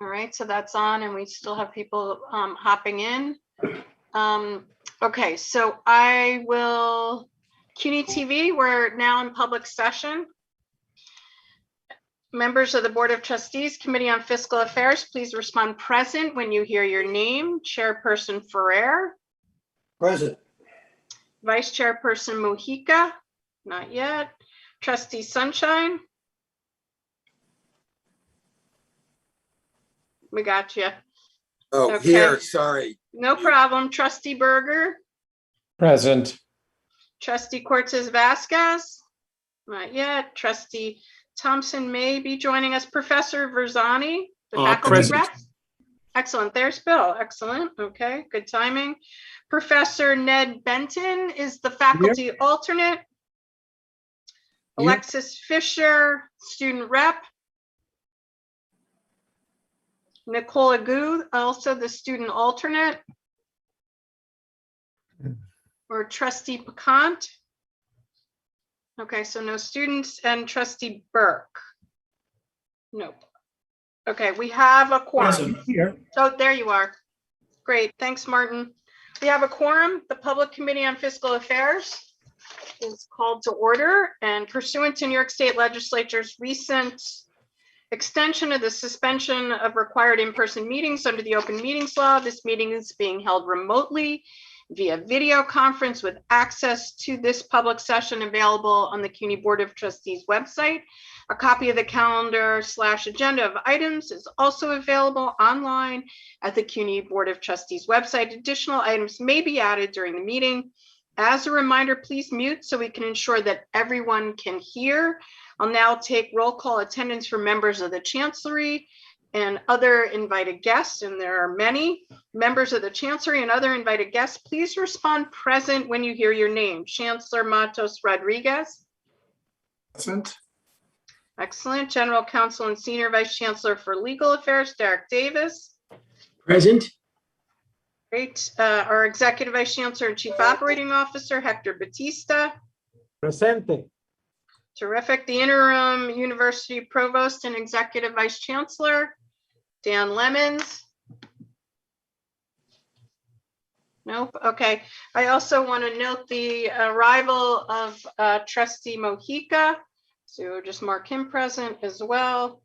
All right, so that's on and we still have people hopping in. Okay, so I will, CUNY TV, we're now in public session. Members of the Board of Trustees, Committee on Fiscal Affairs, please respond present when you hear your name. Chairperson Ferrer. Present. Vice Chairperson Mojica, not yet. Trustee Sunshine. We got you. Oh, Okay. here, sorry. No problem. Trustee Berger. Present. Trustee Cortez Vasquez, not yet. Trustee Thompson may be joining us. Professor Verzani, the faculty Present. rep. Excellent. There's Bill. Excellent. Okay, good timing. Professor Ned Benton is the faculty alternate. Alexis Fisher, student rep. Nicole Agu, also the student alternate. Or Trustee Picant. Okay, so no students. And Trustee Burke. Nope. Okay, we have a quorum. Here. Oh, there you are. Great, thanks, Martin. We have a quorum. The Public Committee on Fiscal Affairs is called to order, and pursuant to New York State Legislature's recent extension of the suspension of required in-person meetings under the Open Meetings Law, this meeting is being held remotely via video conference with access to this public session available on the CUNY Board of Trustees website. A copy of the calendar/agenda of items is also available online at the CUNY Board of Trustees website. Additional items may be added during the meeting. As a reminder, please mute so we can ensure that everyone can hear. I'll now take roll call attendance for members of the Chancellery and other invited guests, and there are many. Members of the Chancellery and other invited guests, please respond present when you hear your name. Chancellor Matos Rodriguez. Present. Excellent. General Counsel and Senior Vice Chancellor for Legal Affairs, Derek Davis. Present. Great. Our Executive Vice Chancellor and Chief Operating Officer, Hector Batista. Presente. Terrific. The Interim University Provost and Executive Vice Chancellor, Dan Lemons. Nope. Okay. I also want to note the arrival of Trustee Mojica. So just mark him present as well.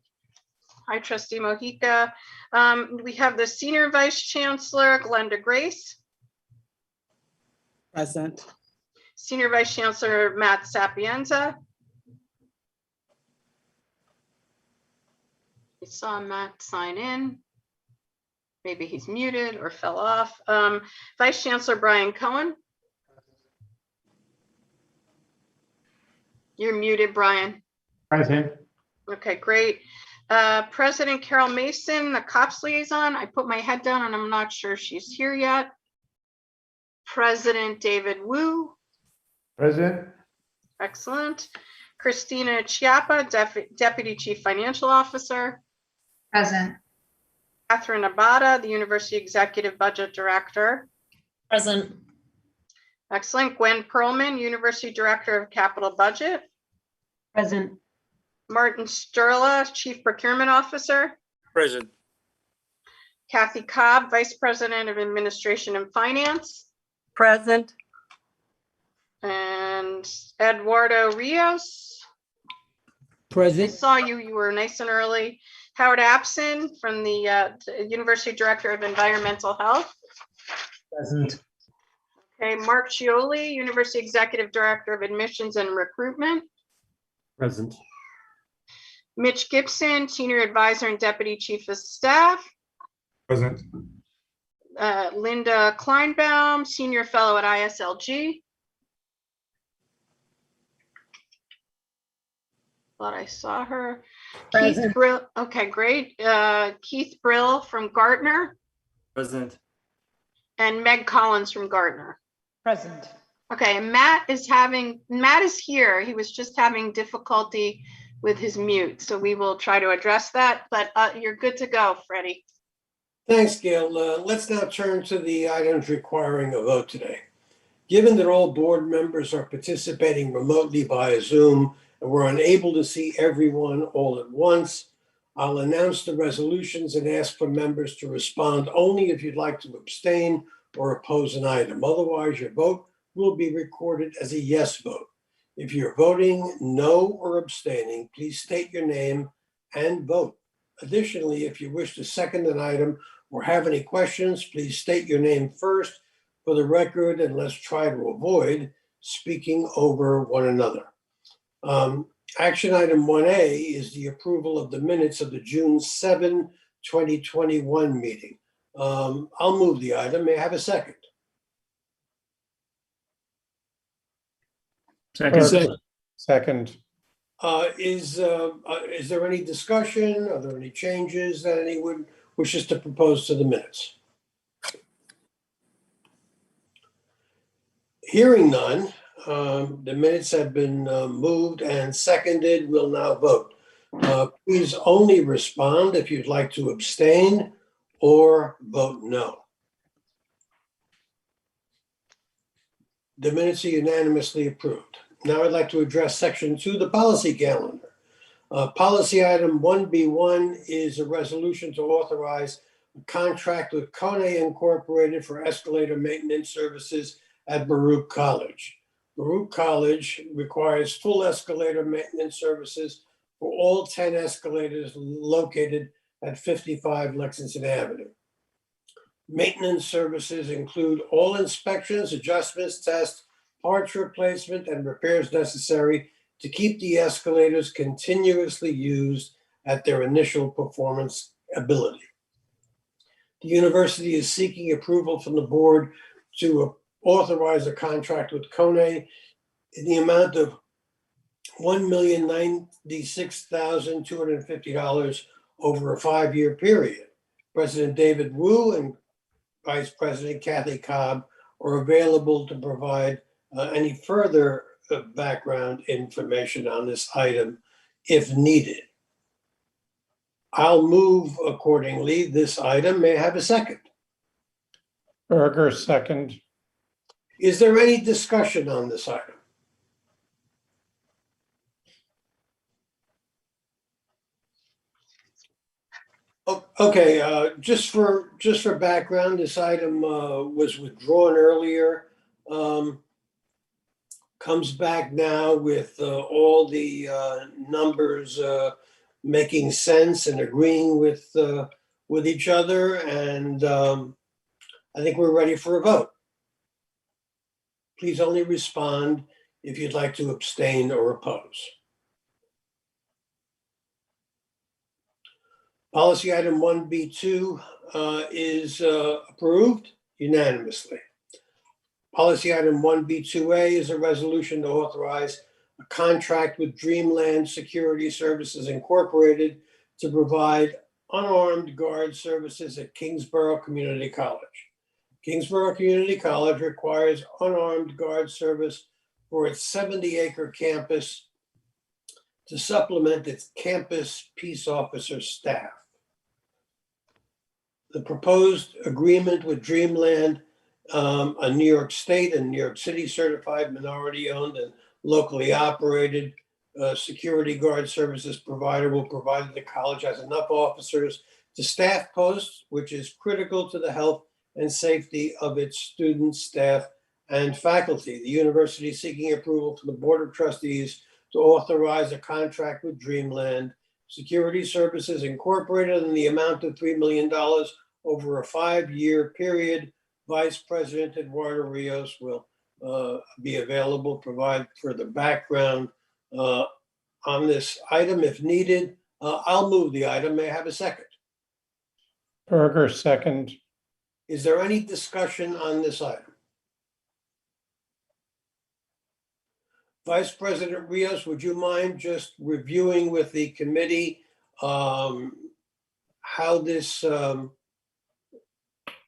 Hi, Trustee Mojica. We have the Senior Vice Chancellor, Glenda Grace. Present. Senior Vice Chancellor, Matt Sapienza. I saw Matt sign in. Maybe he's muted or fell off. Vice Chancellor Brian Cohen. You're muted, Brian. Present. Okay, great. President Carol Mason, the COPS liaison. I put my head down and I'm not sure she's here yet. President David Wu. Present. Excellent. Christina Chiappa, Deputy Chief Financial Officer. Present. Catherine Abada, the University Executive Budget Director. Present. Excellent. Gwen Perlman, University Director of Capital Budget. Present. Martin Sturla, Chief Procurement Officer. Present. Kathy Cobb, Vice President of Administration and Finance. Present. And Eduardo Rios. I Present. saw you, you were nice and early. Howard Apson from the University Director of Environmental Health. Present. Okay, Mark Chioli, University Executive Director of Admissions and Recruitment. Present. Mitch Gibson, Senior Advisor and Deputy Chief of Staff. Present. Linda Kleinbaum, Senior Fellow at ISLG. Thought I saw her. Keith Present. Brill, okay, great. Keith Brill from Gartner Present. and Meg Collins from Gartner. Present. Okay, and Matt is here. He was just having difficulty with his mute, so we will try to address that, but you're good to go, Freddie. Thanks, Gail. Let's now turn to the items requiring a vote today. Given that all board members are participating remotely via Zoom and we're unable to see everyone all at once, I'll announce the resolutions and ask for members to respond only if you'd like to abstain or oppose an item. Otherwise, your vote will be recorded as a yes vote. If you're voting no or abstaining, please state your name and vote. Additionally, if you wish to second an item or have any questions, please state your name first for the record, and let's try to avoid speaking over one another. Action item 1A is the approval of the minutes of the June 7, 2021 meeting. I'll move the item. May I have a second? Second. Is there any discussion? Are there any changes that anyone wishes to propose to the minutes? Hearing none, the minutes have been moved and seconded. We'll now vote. Please only respond if you'd like to abstain or vote no. The minutes are unanimously approved. Now I'd like to address section 2, the policy calendar. Policy item 1B1 is a resolution to authorize a contract with Kone Incorporated for escalator maintenance services at Baruch College. Baruch College requires full escalator maintenance services for all 10 escalators located at 55 Lexington Avenue. Maintenance services include all inspections, adjustments, tests, parts replacement, and repairs necessary to keep the escalators continuously used at their initial performance ability. The university is seeking approval from the board to authorize a contract with Kone in the amount of $1,096,250 over a 5-year period. President David Wu and Vice President Kathy Cobb are available to provide any further background information on this item if needed. I'll move accordingly this item. May I have a second? Berger, second. Is there any discussion on this item? Okay, just for background, this item was withdrawn earlier. Comes back now with all the numbers making sense and agreeing with each other, and I think we're ready for a vote. Please only respond if you'd like to abstain or oppose. Policy item 1B2 is approved unanimously. Policy item 1B2A is a resolution to authorize a contract with Dreamland Security Services Incorporated to provide unarmed guard services at Kingsborough Community College. Kingsborough Community College requires unarmed guard service for its 70-acre campus to supplement its campus peace officer staff. The proposed agreement with Dreamland, a New York State and New York City certified minority-owned and locally operated security guard services provider, will provide that the college has enough officers to staff posts, which is critical to the health and safety of its students, staff, and faculty. The university is seeking approval from the Board of Trustees to authorize a contract with Dreamland Security Services Incorporated in the amount of $3 million over a 5-year period. Vice President Eduardo Rios will be available to provide further background on this item if needed. I'll move the item. May I have a second? Berger, second. Is there any discussion on this item? Vice President Rios, would you mind just reviewing with the committee how this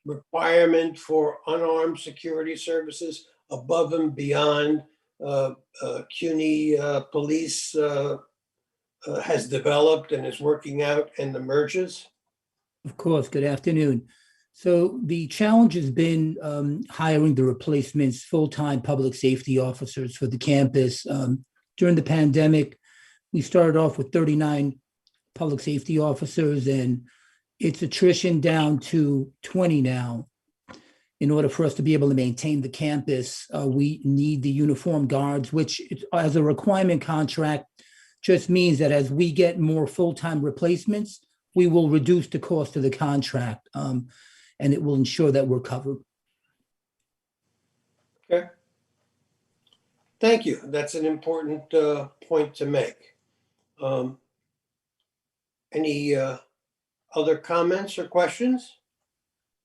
requirement for unarmed security services above and beyond CUNY police has developed and is working out and emerges? Of course. Good afternoon. So the challenge has been hiring the replacements, full-time public safety officers for the campus. During the pandemic, we started off with 39 public safety officers, and it's attrition down to 20 now. In order for us to be able to maintain the campus, we need the uniformed guards, which as a requirement contract just means that as we get more full-time replacements, we will reduce the cost of the contract, and it will ensure that we're covered. Okay. Thank you. That's an important point to make. Any other comments or questions?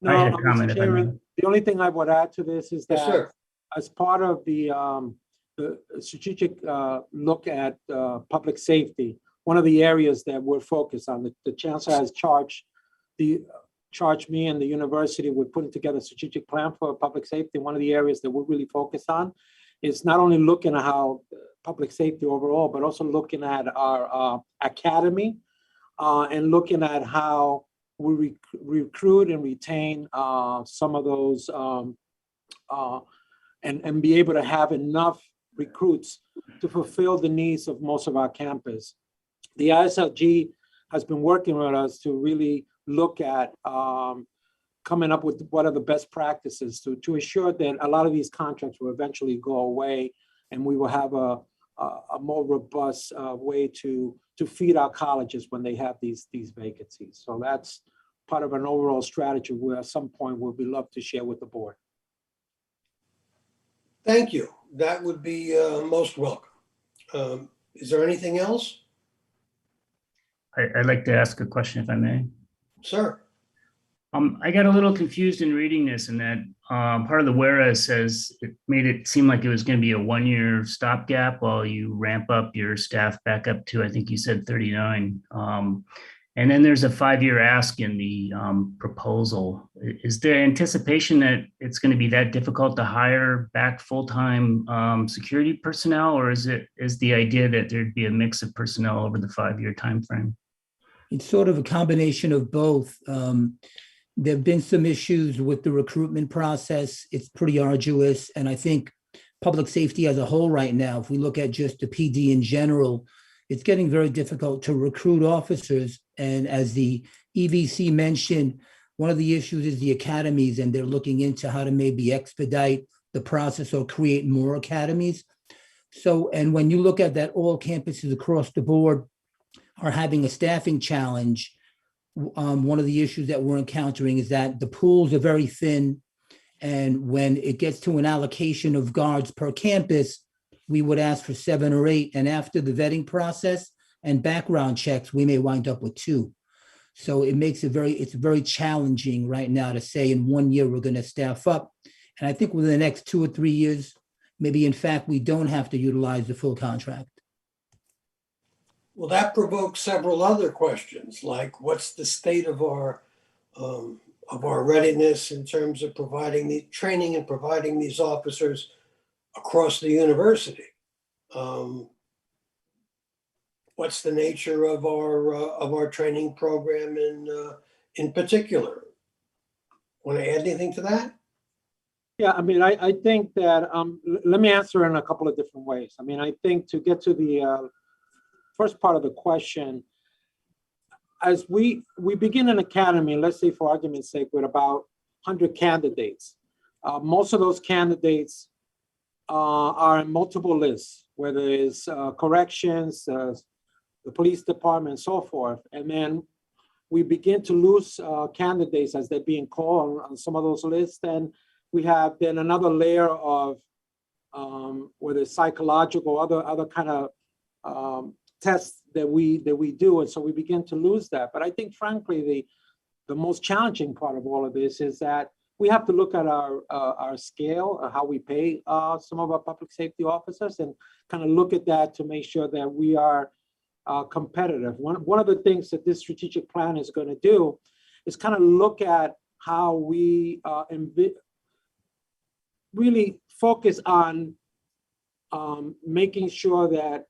No, I had a comment Mr. if I may. Chairman, the only thing I would add to this is Yes, that sir. as part of the strategic look at public safety, one of the areas that we're focused on, the chancellor has charged me and the university with putting together a strategic plan for public safety. One of the areas that we're really focused on is not only looking at how public safety overall, but also looking at our academy and looking at how we recruit and retain some of those and be able to have enough recruits to fulfill the needs of most of our campus. The ISLG has been working with us to really look at coming up with what are the best practices to ensure that a lot of these contracts will eventually go away and we will have a more robust way to feed our colleges when they have these vacancies. So that's part of an overall strategy where at some point we'll be love to share with the board. Thank you. That would be most welcome. Is there anything else? I'd like to ask a question if I may. Sir? I got a little confused in reading this, and that part of the whereas says it made it seem like it was going to be a 1-year stopgap while you ramp up your staff back up to, I think you said 39. And then there's a 5-year ask in the proposal. Is there anticipation that it's going to be that difficult to hire back full-time security personnel, or is the idea that there'd be a mix of personnel over the 5-year timeframe? It's sort of a combination of both. There have been some issues with the recruitment process. It's pretty arduous. And I think public safety as a whole right now, if we look at just the PD in general, it's getting very difficult to recruit officers. And as the EVC mentioned, one of the issues is the academies, and they're looking into how to maybe expedite the process or create more academies. So, and when you look at that, all campuses across the board are having a staffing challenge. One of the issues that we're encountering is that the pools are very thin. And when it gets to an allocation of guards per campus, we would ask for 7 or 8. And after the vetting process and background checks, we may wind up with 2. So it makes it it's very challenging right now to say in 1 year, we're going to staff up. And I think within the next 2 or 3 years, maybe in fact, we don't have to utilize the full contract. Well, that provokes several other questions, like what's the state of our readiness in terms of providing the training and providing these officers across the university? What's the nature of our training program in particular? Want to add anything to that? Yeah, I mean, I think that, let me answer in a couple of different ways. I mean, I think to get to the first part of the question, as we begin an academy, let's say for argument's sake, with about 100 candidates, most of those candidates are in multiple lists, whether it's corrections, the police department, and so forth. And then we begin to lose candidates as they're being called on some of those lists. And we have then another layer of whether it's psychological, other kind of tests that we do. And so we begin to lose that. But I think, frankly, the most challenging part of all of this is that we have to look at our scale, how we pay some of our public safety officers, and kind of look at that to make sure that we are competitive. One of the things that this strategic plan is going to do is kind of look at how we really focus on making sure that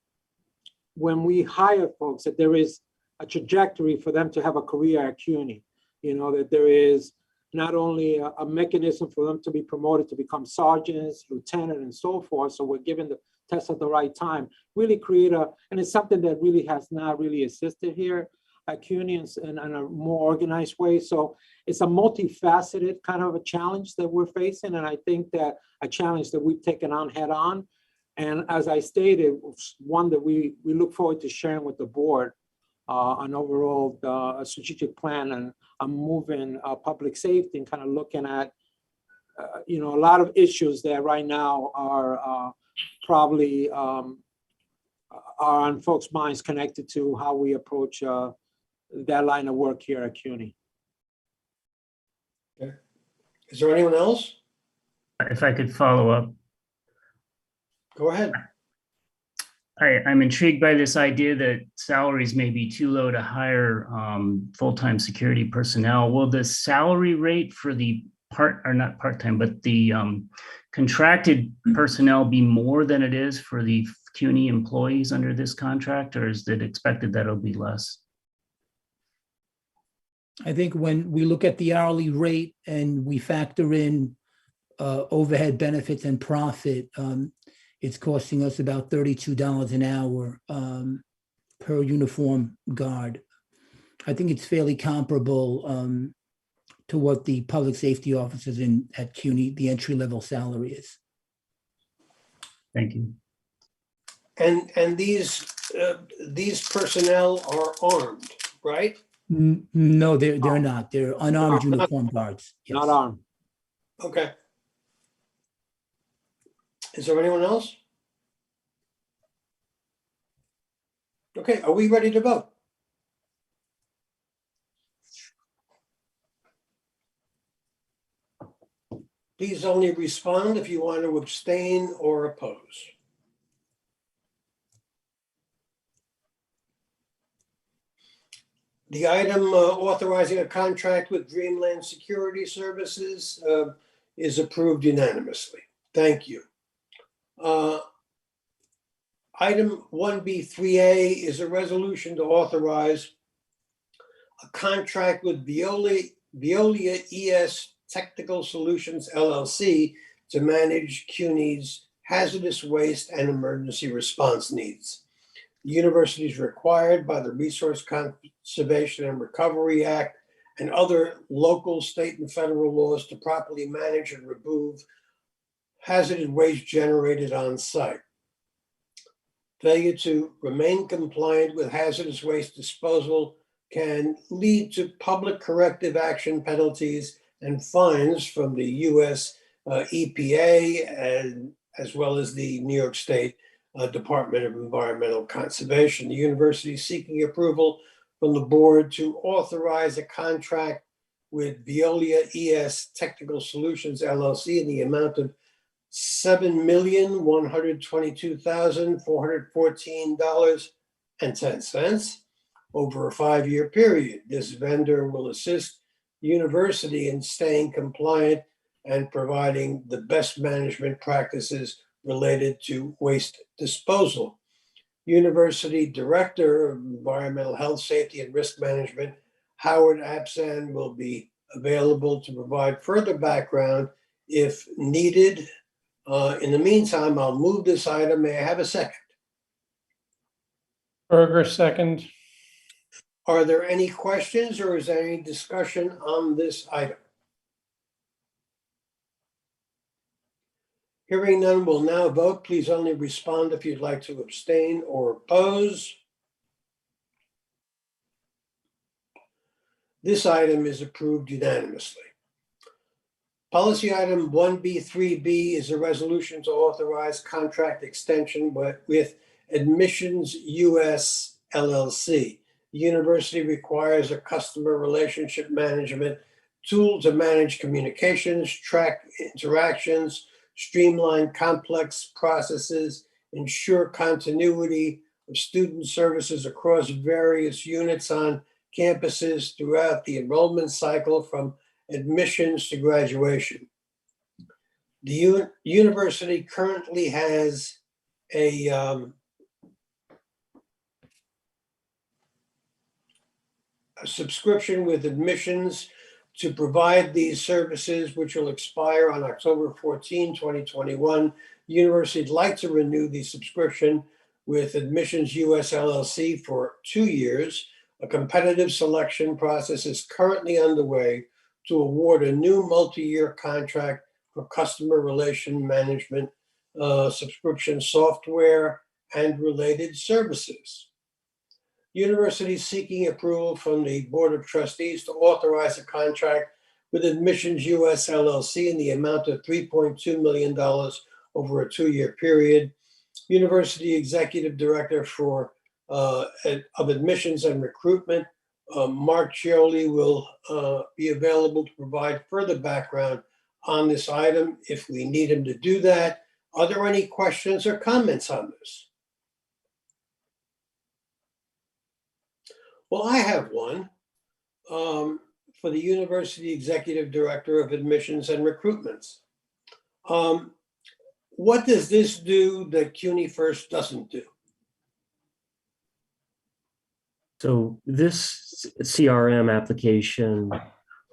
when we hire folks, that there is a trajectory for them to have a career at CUNY. You know, that there is not only a mechanism for them to be promoted to become sergeants, lieutenant, and so forth. So we're given the test at the right time, really create and it's something that really has not really existed here. at CUNY in a more organized way. So it's a multifaceted kind of a challenge that we're facing. And I think that a challenge that we've taken on head on. And as I stated, one that we look forward to sharing with the board an overall a strategic plan and moving public safety and kind of looking at, a lot of issues that right now are probably are on folks' minds connected to how we approach that line of work here at CUNY. Is there anyone else? If I could follow up. Go ahead. I'm intrigued by this idea that salaries may be too low to hire full-time security personnel. Will the salary rate for the not part-time, but the contracted personnel be more than it is for the CUNY employees under this contract, or is it expected that it'll be less? I think when we look at the hourly rate and we factor in overhead benefits and profit, it's costing us about $32 an hour per uniform guard. I think it's fairly comparable to what the public safety officers at CUNY, the entry-level salary is. Thank you. And these personnel are armed, right? No, they're not. They're unarmed uniform guards. Yes. Not armed. Okay. Is there anyone else? Okay, are we ready to vote? Please only respond if you want to abstain or oppose. The item authorizing a contract with Dreamland Security Services is approved unanimously. Thank you. Item 1B3A is a resolution to authorize a contract with Veolia ES Technical Solutions LLC to manage CUNY's hazardous waste and emergency response needs. The university is required by the Resource Conservation and Recovery Act and other local, state, and federal laws to properly manage and remove hazardous waste generated on site. Failure to remain compliant with hazardous waste disposal can lead to public corrective action penalties and fines from the US EPA, and as well as the New York State Department of Environmental Conservation. The university is seeking approval from the board to authorize a contract with Veolia ES Technical Solutions LLC in the amount of $7,122,414.10 over a 5-year period. This vendor will assist the university in staying compliant and providing the best management practices related to waste disposal. University Director of Environmental Health, Safety, and Risk Management, Howard Absan, will be available to provide further background if needed. In the meantime, I'll move this item. May I have a second? Berger, second. Are there any questions or is there any discussion on this item? Hearing none, we'll now vote. Please only respond if you'd like to abstain or oppose. This item is approved unanimously. Policy item 1B3B is a resolution to authorize contract extension with Admissions US LLC. The university requires a customer relationship management tool to manage communications, track interactions, streamline complex processes, ensure continuity of student services across various units on campuses throughout the enrollment cycle from admissions to graduation. The university currently has a subscription with admissions to provide these services, which will expire on October 14, 2021. The university would like to renew the subscription with Admissions US LLC for 2 years. A competitive selection process is currently underway to award a new multi-year contract for customer relation management, subscription software, and related services. University seeking approval from the Board of Trustees to authorize a contract with Admissions US LLC in the amount of $3.2 million over a 2-year period. University Executive Director of Admissions and Recruitment, Mark Chioli, will be available to provide further background on this item if we need him to do that. Are there any questions or comments on this? Well, I have one for the University Executive Director of Admissions and Recruitments. What does this do that CUNY First doesn't do? So this CRM application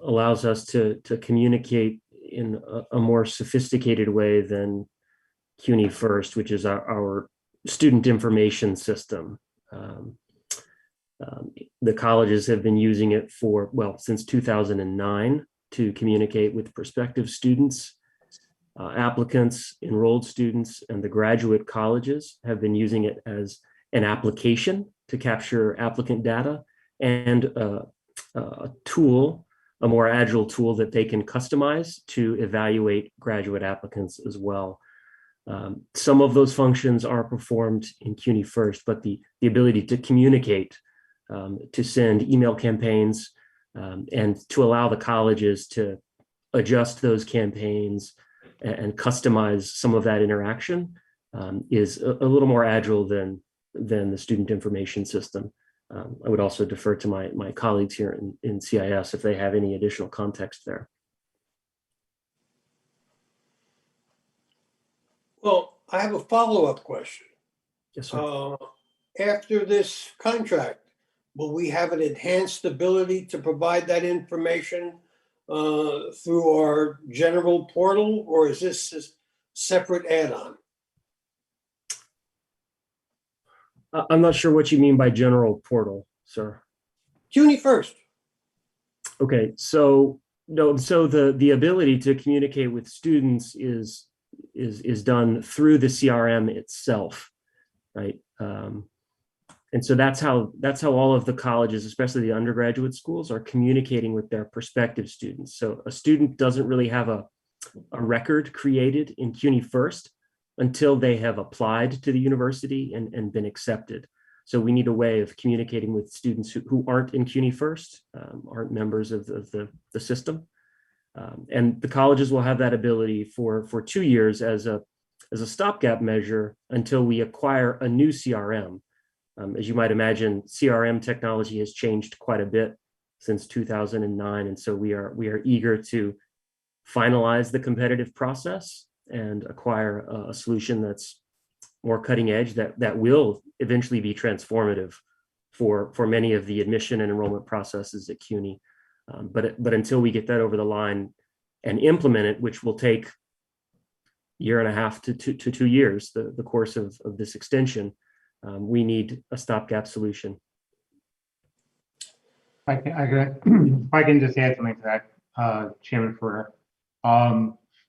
allows us to communicate in a more sophisticated way than CUNY First, which is our student information system. The colleges have been using it since 2009 to communicate with prospective students, applicants, enrolled students, and the graduate colleges have been using it as an application to capture applicant data and a tool, a more agile tool that they can customize to evaluate graduate applicants as well. Some of those functions are performed in CUNY First, but the ability to communicate, to send email campaigns, and to allow the colleges to adjust those campaigns and customize some of that interaction is a little more agile than the student information system. I would also defer to my colleagues here in CIS if they have any additional context there. Well, I have a follow-up question. Yes, sir. After this contract, will we have an enhanced ability to provide that information through our general portal, or is this a separate add-on? I'm not sure what you mean by general portal, sir. CUNY First. Okay, so no, so the ability to communicate with students is done through the CRM itself, right? And so that's how all of the colleges, especially the undergraduate schools, are communicating with their prospective students. So a student doesn't really have a record created in CUNY First until they have applied to the university and been accepted. So we need a way of communicating with students who aren't in CUNY First, aren't members of the system. And the colleges will have that ability for 2 years as a stopgap measure until we acquire a new CRM. As you might imagine, CRM technology has changed quite a bit since 2009. And so we are eager to finalize the competitive process and acquire a solution that's more cutting edge that will eventually be transformative for many of the admission and enrollment processes at CUNY. But until we get that over the line and implement it, which will take 1.5 to 2 years, the course of this extension, we need a stopgap solution. If I can just add something to that, Chairman Ferrer.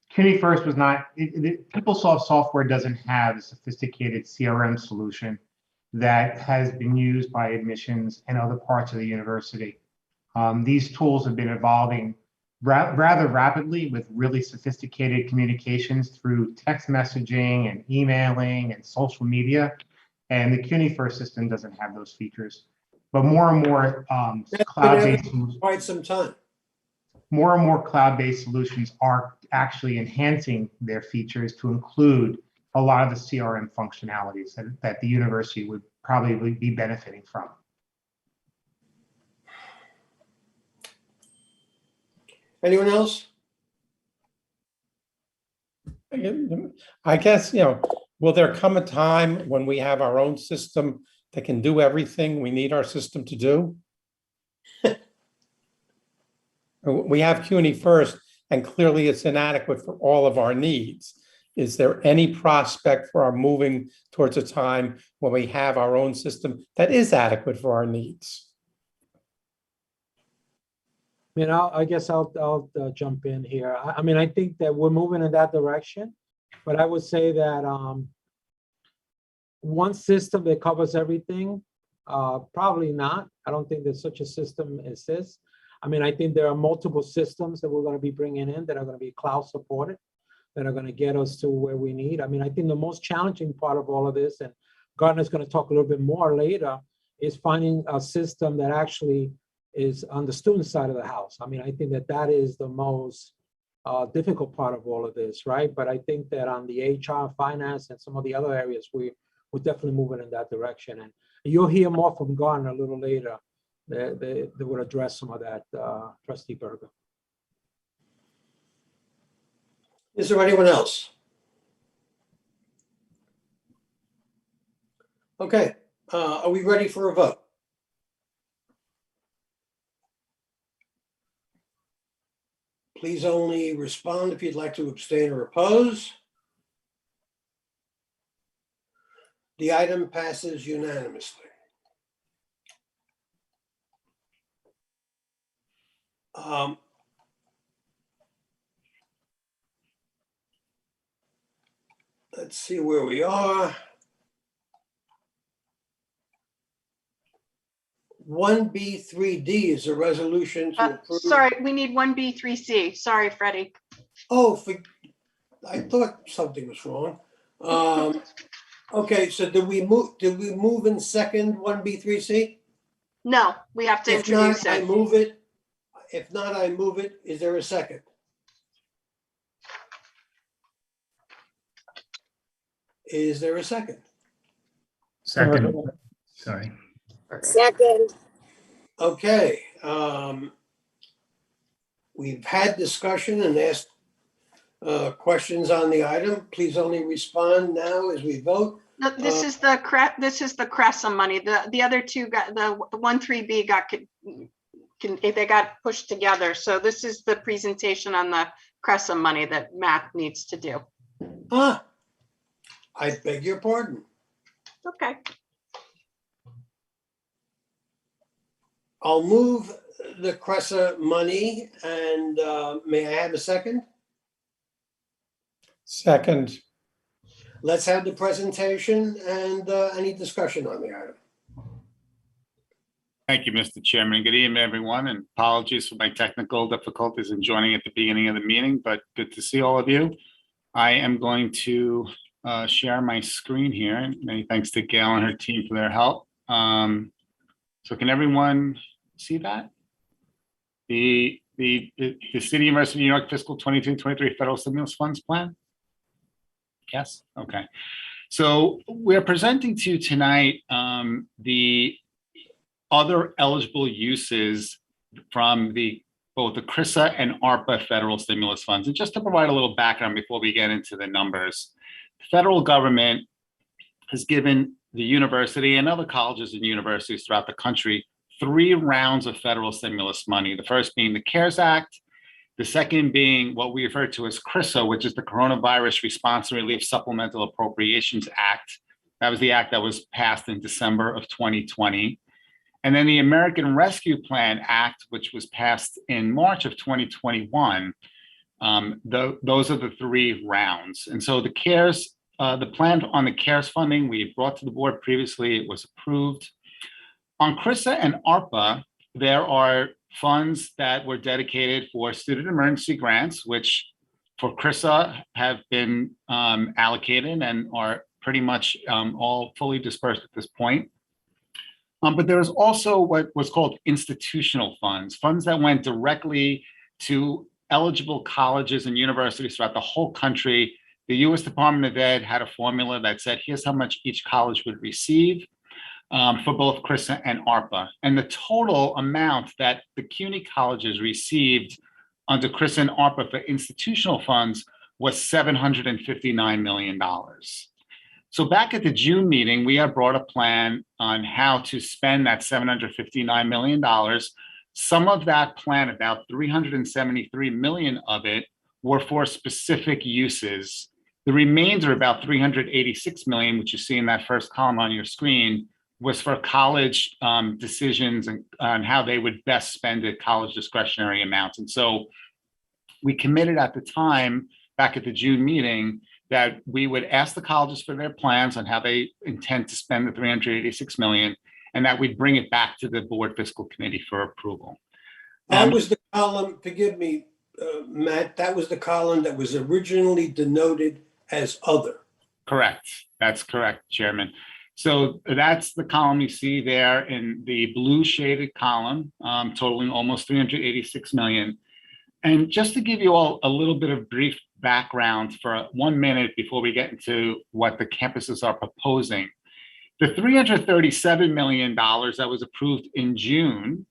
CUNY First was not, PeopleSoft software doesn't have a sophisticated CRM solution that has been used by admissions and other parts of the university. These tools have been evolving rather rapidly with really sophisticated communications through text messaging and emailing and social media. And the CUNY First system doesn't have those features. But more and more cloud-based solutions. Quite some time. More and more cloud-based solutions are actually enhancing their features to include a lot of the CRM functionalities that the university would probably be benefiting from. Anyone else? I guess, will there come a time when we have our own system that can do everything we need our system to do? We have CUNY First, and clearly it's inadequate for all of our needs. Is there any prospect for our moving towards a time when we have our own system that is adequate for our needs? mean, I guess I'll jump in here. I mean, I think that we're moving in that direction, but I would say that one system that covers everything, probably not. I don't think there's such a system as this. I mean, I think there are multiple systems that we're going to be bringing in that are going to be cloud supported, that are going to get us to where we need. I mean, I think the most challenging part of all of this, and Gardner's going to talk a little bit more later, is finding a system that actually is on the student side of the house. I mean, I think that that is the most difficult part of all of this, right? But I think that on the HR, finance, and some of the other areas, we're definitely moving in that direction. And you'll hear more from Gardner a little later. They will address some of that, Trustee Berger. Is there anyone else? Okay, are we ready for a vote? Please only respond if you'd like to abstain or oppose. The item passes unanimously. Let's see where we are. 1B3D is a resolution to approve. Sorry, we need 1B3C. Sorry, Freddie. Oh, I thought something was wrong. Okay, so did we move in second 1B3C? No, we have to If not, introduce I it. move it. If not, I move it. Is there a second? Is there a second? Second, sorry. Second. Okay. We've had discussion and asked questions on the item. Please only respond now as we vote. No, this is the CRESA money. The other two got, the 1.3B got, they got pushed together. So this is the presentation on the CRESA money that Matt needs to do. Ah, I beg your pardon. Okay. I'll move the CRESA money and may I have a second? Second, Let's have the presentation and any discussion on the item. Thank you, Mr. Chairman. Good evening, everyone, and apologies for my technical difficulties in joining at the beginning of the meeting, but good to see all of you. I am going to share my screen here. Many thanks to Gail and her team for their help. So can everyone see that? The City University of New York Fiscal 22-23 Federal Stimulus Funds Plan? Yes, okay. So we're presenting to you tonight the other eligible uses from both the CRISA and ARPA federal stimulus funds. And just to provide a little background before we get into the numbers, the federal government has given the university and other colleges and universities throughout the country 3 rounds of federal stimulus money. The first being the CARES Act, the second being what we refer to as CRISA, which is the Coronavirus Response and Relief Supplemental Appropriations Act. That was the act that was passed in December of 2020. And then the American Rescue Plan Act, which was passed in March of 2021. Those are the 3 rounds. And so the CARES, the plan on the CARES funding we brought to the board previously, it was approved. On CRISA and ARPA, there are funds that were dedicated for student emergency grants, which for CRISA have been allocated and are pretty much all fully dispersed at this point. But there was also what was called institutional funds, funds that went directly to eligible colleges and universities throughout the whole country. The U.S. Department of Ed had a formula that said, here's how much each college would receive for both CRISA and ARPA. And the total amount that the CUNY colleges received under CRISA and ARPA for institutional funds was $759 million. So back at the June meeting, we had brought a plan on how to spend that $759 million. Some of that plan, about $373 million of it, were for specific uses. The remainder, about $386 million, which you see in that first column on your screen, was for college decisions and on how they would best spend the college discretionary amounts. And so we committed at the time, back at the June meeting, that we would ask the colleges for their plans on how they intend to spend the 386 million, and that we'd bring it back to the board fiscal committee for approval. That was the column, forgive me, Matt, that was the column that was originally denoted as other. Correct. That's correct, Chairman. So that's the column you see there in the blue shaded column, totaling almost 386 million. And just to give you all a little bit of brief background for 1 minute before we get into what the campuses are proposing, the $337 million that was approved in June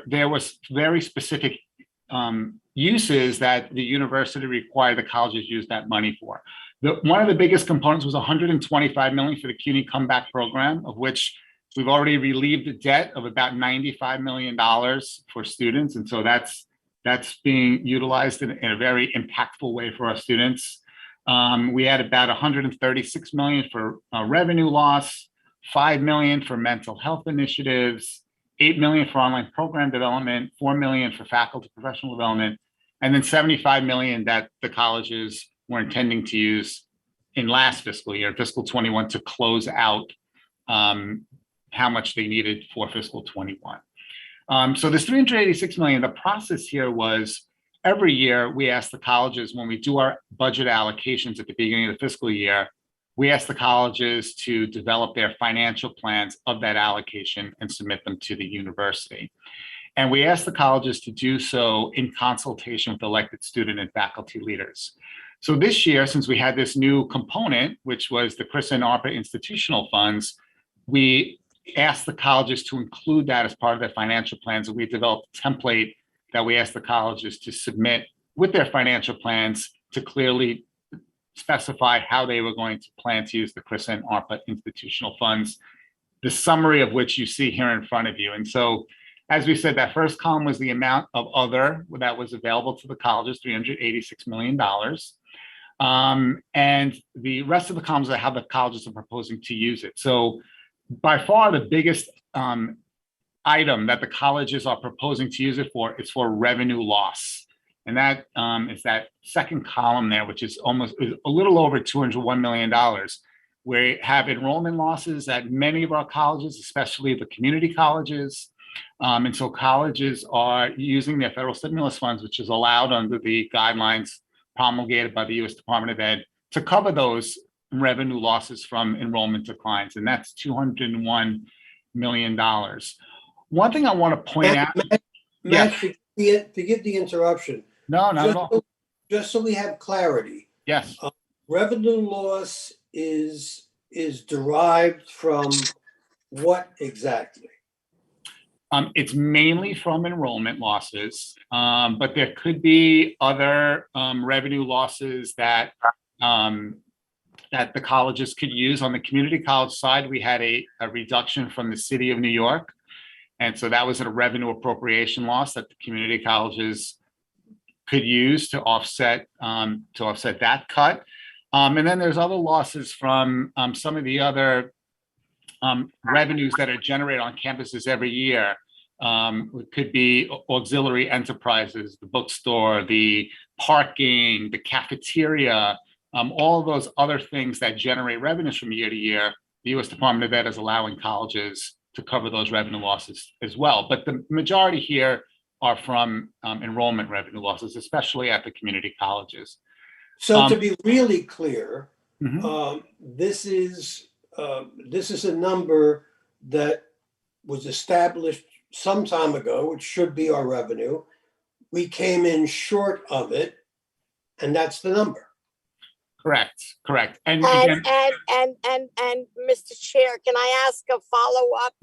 there was very specific uses that the university required the colleges use that money for. One of the biggest components was 125 million for the CUNY comeback program, of which we've already relieved the debt of about $95 million for students. And so that's being utilized in a very impactful way for our students. We had about 136 million for revenue loss, 5 million for mental health initiatives, 8 million for online program development, 4 million for faculty professional development, and then 75 million that the colleges were intending to use in last fiscal year, fiscal 21, to close out how much they needed for fiscal 21. So this 386 million, the process here was every year we ask the colleges, when we do our budget allocations at the beginning of the fiscal year, we ask the colleges to develop their financial plans of that allocation and submit them to the university. And we ask the colleges to do so in consultation with elected student and faculty leaders. So this year, since we had this new component, which was the CRISA and ARPA institutional funds, we asked the colleges to include that as part of their financial plans. And we developed a template that we asked the colleges to submit with their financial plans to clearly specify how they were going to plan to use the CRISA and ARPA institutional funds, the summary of which you see here in front of you. And so, as we said, that first column was the amount of other that was available to the colleges, $386 million. And the rest of the columns are how the colleges are proposing to use it. So by far the biggest item that the colleges are proposing to use it for is for revenue loss. And that is that second column there, which is a little over $201 million. We have enrollment losses at many of our colleges, especially the community colleges. And so colleges are using their federal stimulus funds, which is allowed under the guidelines promulgated by the U.S. Department of Ed, to cover those revenue losses from enrollment declines. And that's $201 million. One thing I want to point out. Matt, forgive the interruption. No, not at all. Just so we have clarity. Yes. Revenue loss is derived from what exactly? It's mainly from enrollment losses, but there could be other revenue losses that the colleges could use. On the community college side, we had a reduction from the city of New York. And so that was a revenue appropriation loss that the community colleges could use to offset that cut. And then there's other losses from some of the other revenues that are generated on campuses every year. It could be auxiliary enterprises, the bookstore, the parking, the cafeteria, all of those other things that generate revenues from year to year. The U.S. Department of Ed is allowing colleges to cover those revenue losses as well. But the majority here are from enrollment revenue losses, especially at the community colleges. So to be really clear, this is a number that was established some time ago, which should be our revenue. We came in short of it, and that's the number. Correct. And Mr. Chair, can I ask a follow-up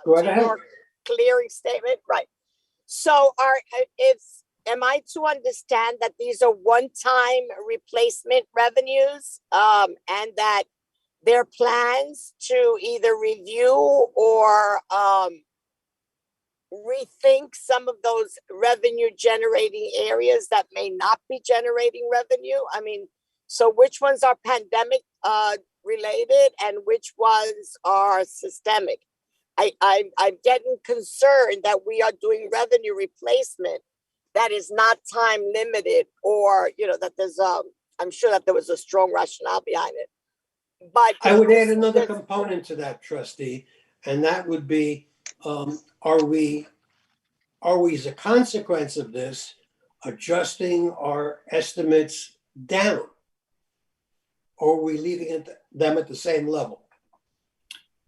to your clearing statement? Right. So am I to understand that these are one-time replacement revenues, and that there are plans to either review or rethink some of those revenue generating areas that may not be generating revenue? I mean, so which ones are pandemic related and which ones are systemic. I'm getting concerned that we are doing revenue replacement that is not time limited, or, you know, that there's, I'm sure that there was a strong rationale behind it. But I would add another this- component to that, trustee, and that would be, are we, as a consequence of this, adjusting our estimates down? Or are we leaving them at the same level?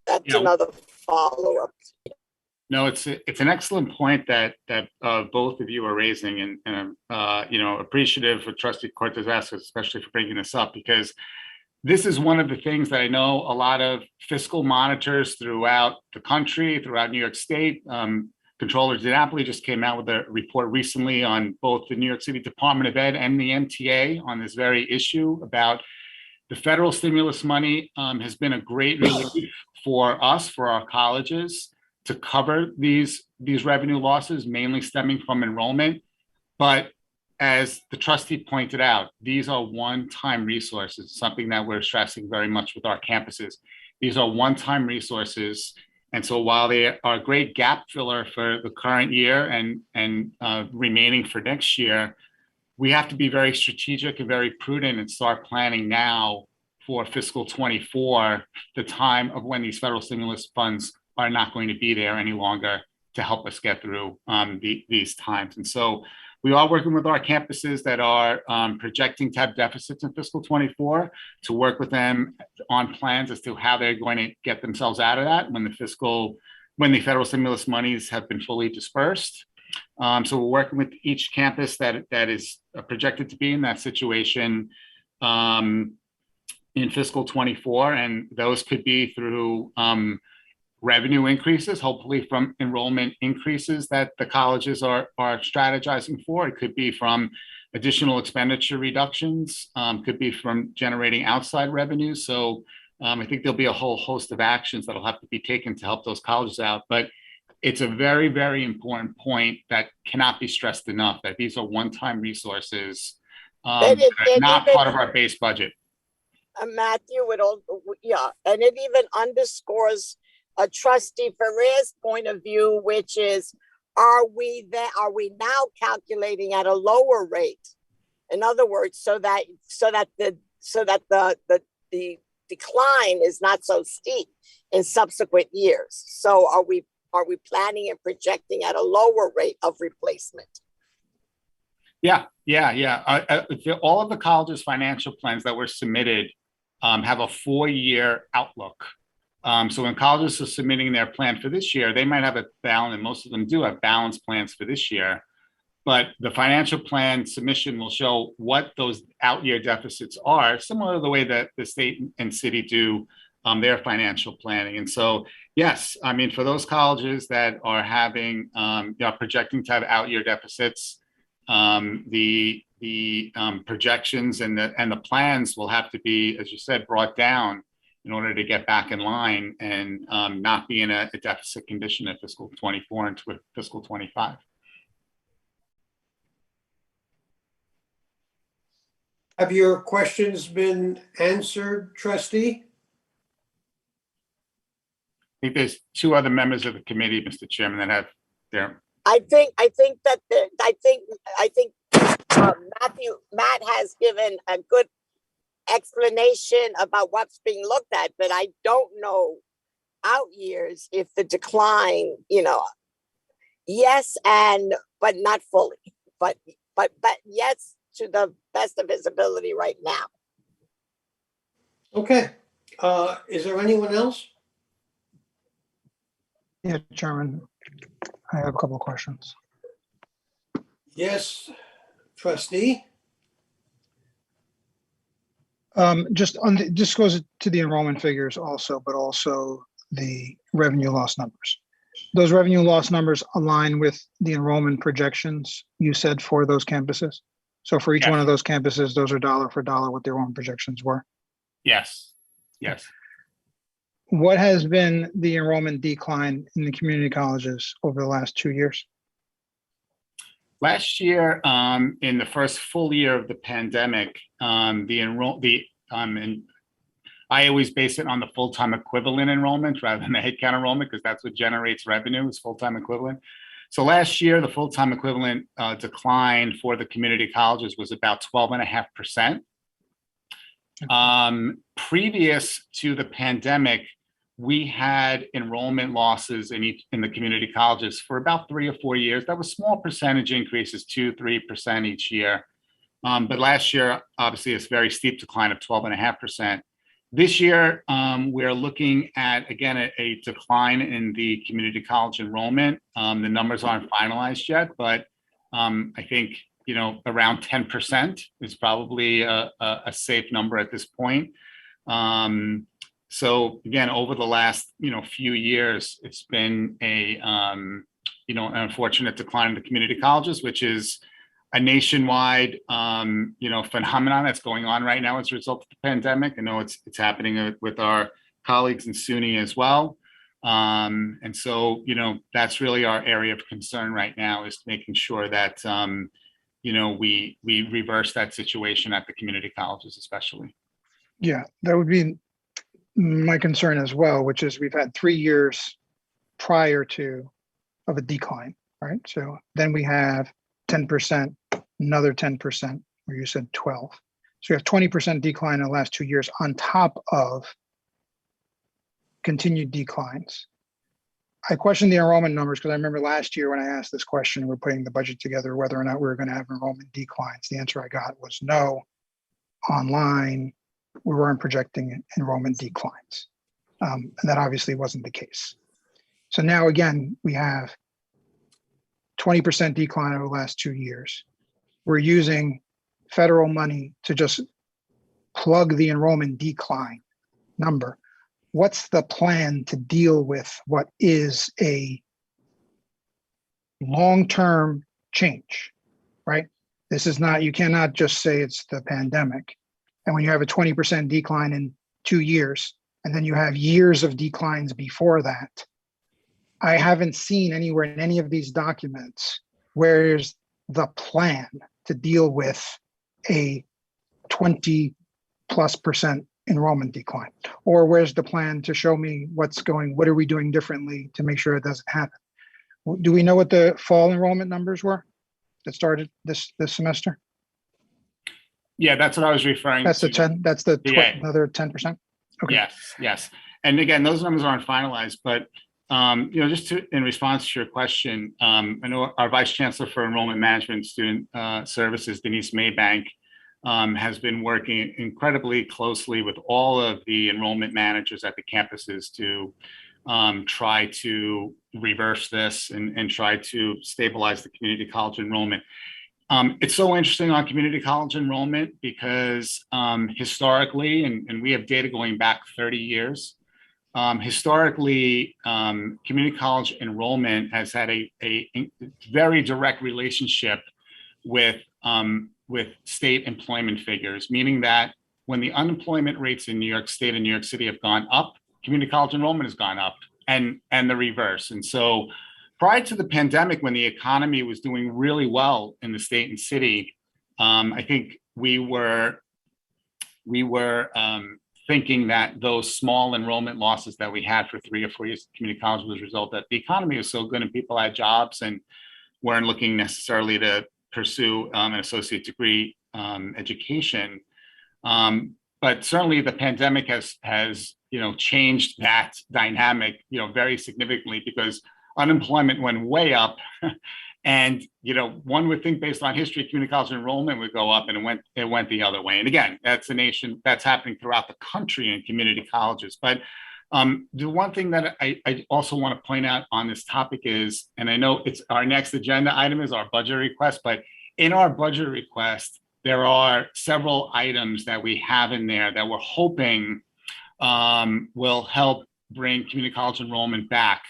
That's Yeah. another follow-up. No, it's an excellent point that both of you are raising, and you know, appreciative for Trustee Cortez Vasquez, especially for bringing this up, because this is one of the things that I know a lot of fiscal monitors throughout the country, throughout New York State. Controller DiNapoli just came out with a report recently on both the New York City Department of Ed and the MTA on this very issue about the federal stimulus money. Has been a great relief for us, for our colleges, to cover these revenue losses, mainly stemming from enrollment. But as the trustee pointed out, these are one-time resources, something that we're stressing very much with our campuses. These are one-time resources. And so while they are a great gap filler for the current year and remaining for next year, we have to be very strategic and very prudent and start planning now for fiscal 24, the time of when these federal stimulus funds are not going to be there any longer to help us get through these times. And so we are working with our campuses that are projecting to have deficits in fiscal 24 to work with them on plans as to how they're going to get themselves out of that when the federal stimulus monies have been fully dispersed. So we're working with each campus that is projected to be in that situation in fiscal 24, and those could be through revenue increases, hopefully from enrollment increases that the colleges are strategizing for. It could be from additional expenditure reductions, could be from generating outside revenues. So I think there'll be a whole host of actions that'll have to be taken to help those colleges out. But it's a very, very important point that cannot be stressed enough, that these are one-time resources, not part of our base budget. Matthew, and it even underscores a Trustee Ferrer's point of view, which is, are we now calculating at a lower rate? In other words, so that the decline is not so steep in subsequent years. So are we planning and projecting at a lower rate of replacement? Yeah. All of the colleges' financial plans that were submitted have a 4-year outlook. So when colleges are submitting their plan for this year, they might have a balance, and most of them do have balanced plans for this year. But the financial plan submission will show what those out-year deficits are, similar to the way that the state and city do their financial planning. And so, yes, I mean, for those colleges that are having, projecting to have out-year deficits, the projections and the plans will have to be, as you said, brought down in order to get back in line and not be in a deficit condition at fiscal 24 and fiscal 25. Have your questions been answered, trustee? I think there's 2 other members of the committee, Mr. Chairman, that have their. I think Matt has given a good explanation about what's being looked at, but I don't know out years if the decline, yes, but not fully, but yes, to the best of his ability right now. Okay. Is there anyone else? Yeah, Chairman, I have a couple of questions. Yes, trustee. Just goes to the enrollment figures also, but also the revenue loss numbers. Those revenue loss numbers align with the enrollment projections you said for those campuses. So for each one of those campuses, those are dollar for dollar what their own projections were. Yes. What has been the enrollment decline in the community colleges over the last 2 years? Last year, in the first full year of the pandemic, I always base it on the full-time equivalent enrollment rather than the headcount enrollment, because that's what generates revenue is full-time equivalent. So last year, the full-time equivalent decline for the community colleges was about 12.5%. Previous to the pandemic, we had enrollment losses in the community colleges for about 3 or 4 years. That was small percentage increases, 2-3% each year. But last year, obviously, it's a very steep decline of 12.5%. This year, we're looking at, again, a decline in the community college enrollment. The numbers aren't finalized yet, but I think, around 10% is probably a safe number at this point. So again, over the last, few years, it's been an unfortunate decline in the community colleges, which is a nationwide, phenomenon that's going on right now as a result of the pandemic. I know it's happening with our colleagues in SUNY as well. And so, that's really our area of concern right now, is making sure that, we reverse that situation at the community colleges, especially. Yeah, that would be my concern as well, which is we've had 3 years prior to of a decline, right? So then we have 10%, another 10%, where you said 12. So you have 20% decline in the last 2 years on top of continued declines. I questioned the enrollment numbers because I remember last year when I asked this question, we're putting the budget together, whether or not we were going to have enrollment declines. The answer I got was no. Online, we weren't projecting enrollment declines. And that obviously wasn't the case. So now again, we have 20% decline over the last 2 years. We're using federal money to just plug the enrollment decline number. What's the plan to deal with what is a long-term change, right? This is not, you cannot just say it's the pandemic. And when you have a 20% decline in 2 years, and then you have years of declines before that, I haven't seen anywhere in any of these documents where's the plan to deal with a 20+% enrollment decline, or where's the plan to show me what are we doing differently to make sure it doesn't happen? Do we know what the fall enrollment numbers were that started this semester? Yeah, that's what I was referring That's to. the 10, that's the Yeah. another 10%? Okay. Yes. And again, those numbers aren't finalized, but just in response to your question, I know our Vice Chancellor for Enrollment Management and Student Services, Denise Maybank, has been working incredibly closely with all of the enrollment managers at the campuses to try to reverse this and try to stabilize the community college enrollment. It's so interesting on community college enrollment because historically, and we have data going back 30 years, historically, community college enrollment has had a very direct relationship with state employment figures, meaning that when the unemployment rates in New York State and New York City have gone up, community college enrollment has gone up, and the reverse. And so prior to the pandemic, when the economy was doing really well in the state and city, I think we were thinking that those small enrollment losses that we had for 3 or 4 years at community college was a result that the economy was so good and people had jobs and weren't looking necessarily to pursue an associate degree education. But certainly the pandemic has changed that dynamic, very significantly, because unemployment went way up. And, one would think based on history, community college enrollment would go up, and it went the other way. And again, that's happening throughout the country in community colleges. But the one thing that I also want to point out on this topic is, and I know it's our next agenda item is our budget request, but in our budget request, there are several items that we have in there that we're hoping will help bring community college enrollment back.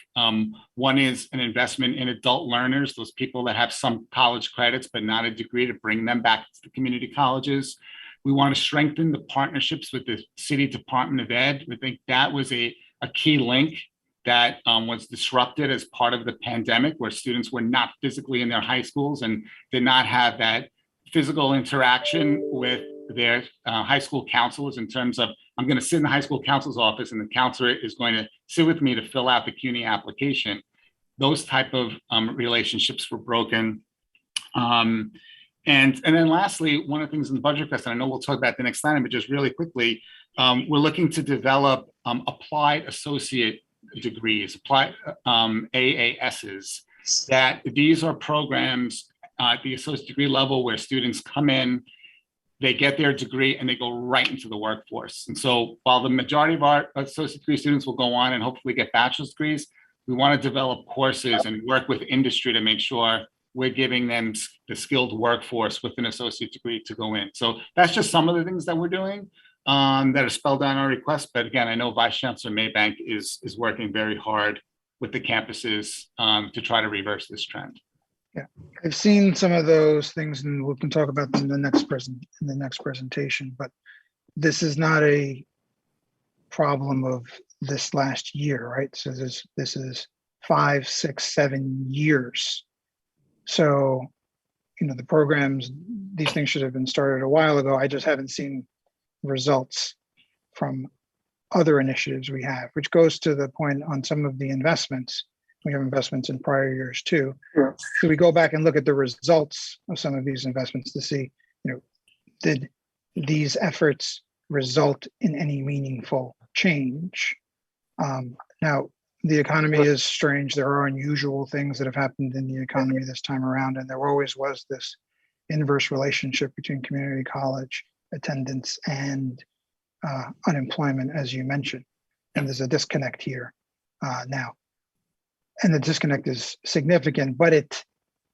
One is an investment in adult learners, those people that have some college credits but not a degree, to bring them back to the community colleges. We want to strengthen the partnerships with the City Department of Ed. We think that was a key link that was disrupted as part of the pandemic, where students were not physically in their high schools and did not have that physical interaction with their high school counselors in terms of I'm going to sit in the high school counselor's office and the counselor is going to sit with me to fill out the CUNY application. Those type of relationships were broken. And then lastly, one of the things in the budget request, and I know we'll talk about the next time, but just really quickly, we're looking to develop applied associate degrees, applied AASs, that these are programs at the associate degree level where students come in, they get their degree and they go right into the workforce. And so while the majority of our associate degree students will go on and hopefully get bachelor's degrees, we want to develop courses and work with industry to make sure we're giving them the skilled workforce with an associate degree to go in. So that's just some of the things that we're doing that are spelled out in our request. But again, I know Vice Chancellor Maybank is working very hard with the campuses to try to reverse this trend. Yeah, I've seen some of those things, and we can talk about them in the next presentation. But this is not a problem of this last year, right? So this is 5, 6, 7 years. So, the programs, these things should have been started a while ago. I just haven't seen results from other initiatives we have, which goes to the point on some of the investments. We have investments in prior years too. Yeah. So we go back and look at the results of some of these investments to see, did these efforts result in any meaningful change? Now, the economy is strange. There are unusual things that have happened in the economy this time around, and there always was this inverse relationship between community college attendance and unemployment, as you mentioned. And there's a disconnect here now. And the disconnect is significant, but it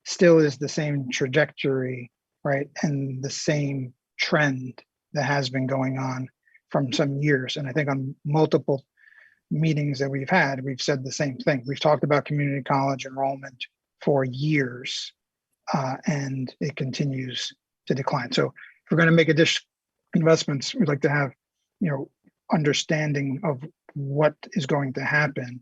still is the same trajectory, right? And the same trend that has been going on from some years. And I think on multiple meetings that we've had, we've said the same thing. We've talked about community college enrollment for years, and it continues to decline. So if we're going to make additional investments, we'd like to have, understanding of what is going to happen.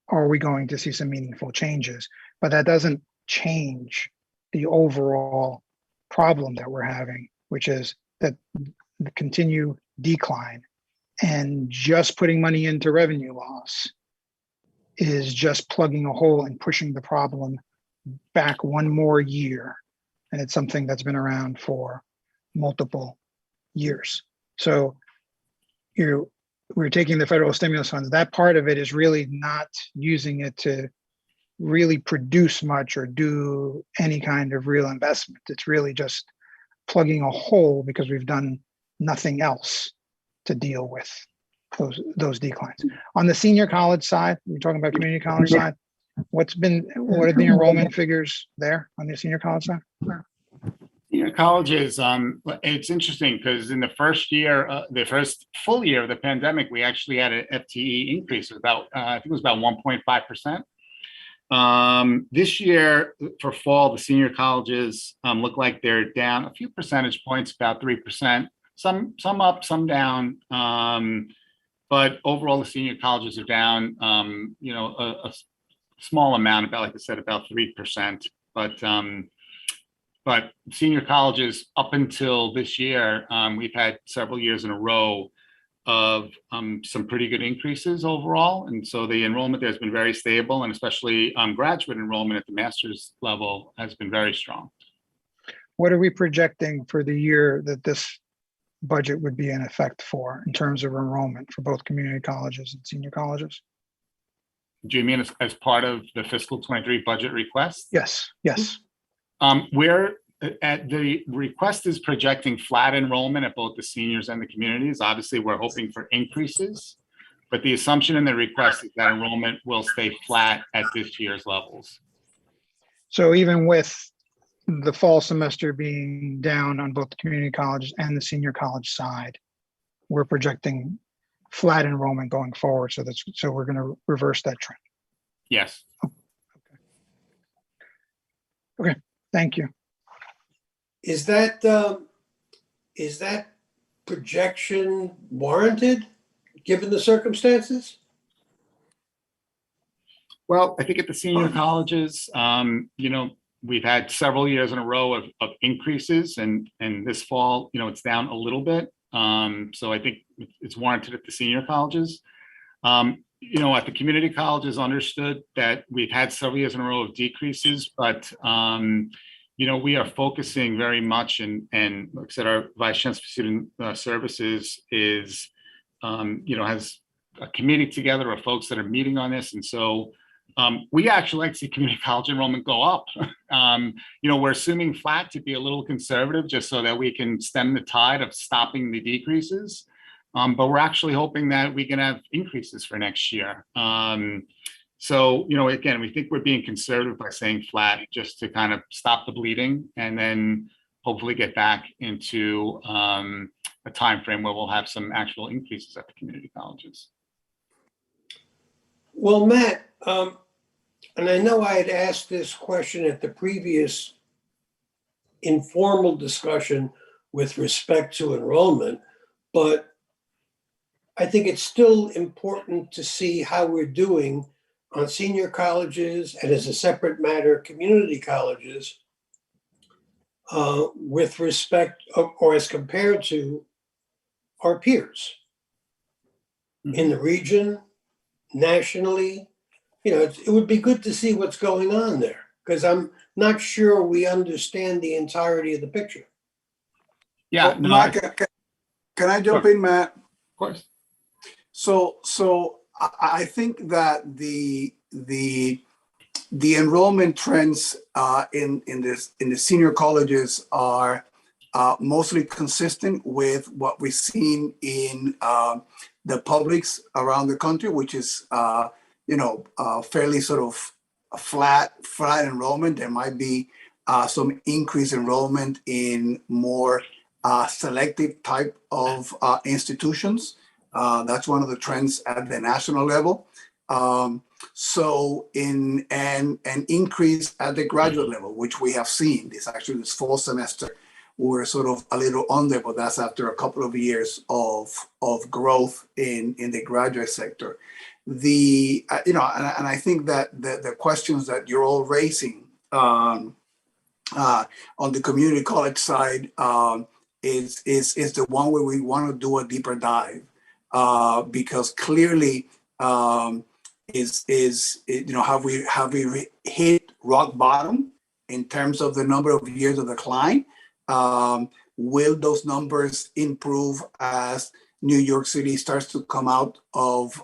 Are we going to see some meaningful changes? But that doesn't change the overall problem that we're having, which is that the continued decline, and just putting money into revenue loss is just plugging a hole and pushing the problem back one more year. And it's something that's been around for multiple years. So we're taking the federal stimulus funds. That part of it is really not using it to really produce much or do any kind of real investment. It's really just plugging a hole because we've done nothing else to deal with those declines. On the senior college side, we're talking about community college side. What are the enrollment figures there on the senior college side? Senior colleges, it's interesting because in the first year, the first full year of the pandemic, we actually had an FTE increase of about, I think it was about 1.5%. This year for fall, the senior colleges look like they're down a few percentage points, about 3%, some up, some down. But overall, the senior colleges are down, a small amount, about, like I said, about 3%. But senior colleges, up until this year, we've had several years in a row of some pretty good increases overall. And so the enrollment there has been very stable, and especially graduate enrollment at the master's level has been very strong. What are we projecting for the year that this budget would be in effect for in terms of enrollment for both community colleges and senior colleges? Do you mean as part of the fiscal 23 budget request? Yes. We're at the request is projecting flat enrollment at both the seniors and the communities. Obviously, we're hoping for increases, but the assumption in the request is that enrollment will stay flat at this year's levels. So even with the fall semester being down on both the community college and the senior college side, we're projecting flat enrollment going forward. So we're going to reverse that trend. Yes. Okay. Thank you. Is that projection warranted, given the circumstances? Well, I think at the senior colleges, we've had several years in a row of increases, and this fall, it's down a little bit. So I think it's warranted at the senior colleges. At the community colleges, understood that we've had several years in a row of decreases, but we are focusing very much, and like I said, our Vice Chancellor for Student Services is, has a committee together of folks that are meeting on this, and so we actually like to see community college enrollment go up. We're assuming flat to be a little conservative, just so that we can stem the tide of stopping the decreases. But we're actually hoping that we can have increases for next year. So, again, we think we're being conservative by saying flat, just to kind of stop the bleeding, and then hopefully get back into a time frame where we'll have some actual increases at the community colleges. Well, Matt, and I know I had asked this question at the previous informal discussion with respect to enrollment, but I think it's still important to see how we're doing on senior colleges, and as a separate matter, community colleges, with respect, or as compared to our peers in the region, nationally. It would be good to see what's going on there, because I'm not sure we understand the entirety of the picture. Yeah. Matt, can I jump in, Matt? Of course. So I think that the enrollment trends in the senior colleges are mostly consistent with what we've seen in the publics around the country, which is fairly sort of a flat enrollment. There might be some increased enrollment in more selective type of institutions. That's one of the trends at the national level. So in an increase at the graduate level, which we have seen, this fall semester, we're sort of a little under, but that's after a couple of years of growth in the graduate sector. And I think that the questions that you're all raising on the community college side is the one where we want to do a deeper dive. Because clearly, have we hit rock bottom in terms of the number of years of decline? Will those numbers improve as New York City starts to come out of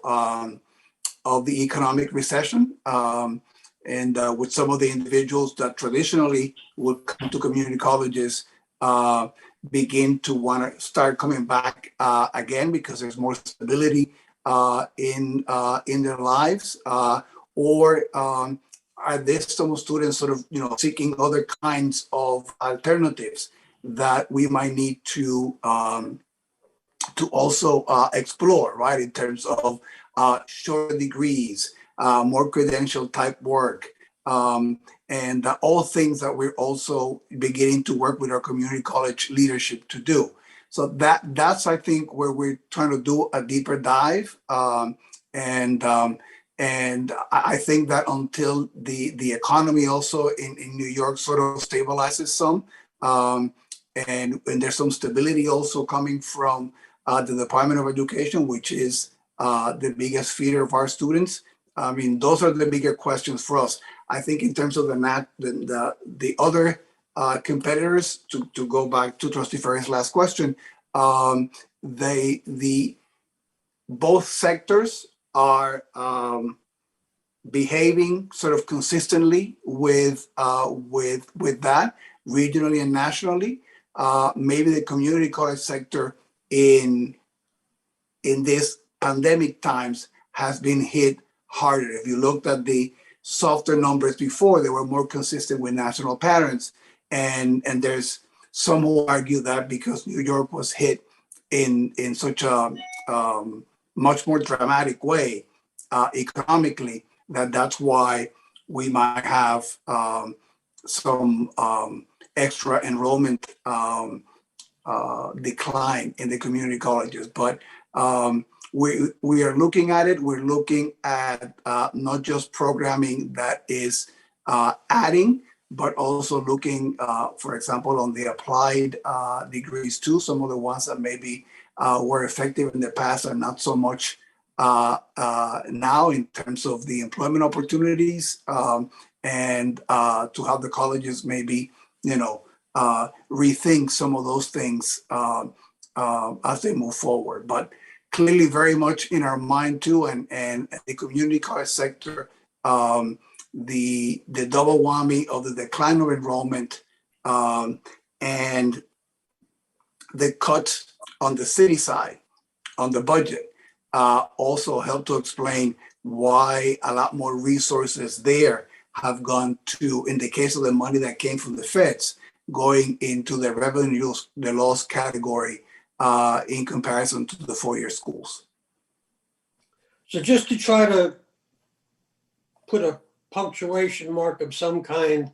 the economic recession? And with some of the individuals that traditionally would come to community colleges, begin to want to start coming back again because there's more stability in their lives, or are there some students sort of seeking other kinds of alternatives that we might need to also explore, right? In terms of shorter degrees, more credential type work. And all things that we're also beginning to work with our community college leadership to do. So that's I think where we're trying to do a deeper dive. And I think that until the economy also in New York sort of stabilizes some, and there's some stability also coming from the Department of Education, which is the biggest feeder of our students. I mean, those are the bigger questions for us. I think in terms of the other competitors, to go back to Trustee Ferry's last question, both sectors are behaving sort of consistently with that regionally and nationally. Maybe the community college sector in this pandemic times has been hit harder. If you looked at the softer numbers before, they were more consistent with national patterns. And there's some who argue that because New York was hit in such a much more dramatic way economically, that's why we might have some extra enrollment decline in the community colleges. But we are looking at it. We're looking at not just programming that is adding but also looking, for example, on the applied degrees too. Some of the ones that maybe were effective in the past are not so much now in terms of the employment opportunities, and to have the colleges maybe, rethink some of those things as they move forward. But clearly very much in our mind too, and the community college sector, the double whammy of the decline of enrollment and the cut on the city side on the budget also help to explain why a lot more resources there have gone to, in the case of the money that came from the feds, going into the revenue, the loss category in comparison to the four-year schools. So just to try to put a punctuation mark of some kind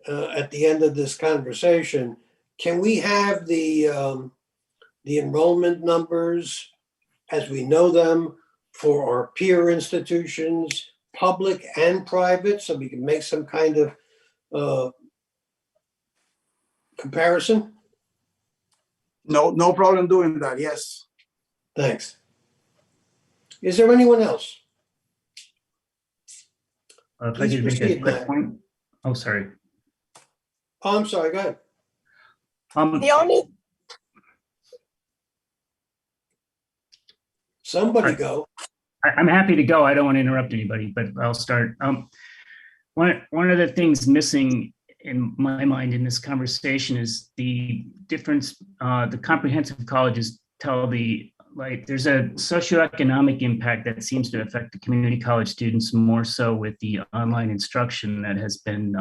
at the end of this conversation, can we have the enrollment numbers as we know them for our peer institutions, public and private, so we can make some kind of comparison? No problem doing that. Yes. Thanks. Is there anyone else? If I Please could make a proceed, quick Matt. point. Oh, sorry. Oh, I'm sorry, go ahead. The only, Somebody go. I'm happy to go. I don't want to interrupt anybody, but I'll start. One of the things missing in my mind in this conversation is the difference. The comprehensive colleges tell there's a socioeconomic impact that seems to affect the community college students more so with the online instruction that has been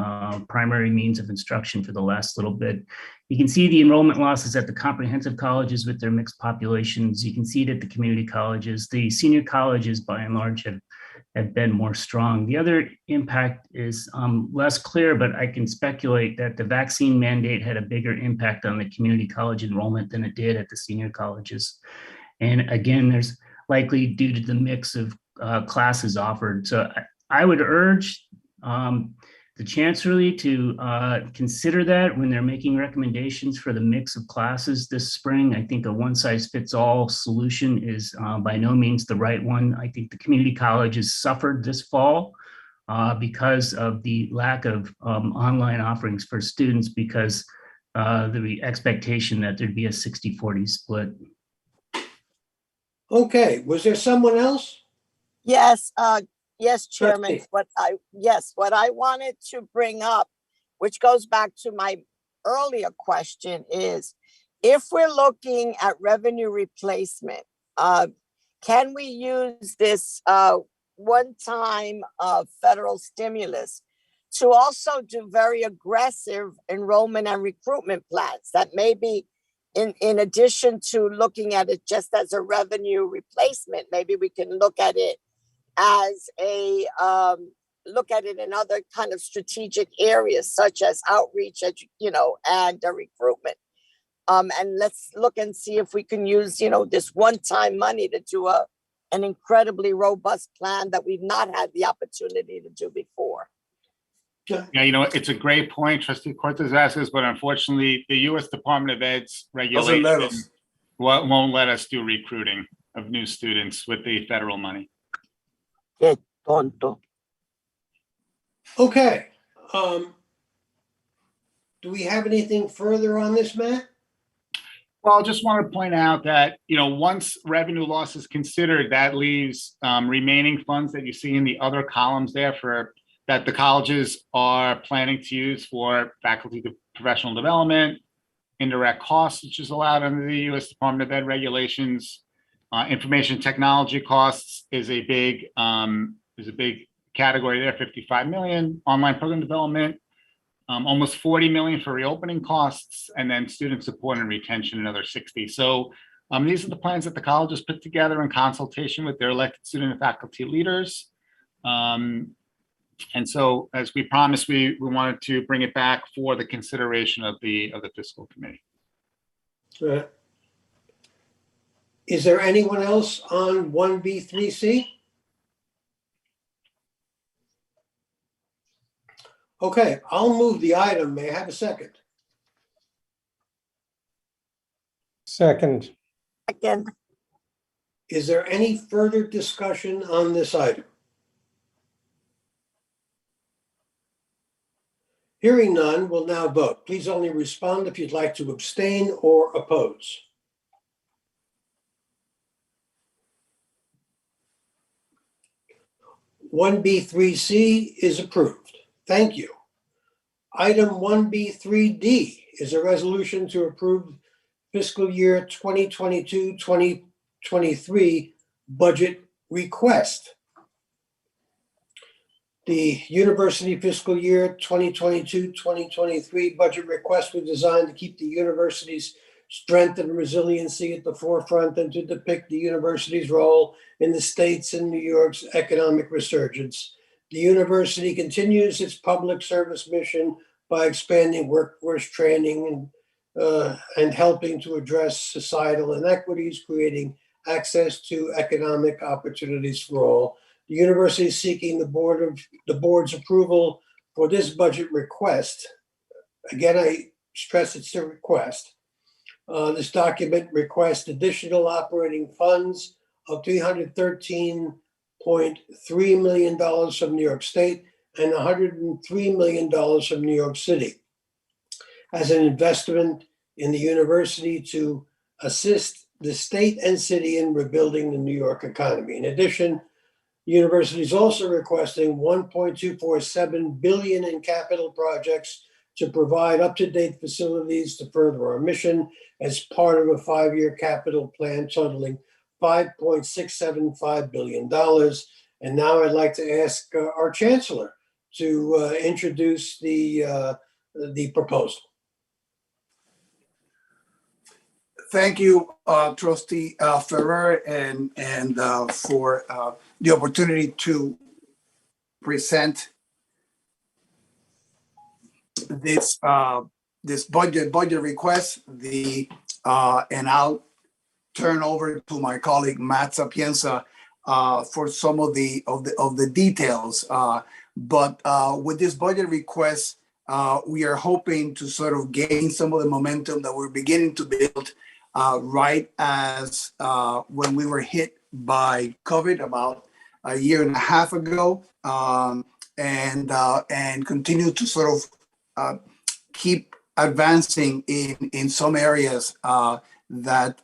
primary means of instruction for the last little bit. You can see the enrollment losses at the comprehensive colleges with their mixed populations. You can see it at the community colleges. The senior colleges, by and large, have been more strong. The other impact is less clear, but I can speculate that the vaccine mandate had a bigger impact on the community college enrollment than it did at the senior colleges. And again, there's likely due to the mix of classes offered. So I would urge the Chancellery to consider that when they're making recommendations for the mix of classes this spring. I think a one-size-fits-all solution is by no means the right one. I think the community colleges suffered this fall because of the lack of online offerings for students because the expectation that there'd be a 60-40 split. Okay, was there someone else? yes, yes, Chairman, Trustee. what I wanted to bring up, which goes back to my earlier question, is if we're looking at revenue replacement, can we use this one-time federal stimulus to also do very aggressive enrollment and recruitment plans that maybe in addition to looking at it just as a revenue replacement, maybe we can look at it as a look at it in other kind of strategic areas such as outreach, and recruitment. And let's look and see if we can use, this one-time money to do an incredibly robust plan that we've not had the opportunity to do before. Yeah, it's a great point, Trustee Cortez asks, but unfortunately, the U.S. Department of Ed's Doesn't let regulation us. won't let us do recruiting of new students with the federal money. Que tonto. Okay. Do we have anything further on this, Matt? Well, I just want to point out that, once revenue loss is considered, that leaves remaining funds that you see in the other columns there that the colleges are planning to use for faculty professional development, indirect costs, which is allowed under the U.S. Department of Ed regulations. Information technology costs is a big category there, 55 million. Online program development, almost 40 million for reopening costs, and then student support and retention, another 60. So these are the plans that the colleges put together in consultation with their elected student and faculty leaders. And so, as we promised, we wanted to bring it back for the consideration of the fiscal committee. Is there anyone else on 1B3C? Okay, I'll move the item. May I have a second? Second, Second. Is there any further discussion on this item? Hearing none, we'll now vote. Please only respond if you'd like to abstain or oppose. One B3C is approved. Thank you. Item 1B3D is a resolution to approve fiscal year 2022-2023 budget request. The university fiscal year 2022-2023 budget request was designed to keep the university's strength and resiliency at the forefront and to depict the university's role in the state's and New York's economic resurgence. The university continues its public service mission by expanding workforce training and helping to address societal inequities, creating access to economic opportunities for all. The university is seeking the board's approval for this budget request. Again, I stress it's a request. This document requests additional operating funds of $313.3 million from New York State and $103 million from New York City as an investment in the university to assist the state and city in rebuilding the New York economy. In addition, the university is also requesting $1.247 billion in capital projects to provide up-to-date facilities to further our mission as part of a 5-year capital plan totaling $5.675 billion. And now I'd like to ask our chancellor to introduce the proposal. Thank you, Trustee Ferrer, and for the opportunity to present this budget request. And I'll turn over to my colleague Matt Sapienza for some of the details. But with this budget request, we are hoping to sort of gain some of the momentum that we're beginning to build right as when we were hit by COVID about a year and a half ago, and continue to sort of keep advancing in some areas that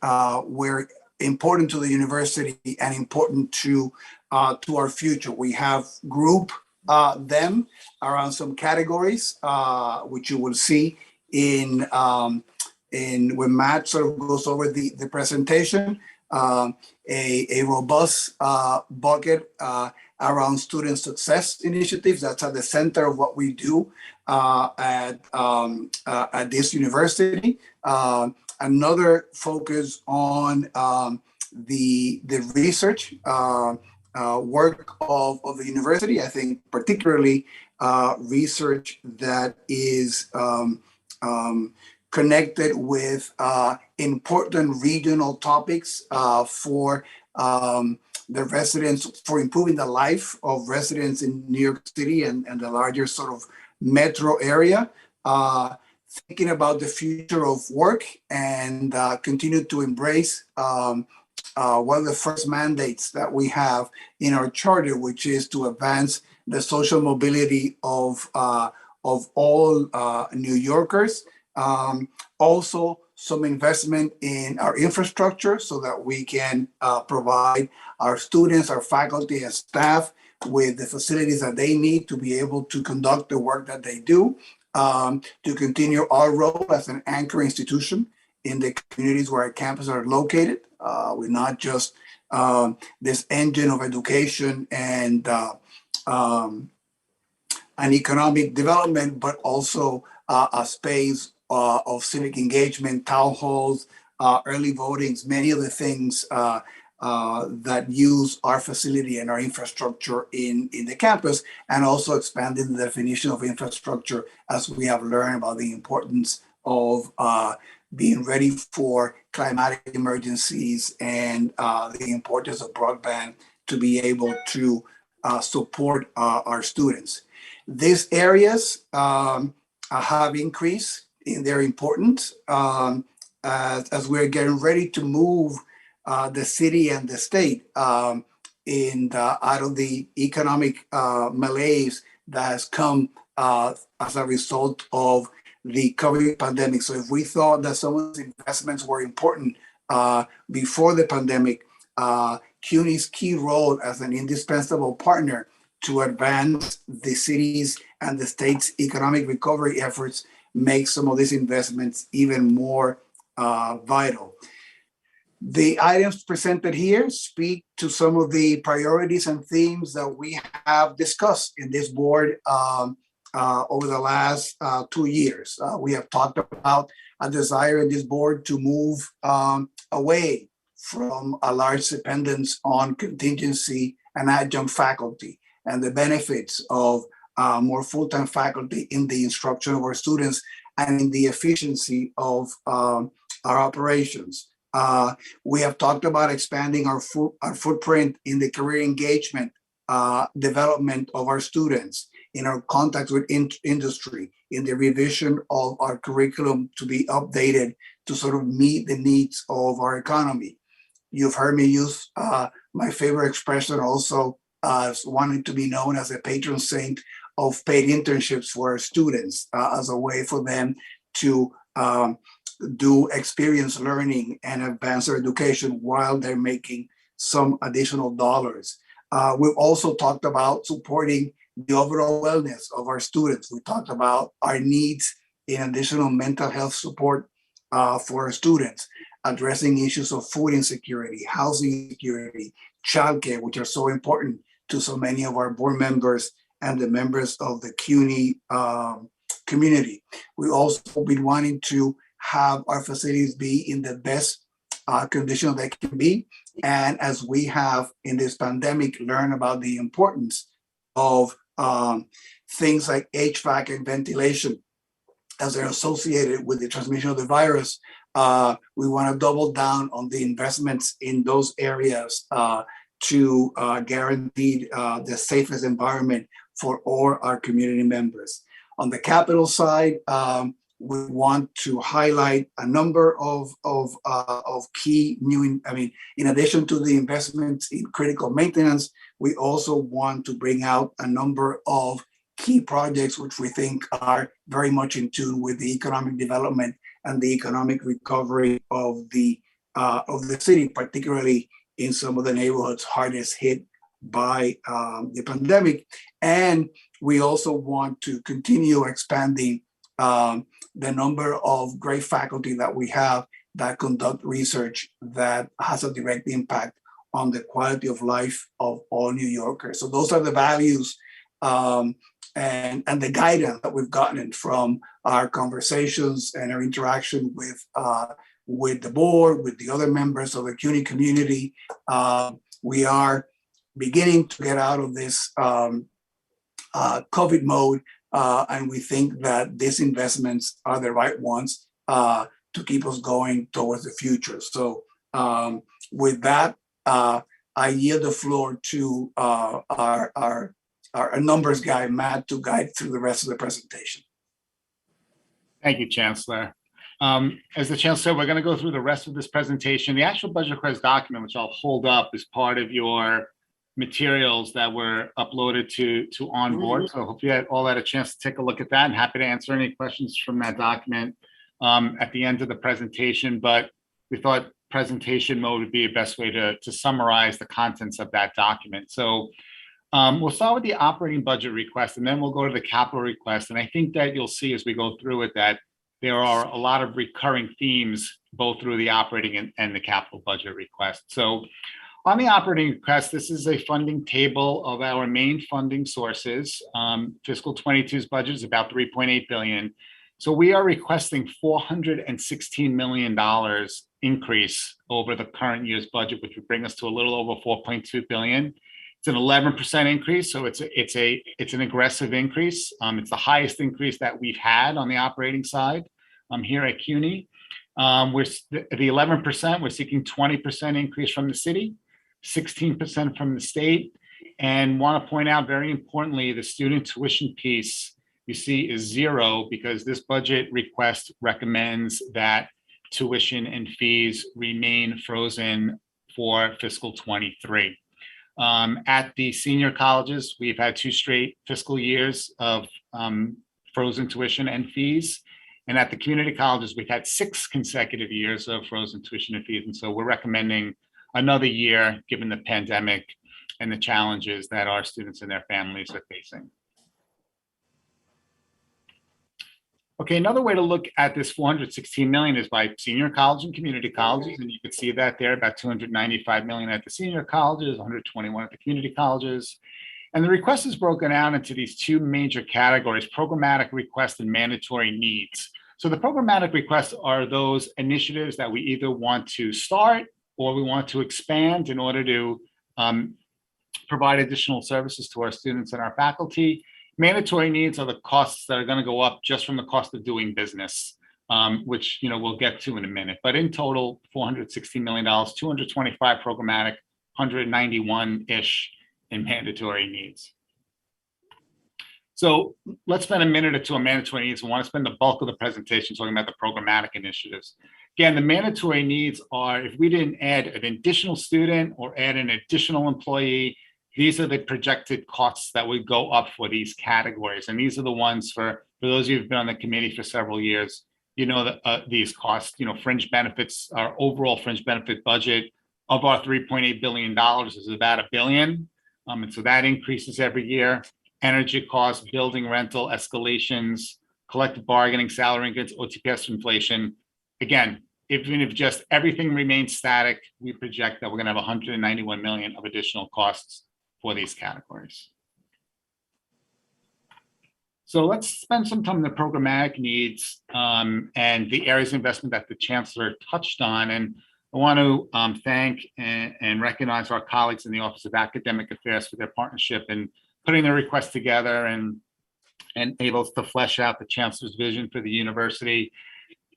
were important to the university and important to our future. We have grouped them around some categories, which you will see in when Matt sort of goes over the presentation. A robust bucket around student success initiatives. That's at the center of what we do at this university. Another focus on the research work of the university. I think particularly research that is connected with important regional topics for the residents, for improving the life of residents in New York City and the larger sort of metro area. Thinking about the future of work and continue to embrace one of the first mandates that we have in our charter, which is to advance the social mobility of all New Yorkers. Also, some investment in our infrastructure so that we can provide our students, our faculty, and staff with the facilities that they need to be able to conduct the work that they do, to continue our role as an anchor institution in the communities where our campuses are located. We're not just this engine of education and economic development, but also a space of civic engagement, town halls, early votings, many of the things that use our facility and our infrastructure in the campus, and also expanding the definition of infrastructure as we have learned about the importance of being ready for climatic emergencies and the importance of broadband to be able to support our students. These areas have increased in their importance as we're getting ready to move the city and the state out of the economic malaise that has come as a result of the COVID pandemic. So if we thought that some of these investments were important before the pandemic, CUNY's key role as an indispensable partner to advance the city's and the state's economic recovery efforts makes some of these investments even more vital. The items presented here speak to some of the priorities and themes that we have discussed in this board over the last 2 years. We have talked about a desire in this board to move away from a large dependence on contingency and adjunct faculty and the benefits of more full-time faculty in the instruction of our students and in the efficiency of our operations. We have talked about expanding our footprint in the career engagement development of our students, in our contacts with industry, in the revision of our curriculum to be updated to sort of meet the needs of our economy. You've heard me use my favorite expression also as wanting to be known as a patron saint of paid internships for our students as a way for them to do experience learning and advance their education while they're making some additional dollars. We've also talked about supporting the overall wellness of our students. We talked about our needs in additional mental health support for our students, addressing issues of food insecurity, housing insecurity, childcare, which are so important to so many of our board members and the members of the CUNY community. We also been wanting to have our facilities be in the best condition they can be. And as we have in this pandemic learned about the importance of things like HVAC and ventilation as they're associated with the transmission of the virus, we want to double down on the investments in those areas to guarantee the safest environment for all our community members. On the capital side, we want to highlight a number of key new, in addition to the investments in critical maintenance, we also want to bring out a number of key projects which we think are very much in tune with the economic development and the economic recovery of the city, particularly in some of the neighborhoods hardest hit by the pandemic. And we also want to continue expanding the number of great faculty that we have that conduct research that has a direct impact on the quality of life of all New Yorkers. So those are the values and the guidance that we've gotten from our conversations and our interaction with the board, with the other members of the CUNY community. We are beginning to get out of this COVID mode, and we think that these investments are the right ones to keep us going towards the future. So with that, I yield the floor to our numbers guy, Matt, to guide through the rest of the presentation. Thank you, Chancellor. As the Chancellor said, we're going to go through the rest of this presentation. The actual budget request document, which I'll hold up, is part of your materials that were uploaded to Onboard. So I hope you had all had a chance to take a look at that, and happy to answer any questions from that document at the end of the presentation. But we thought presentation mode would be the best way to summarize the contents of that document. So we'll start with the operating budget request, and then we'll go to the capital request. And I think that you'll see as we go through it that there are a lot of recurring themes both through the operating and the capital budget request. So on the operating request, this is a funding table of our main funding sources. Fiscal 22's budget is about $3.8 billion. So we are requesting $416 million increase over the current year's budget, which would bring us to a little over $4.2 billion. It's an 11% increase, so it's an aggressive increase. It's the highest increase that we've had on the operating side here at CUNY. The 11%, we're seeking 20% increase from the city, 16% from the state, And want to point out very importantly, the student tuition piece you see is zero because this budget request recommends that tuition and fees remain frozen for fiscal 23. At the senior colleges, we've had 2 straight fiscal years of frozen tuition and fees. And at the community colleges, we've had 6 consecutive years of frozen tuition and fees. And so we're recommending another year, given the pandemic and the challenges that our students and their families are facing. Okay, another way to look at this 416 million is by senior college and community colleges. And you can see that there, about 295 million at the senior colleges, 121 at the community colleges. And the request is broken out into these 2 major categories, programmatic requests and mandatory needs. So the programmatic requests are those initiatives that we either want to start or we want to expand in order to provide additional services to our students and our faculty. Mandatory needs are the costs that are going to go up just from the cost of doing business, which we'll get to in a minute. But in total, $460 million, 225 programmatic, 191-ish in mandatory needs. So let's spend a minute or two on mandatory needs. I want to spend the bulk of the presentation talking about the programmatic initiatives. Again, the mandatory needs are if we didn't add an additional student or add an additional employee, these are the projected costs that would go up for these categories. And these are the ones for those of you who've been on the committee for several years, that these costs, fringe benefits, our overall fringe benefit budget of our $3.8 billion is about $1 billion. And so that increases every year. Energy costs, building rental escalations, collective bargaining, salary increases, OTPS inflation. Again, even if just everything remains static, we project that we're going to have 191 million of additional costs for these categories. So let's spend some time on the programmatic needs and the areas of investment that the Chancellor touched on. And I want to thank and recognize our colleagues in the Office of Academic Affairs for their partnership in putting the request together and able to flesh out the Chancellor's vision for the university.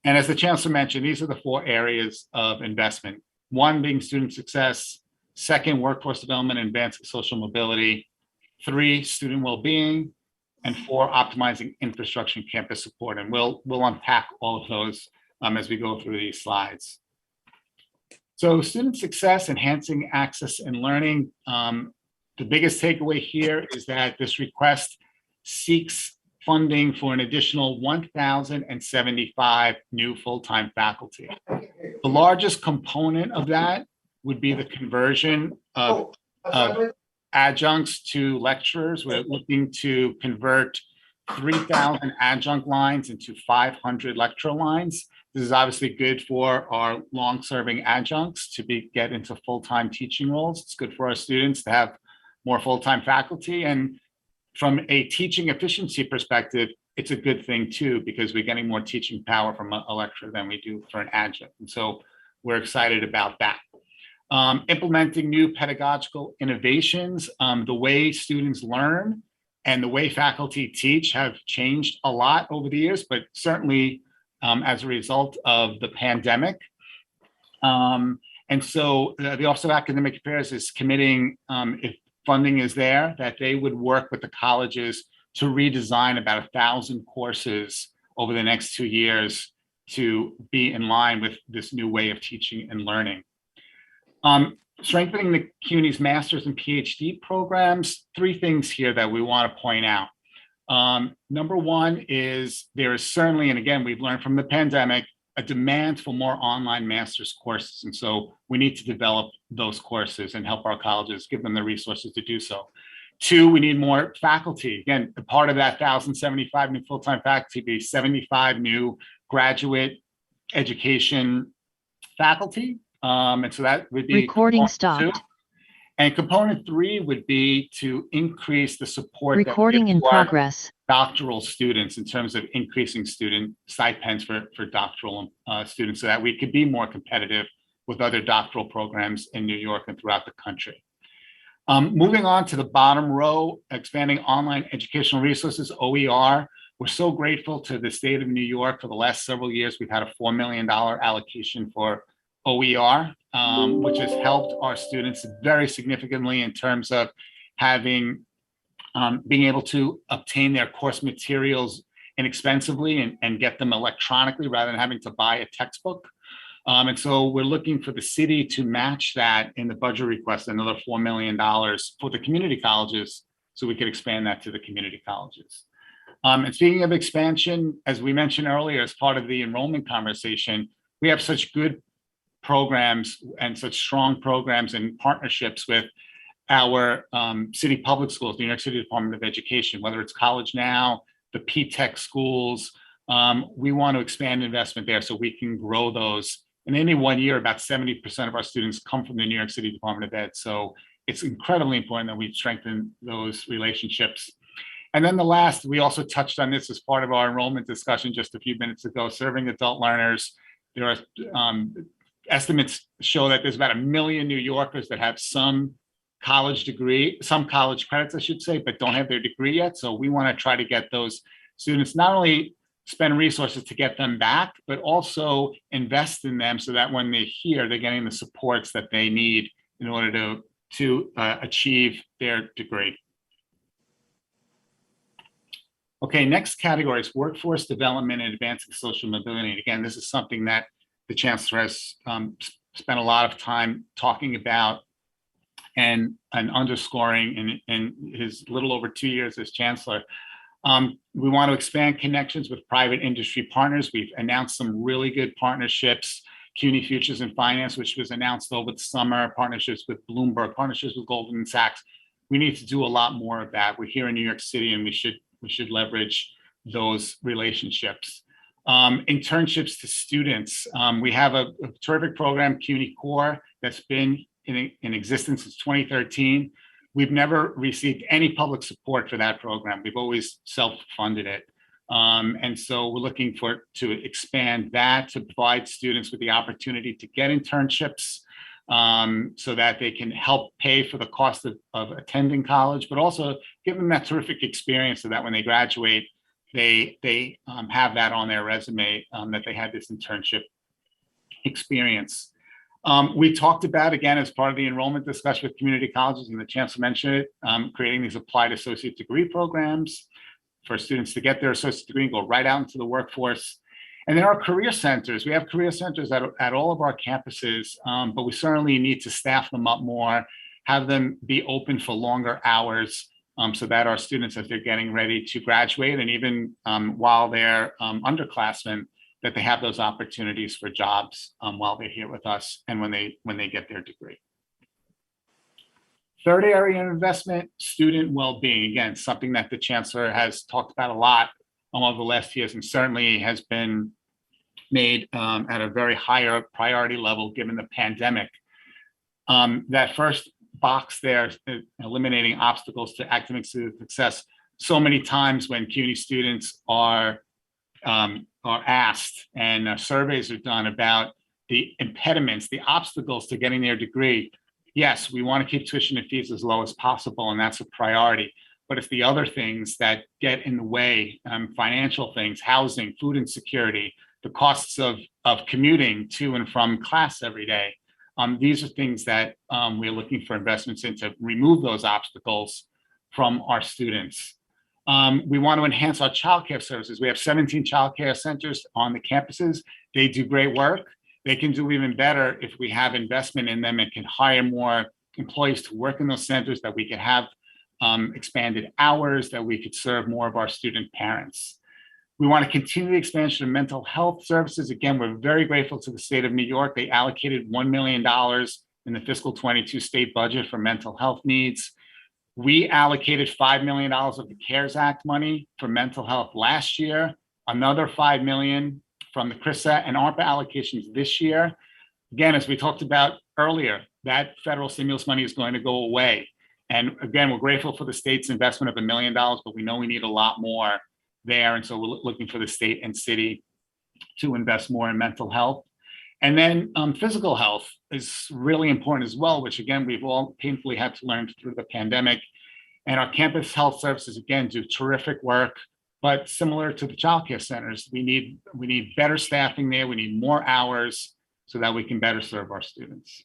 And as the Chancellor mentioned, these are the 4 areas of investment. 1 being student success, 2nd, workforce development and advancing social mobility, 3, student well-being, and 4, optimizing infrastructure and campus support. And we'll unpack all of those as we go through these slides. So student success, enhancing access and learning. The biggest takeaway here is that this request seeks funding for an additional 1,075 new full-time faculty. The largest component of that would be the conversion of adjuncts to lecturers. We're looking to convert 3,000 adjunct lines into 500 lecturer lines. This is obviously good for our long-serving adjuncts to get into full-time teaching roles. It's good for our students to have more full-time faculty. And from a teaching efficiency perspective, it's a good thing too, because we're getting more teaching power from a lecturer than we do for an adjunct. And so we're excited about that. Implementing new pedagogical innovations. The way students learn and the way faculty teach have changed a lot over the years, but certainly as a result of the pandemic. And so the Office of Academic Affairs is committing, if funding is there, that they would work with the colleges to redesign about 1,000 courses over the next 2 years to be in line with this new way of teaching and learning. Strengthening the CUNY's master's and PhD programs. 3 things here that we want to point out. Number 1 is there is certainly, and again, we've learned from the pandemic, a demand for more online master's courses. And so we need to develop those courses and help our colleges, give them the resources to do so. 2, we need more faculty. Again, a part of that 1,075 new full-time faculty be 75 new graduate education faculty. And so that would be recording stopped. 2. And component 3 would be to increase the support Recording in progress. Doctoral students in terms of increasing student stipends for doctoral students so that we could be more competitive with other doctoral programs in New York and throughout the country. Moving on to the bottom row, expanding online educational resources, OER. We're so grateful to the state of New York. For the last several years, we've had a $4 million allocation for OER, which has helped our students very significantly in terms of being able to obtain their course materials inexpensively and get them electronically rather than having to buy a textbook. And so we're looking for the city to match that in the budget request, another $4 million for the community colleges, so we could expand that to the community colleges. And speaking of expansion, as we mentioned earlier, as part of the enrollment conversation, we have such good programs and such strong programs and partnerships with our city public schools, the New York City Department of Education, whether it's College Now, the P-TECH schools. We want to expand investment there so we can grow those. In any 1 year, about 70% of our students come from the New York City Department of Ed. So it's incredibly important that we strengthen those relationships. And then the last, we also touched on this as part of our enrollment discussion just a few minutes ago, serving adult learners. There are estimates show that there's about 1 million New Yorkers that have some college degree, some college credits, I should say, but don't have their degree yet. So we want to try to get those students, not only spend resources to get them back, but also invest in them so that when they're here, they're getting the supports that they need in order to achieve their degree. Okay, next category is workforce development and advancing social mobility. And again, this is something that the chancellor has spent a lot of time talking about and underscoring in his little over 2 years as chancellor. We want to expand connections with private industry partners. We've announced some really good partnerships, CUNY Futures in Finance, which was announced over the summer, partnerships with Bloomberg, partnerships with Goldman Sachs. We need to do a lot more of that. We're here in New York City and we should leverage those relationships. Internships to students. We have a terrific program, CUNY Core, that's been in existence since 2013. We've never received any public support for that program. We've always self-funded it. And so we're looking to expand that to provide students with the opportunity to get internships so that they can help pay for the cost of attending college, but also give them that terrific experience so that when they graduate, they have that on their resume, that they had this internship experience. We talked about, again, as part of the enrollment discussion with community colleges, and the chancellor mentioned it, creating these applied associate degree programs for students to get their associate degree and go right out into the workforce. And then our career centers, we have career centers at all of our campuses, but we certainly need to staff them up more, have them be open for longer hours so that our students, as they're getting ready to graduate and even while they're underclassmen, that they have those opportunities for jobs while they're here with us and when they get their degree. Third area of investment, student well-being. Again, something that the chancellor has talked about a lot over the last years and certainly has been made at a very higher priority level given the pandemic. That first box there, eliminating obstacles to academic success. So many times when CUNY students are asked and surveys are done about the impediments, the obstacles to getting their degree. Yes, we want to keep tuition and fees as low as possible, and that's a priority. But it's the other things that get in the way, financial things, housing, food insecurity, the costs of commuting to and from class every day. These are things that we're looking for investments in to remove those obstacles from our students. We want to enhance our childcare services. We have 17 childcare centers on the campuses. They do great work. They can do even better if we have investment in them and can hire more employees to work in those centers, that we can have expanded hours, that we could serve more of our student parents. We want to continue the expansion of mental health services. Again, we're very grateful to the state of New York. They allocated $1 million in the fiscal 22 state budget for mental health needs. We allocated $5 million of the CARES Act money for mental health last year, another $5 million from the CRISA and ARPA allocations this year. Again, as we talked about earlier, that federal stimulus money is going to go away. And again, we're grateful for the state's investment of $1 million, but we know we need a lot more there. And so we're looking for the state and city to invest more in mental health. And then physical health is really important as well, which again, we've all painfully had to learn through the pandemic. And our campus health services, again, do terrific work, but similar to the childcare centers, we need better staffing there. We need more hours so that we can better serve our students.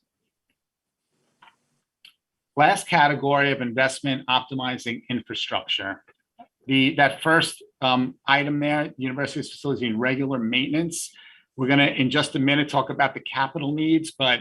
Last category of investment, optimizing infrastructure. That first item there, university's facilities in regular maintenance. We're gonna, in just a minute, talk about the capital needs, but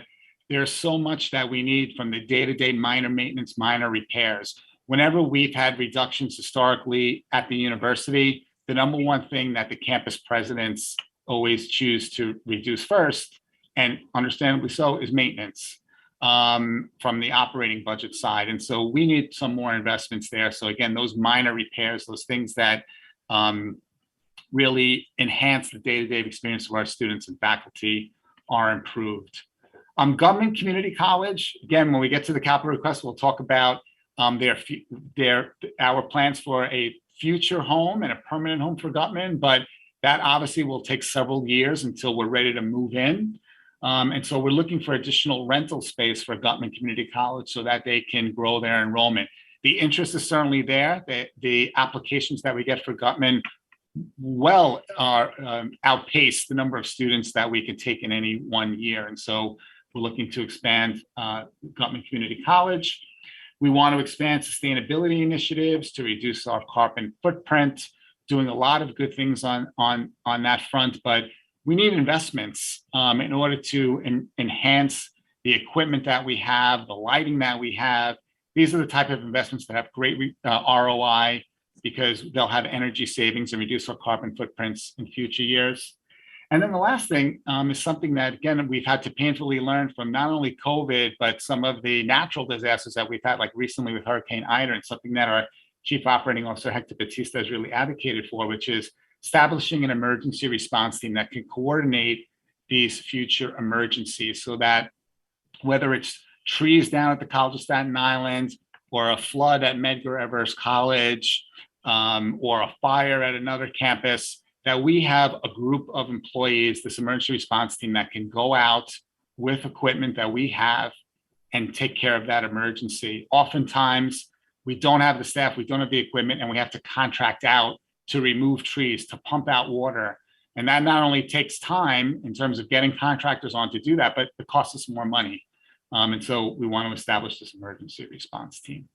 there's so much that we need from the day-to-day minor maintenance, minor repairs. Whenever we've had reductions historically at the university, the number one thing that the campus presidents always choose to reduce first, and understandably so, is maintenance from the operating budget side. And so we need some more investments there. So again, those minor repairs, those things that really enhance the day-to-day experience of our students and faculty are improved. Government Community College, again, when we get to the capital request, we'll talk about our plans for a future home and a permanent home for Gutman, but that obviously will take several years until we're ready to move in. And so we're looking for additional rental space for Gutman Community College so that they can grow their enrollment. The interest is certainly there. The applications that we get for Gutman well outpace the number of students that we can take in any one year. And so we're looking to expand Gutman Community College. We want to expand sustainability initiatives to reduce our carbon footprint, doing a lot of good things on that front, but we need investments in order to enhance the equipment that we have, the lighting that we have. These are the type of investments that have great ROI because they'll have energy savings and reduce our carbon footprints in future years. And then the last thing is something that, again, we've had to painfully learn from not only COVID, but some of the natural disasters that we've had, like recently with Hurricane Ida, and something that our Chief Operating Officer, Hector Batista, has really advocated for, which is establishing an emergency response team that can coordinate these future emergencies so that whether it's trees down at the College of Staten Island or a flood at Medgar Evers College or a fire at another campus, that we have a group of employees, this emergency response team, that can go out with equipment that we have and take care of that emergency. Oftentimes, we don't have the staff, we don't have the equipment, and we have to contract out to remove trees, to pump out water. And that not only takes time in terms of getting contractors on to do that, but it costs us more money. And so we want to establish this emergency response team.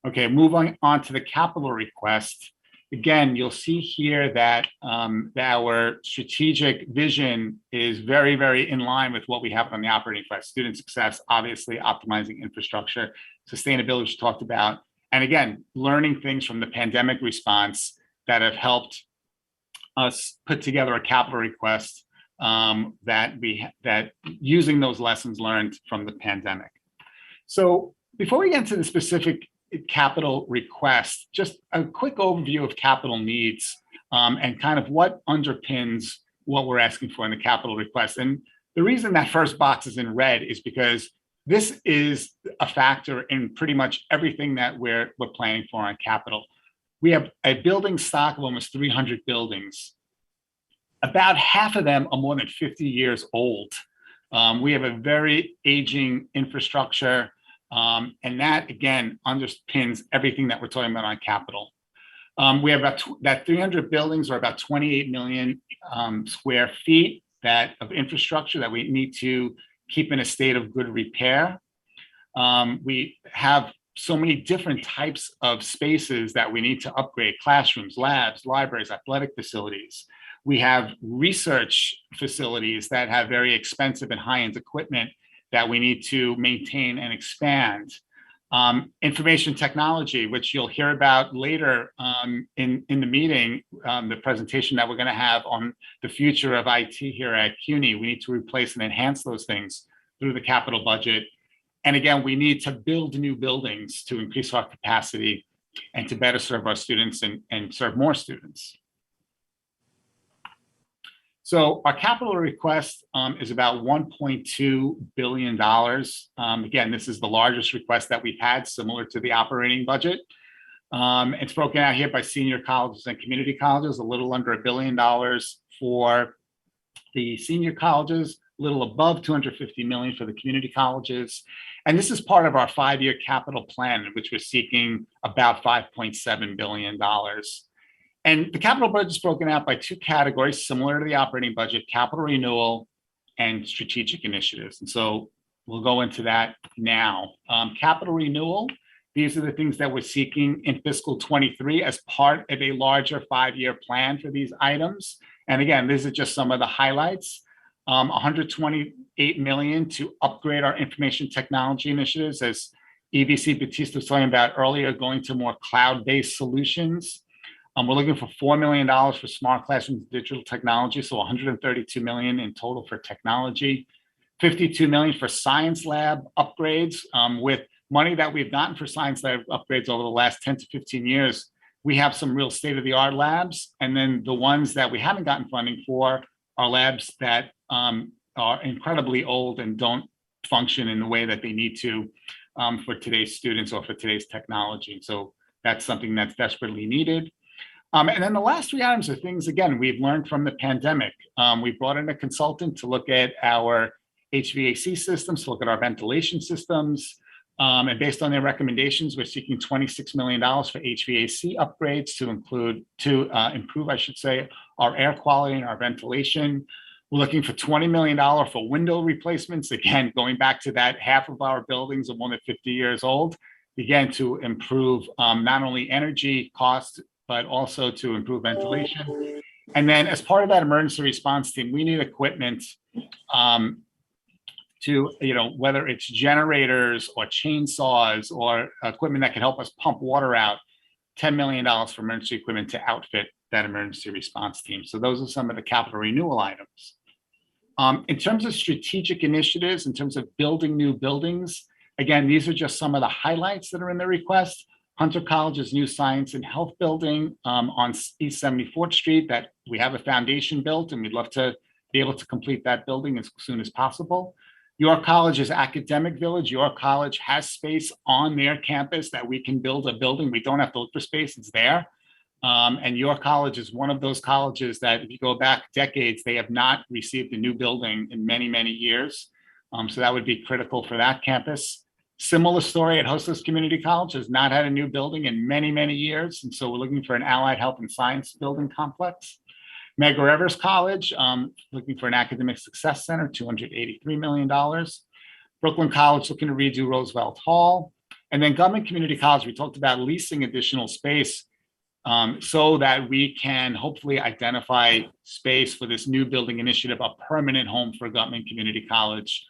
Okay, moving on to the capital request. Again, you'll see here that our strategic vision is very, very in line with what we have on the operating request. Student success, obviously optimizing infrastructure, sustainability, which we talked about. And again, learning things from the pandemic response that have helped us put together a capital request that using those lessons learned from the pandemic. So before we get into the specific capital request, just a quick overview of capital needs and kind of what underpins what we're asking for in the capital request. And the reason that first box is in red is because this is a factor in pretty much everything that we're planning for on capital. We have a building stock of almost 300 buildings. About half of them are more than 50 years old. We have a very aging infrastructure, and that, again, underpins everything that we're talking about on capital. We have that 300 buildings are about 28 million square feet of infrastructure that we need to keep in a state of good repair. We have so many different types of spaces that we need to upgrade: classrooms, labs, libraries, athletic facilities. We have research facilities that have very expensive and high-end equipment that we need to maintain and expand. Information technology, which you'll hear about later in the meeting, the presentation that we're going to have on the future of IT here at CUNY. We need to replace and enhance those things through the capital budget. And again, we need to build new buildings to increase our capacity and to better serve our students and serve more students. So our capital request is about $1.2 billion. Again, this is the largest request that we've had, similar to the operating budget. It's broken out here by senior colleges and community colleges, a little under $1 billion for the senior colleges, a little above $250 million for the community colleges. And this is part of our 5-year capital plan, in which we're seeking about $5.7 billion. And the capital budget is broken out by 2 categories, similar to the operating budget: capital renewal and strategic initiatives. And so we'll go into that now. Capital renewal, these are the things that we're seeking in fiscal 23 as part of a larger 5-year plan for these items. And again, these are just some of the highlights. 128 million to upgrade our information technology initiatives, as EVC Batista was talking about earlier, going to more cloud-based solutions. We're looking for $4 million for smart classrooms, digital technology, so 132 million in total for technology. 52 million for science lab upgrades. With money that we've gotten for science lab upgrades over the last 10 to 15 years, we have some real state-of-the-art labs. And then the ones that we haven't gotten funding for are labs that are incredibly old and don't function in the way that they need to for today's students or for today's technology. So that's something that's desperately needed. And then the last 3 items are things, again, we've learned from the pandemic. We brought in a consultant to look at our HVAC systems, to look at our ventilation systems. And based on their recommendations, we're seeking $26 million for HVAC upgrades to improve, I should say, our air quality and our ventilation. We're looking for $20 million for window replacements. Again, going back to that, half of our buildings are more than 50 years old. Again, to improve not only energy costs, but also to improve ventilation. And then as part of that emergency response team, we need equipment to, whether it's generators or chainsaws or equipment that can help us pump water out, $10 million for emergency equipment to outfit that emergency response team. So those are some of the capital renewal items. In terms of strategic initiatives, in terms of building new buildings, again, these are just some of the highlights that are in the request. Hunter College's new science and health building on East 74th Street that we have a foundation built, and we'd love to be able to complete that building as soon as possible. York College's academic village. York College has space on their campus that we can build a building. We don't have to look for space, it's there. And York College is one of those colleges that if you go back decades, they have not received a new building in many, many years. So that would be critical for that campus. Similar story at Hostos Community College, has not had a new building in many, many years. And so we're looking for an allied health and science building complex. Medgar Evers College, looking for an academic success center, $283 million. Brooklyn College looking to redo Roosevelt Hall. And then Government Community College, we talked about leasing additional space so that we can hopefully identify space for this new building initiative, a permanent home for Government Community College,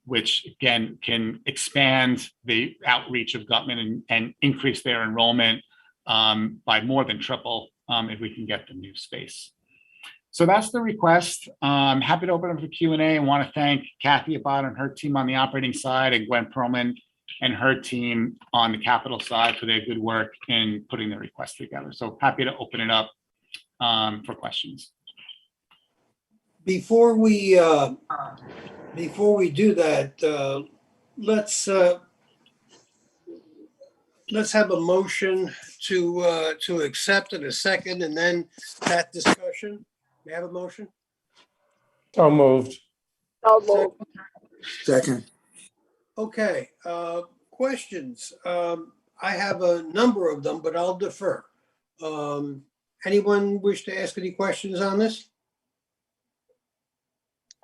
which again can expand the outreach of Gutman and increase their enrollment by more than triple if we can get the new space. So that's the request. I'm happy to open up for Q&A and want to thank Kathy Abad and her team on the operating side and Gwen Perlman and her team on the capital side for their good work in putting the request together. So happy to open it up for questions. Before we do that, let's have a motion to accept in a second, and then that discussion. May I have a motion? So moved. Second. Okay, questions. I have a number of them, but I'll defer. Anyone wish to ask any questions on this?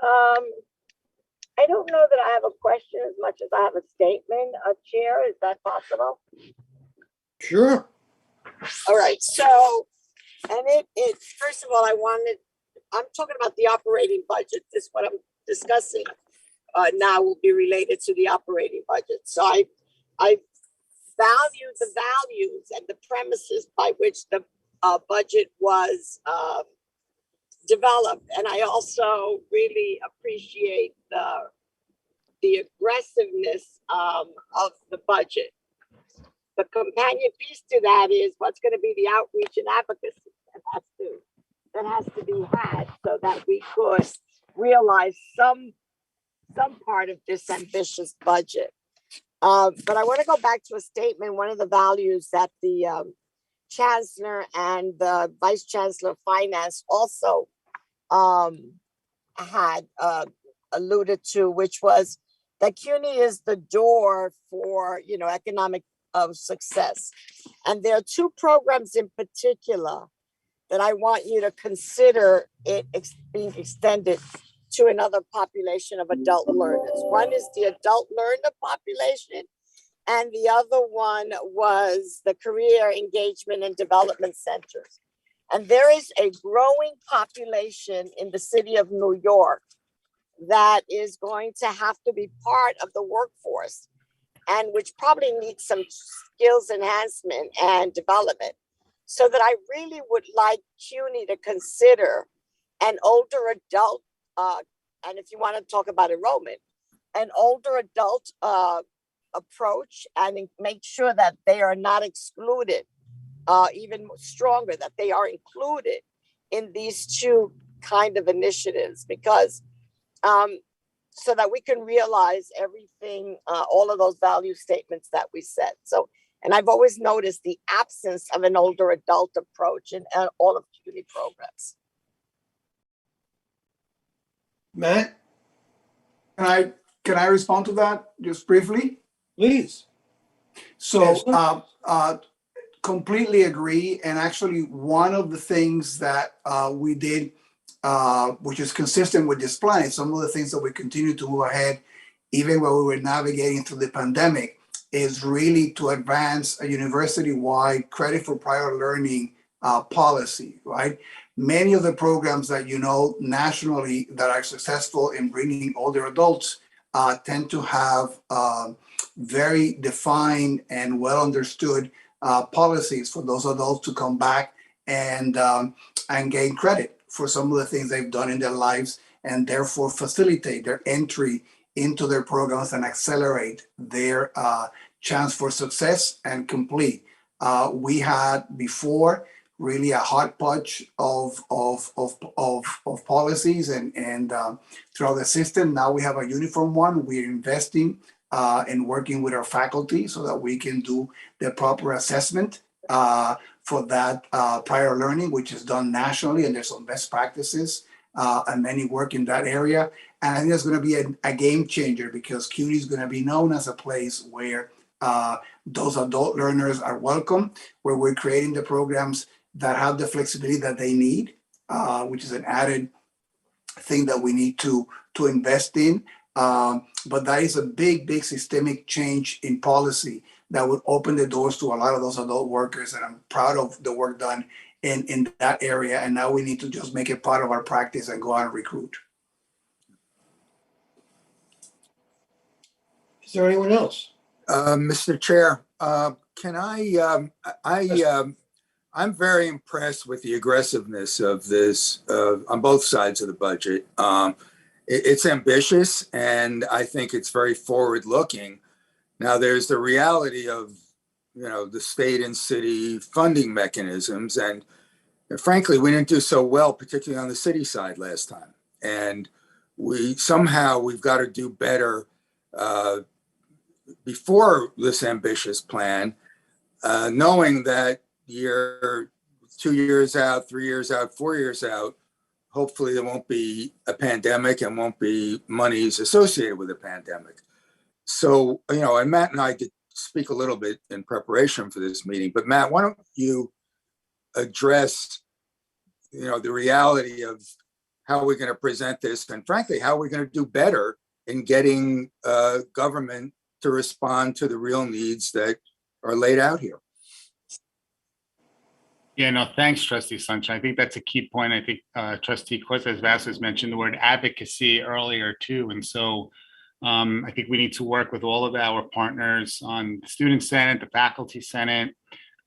I don't know that I have a question as much as I have a statement, Chair. Is that possible? Sure. All right. So, and it first of all, I'm talking about the operating budget. This what I'm discussing now will be related to the operating budget. So I value the values and the premises by which the budget was developed, and I also really appreciate the aggressiveness of the budget. The companion piece to that is what's going to be the outreach and advocacy that has to be had so that we could realize some part of this ambitious budget. But I want to go back to a statement, one of the values that the Chancellor and the Vice Chancellor of Finance also had alluded to, which was that CUNY is the door for, economic success. And there are two programs in particular that I want you to consider it being extended to another population of adult learners. One is the adult learner population, and the other one was the career engagement and development centers. And there is a growing population in the city of New York that is going to have to be part of the workforce, and which probably needs some skills enhancement and development. So that I really would like CUNY to consider an older adult, and if you want to talk about enrollment, an older adult approach, and make sure that they are not excluded, even stronger, that they are included in these two kind of initiatives, because so that we can realize everything, all of those value statements that we set. So, and I've always noticed the absence of an older adult approach in all of CUNY programs. Matt, Can I respond to that just briefly? please. So completely agree. And actually, one of the things that we did, which is consistent with this plan, some of the things that we continue to move ahead, even while we were navigating through the pandemic, is really to advance a university-wide credit for prior learning policy, right? Many of the programs that you know nationally that are successful in bringing older adults tend to have very defined and well understood policies for those adults to come back and gain credit for some of the things they've done in their lives, and therefore facilitate their entry into their programs and accelerate their chance for success and complete. We had before really a hodgepodge of policies and throughout the system. Now we have a uniform one. We're investing in working with our faculty so that we can do the proper assessment for that prior learning, which is done nationally, and there's some best practices and many work in that area. And I think that's going to be a game changer, because CUNY is going to be known as a place where those adult learners are welcome, where we're creating the programs that have the flexibility that they need, which is an added thing that we need to invest in. But that is a big systemic change in policy that would open the doors to a lot of those adult workers. And I'm proud of the work done in that area. And now we need to just make it part of our practice and go out and recruit. Is there anyone else? Mr. Chair, I'm very impressed with the aggressiveness of this on both sides of the budget. It's ambitious, and I think it's very forward-looking. Now, there's the reality of, the state and city funding mechanisms, and frankly, we didn't do so well, particularly on the city side last time. And we've got to do better before this ambitious plan, knowing that 2 years out, 3 years out, 4 years out, hopefully there won't be a pandemic and won't be monies associated with a pandemic. So, and Matt and I did speak a little bit in preparation for this meeting, but Matt, why don't you address, the reality of how we're going to present this, and frankly, how we're going to do better in getting government to respond to the real needs that are laid out here. Yeah, no, thanks, Trustee Sunshine. I think that's a key point. I think Trustee Cortez Vazquez mentioned the word advocacy earlier too. And so I think we need to work with all of our partners on the Student Senate, the Faculty Senate,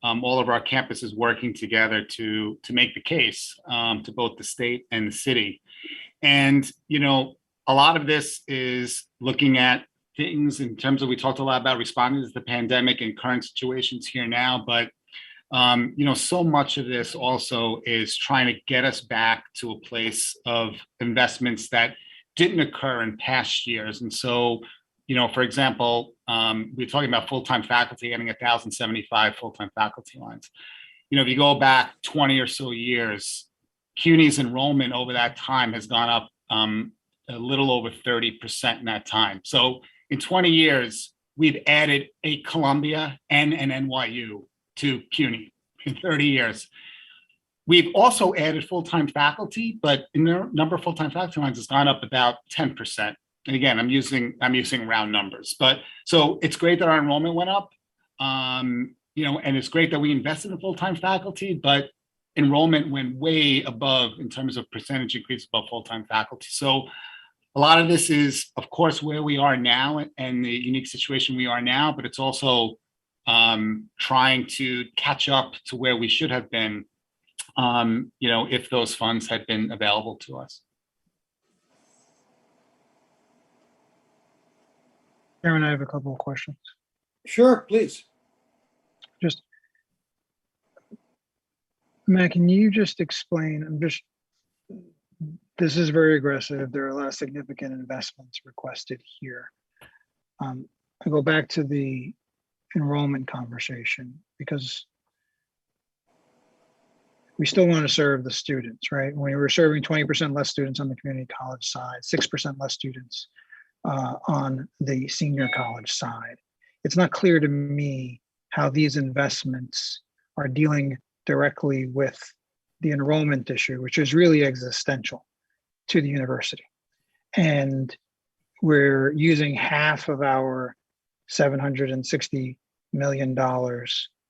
all of our campuses working together to make the case to both the state and the city. And, a lot of this is looking at things in terms of, we talked a lot about responding to the pandemic and current situations here now, but so much of this also is trying to get us back to a place of investments that didn't occur in past years. And so, for example, we're talking about full-time faculty getting 1,075 full-time faculty lines. If you go back 20 or so years, CUNY's enrollment over that time has gone up a little over 30% in that time. So in 20 years, we've added a Columbia and an NYU to CUNY in 30 years. We've also added full-time faculty, but in the number of full-time faculty lines has gone up about 10%. And again, I'm using round numbers, but so it's great that our enrollment went up. And it's great that we invested in full-time faculty, but enrollment went way above in terms of percentage increase above full-time faculty. So a lot of this is, of course, where we are now and the unique situation we are now, but it's also trying to catch up to where we should have been, if those funds had been available to us. Chairman, I have a couple of questions. Sure, please. Just, Matt, can you just explain, this is very aggressive. There are a lot of significant investments requested here. I go back to the enrollment conversation because we still want to serve the students, right? When we were serving 20% less students on the community college side, 6% less students on the senior college side. It's not clear to me how these investments are dealing directly with the enrollment issue, which is really existential to the university. And we're using half of our $760 million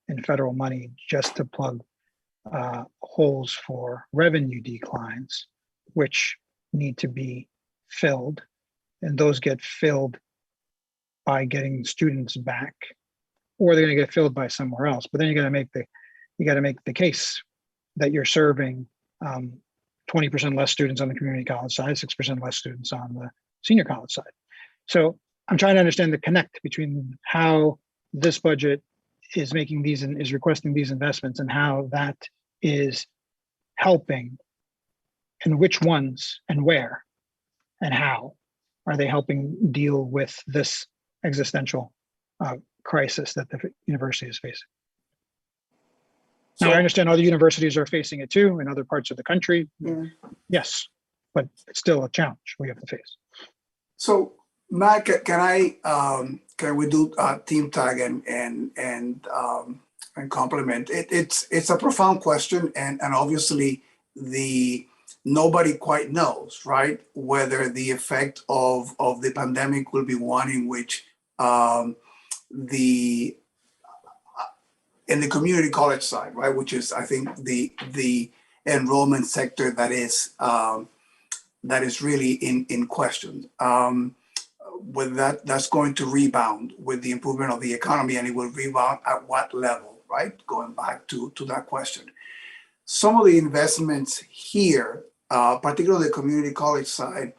in federal money just to plug holes for revenue declines, which need to be filled. And those get filled by getting students back, or they're going to get filled by somewhere else. But then you got to make the case that you're serving 20% less students on the community college side, 6% less students on the senior college side. So I'm trying to understand the connect between how this budget is making these and is requesting these investments and how that is helping, and which ones and where and how are they helping deal with this existential crisis that the university is facing. Now, I understand other universities are facing it too in other parts of the country. Yeah. Yes, but it's still a challenge we have to face. So, Matt, can we do team tag and compliment? It's a profound question, and obviously nobody quite knows, right, whether the effect of the pandemic will be one in which in the community college side, right, which is, I think, the enrollment sector that is really in question. Whether that's going to rebound with the improvement of the economy, and it will rebound at what level, right? Going back to that question. Some of the investments here, particularly the community college side,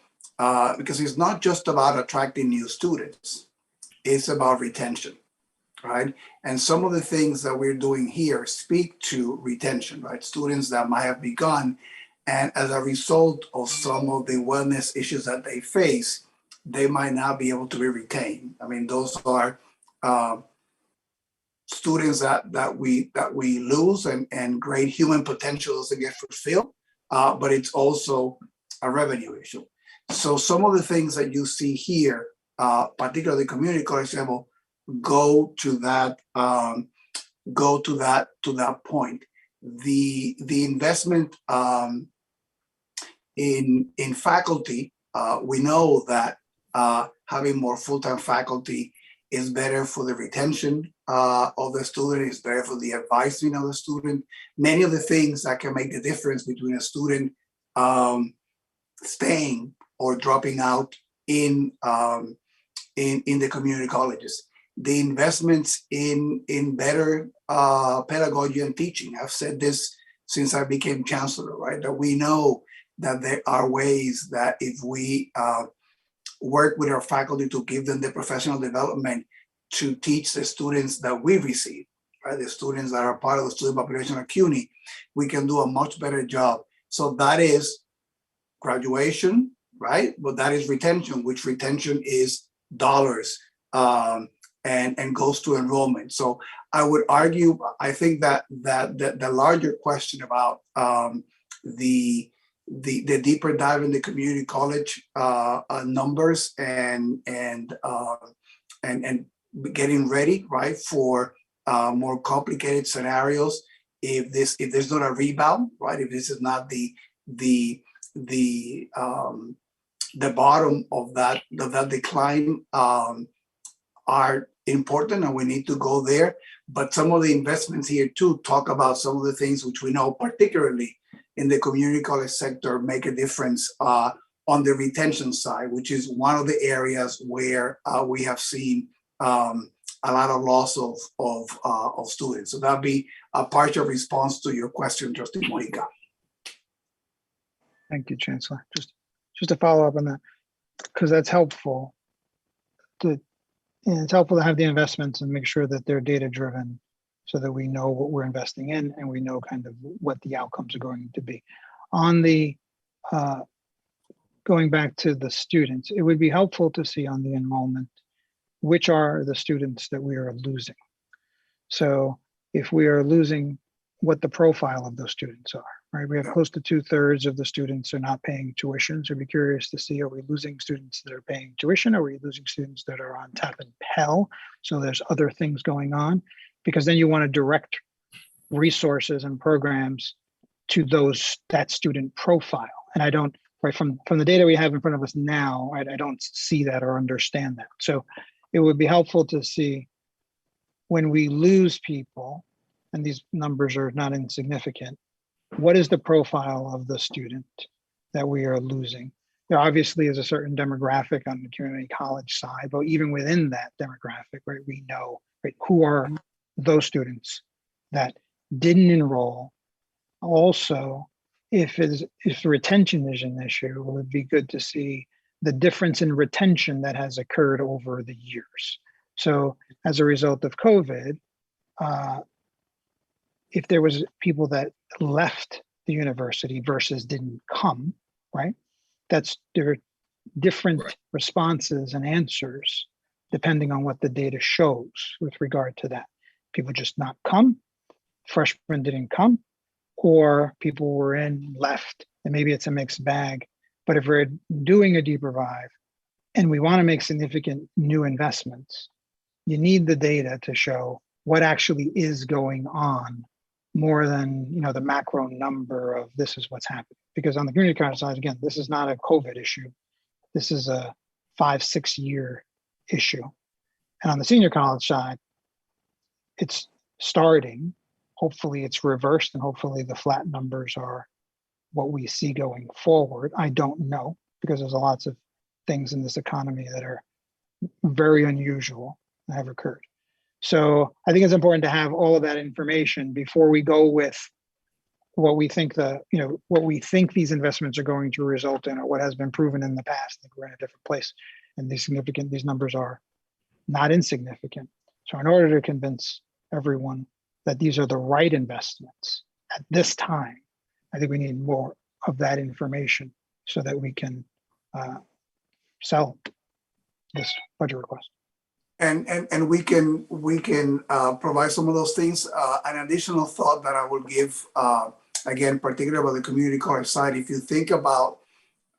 because it's not just about attracting new students, it's about retention, right? And some of the things that we're doing here speak to retention, right? Students that might have begun, and as a result of some of the wellness issues that they face, they might not be able to be retained. I mean, those are students that we lose, and great human potential doesn't get fulfilled, but it's also a revenue issue. So some of the things that you see here, particularly community college level, go to that point. The investment in faculty, we know that having more full-time faculty is better for the retention of the student, is better for the advising of the student. Many of the things that can make the difference between a student staying or dropping out in the community colleges. The investments in better pedagogy and teaching. I've said this since I became chancellor, right? That we know that there are ways that if we work with our faculty to give them the professional development to teach the students that we receive, right? The students that are part of the student population at CUNY, we can do a much better job. So that is graduation, right? But that is retention, which retention is dollars and goes to enrollment. So I would argue, I think that the larger question about the deeper dive in the community college numbers and getting ready, right, for more complicated scenarios if there's not a rebound, right? If this is not the bottom of that decline, are important, and we need to go there. But some of the investments here too talk about some of the things which we know, particularly in the community college sector, make a difference on the retention side, which is one of the areas where we have seen a lot of loss of students. So that'll be a partial response to your question, Trustee Monica. Thank you, Chancellor. Just to follow up on that, because that's helpful. And it's helpful to have the investments and make sure that they're data driven so that we know what we're investing in and we know kind of what the outcomes are going to be. On the going back to the students, it would be helpful to see on the enrollment which are the students that we are losing. So if we are losing, what the profile of those students are, right? We have close to 2/3 of the students are not paying tuition. So I'd be curious to see, are we losing students that are paying tuition? Are we losing students that are on TAP and Pell? So there's other things going on, because then you want to direct resources and programs to that student profile. And I don't, right, from the data we have in front of us now, I don't see that or understand that. So it would be helpful to see when we lose people, and these numbers are not insignificant, what is the profile of the student that we are losing? There obviously is a certain demographic on the community college side, but even within that demographic, right, we know, right, who are those students that didn't enroll. Also, if retention is an issue, it would be good to see the difference in retention that has occurred over the years. So as a result of COVID, if there was people that left the university versus didn't come, right? There are different responses and answers depending on what the data shows with regard to that. People just not come, freshmen didn't come, or people were in, left, and maybe it's a mixed bag. But if we're doing a deeper dive and we want to make significant new investments, you need the data to show what actually is going on, more than, you know, the macro number of this is what's happening. Because on the community college side, again, this is not a COVID issue. This is a 5-6 year issue. And on the senior college side, it's starting. Hopefully it's reversed, and hopefully the flat numbers are what we see going forward. I don't know, because there's lots of things in this economy that are very unusual that have occurred. So I think it's important to have all of that information before we go with what we think what we think these investments are going to result in, or what has been proven in the past. I think we're in a different place, and these numbers are not insignificant. So in order to convince everyone that these are the right investments at this time, I think we need more of that information so that we can sell this budget request. And we can provide some of those things. An additional thought that I will give, again, particularly about the community college side, if you think about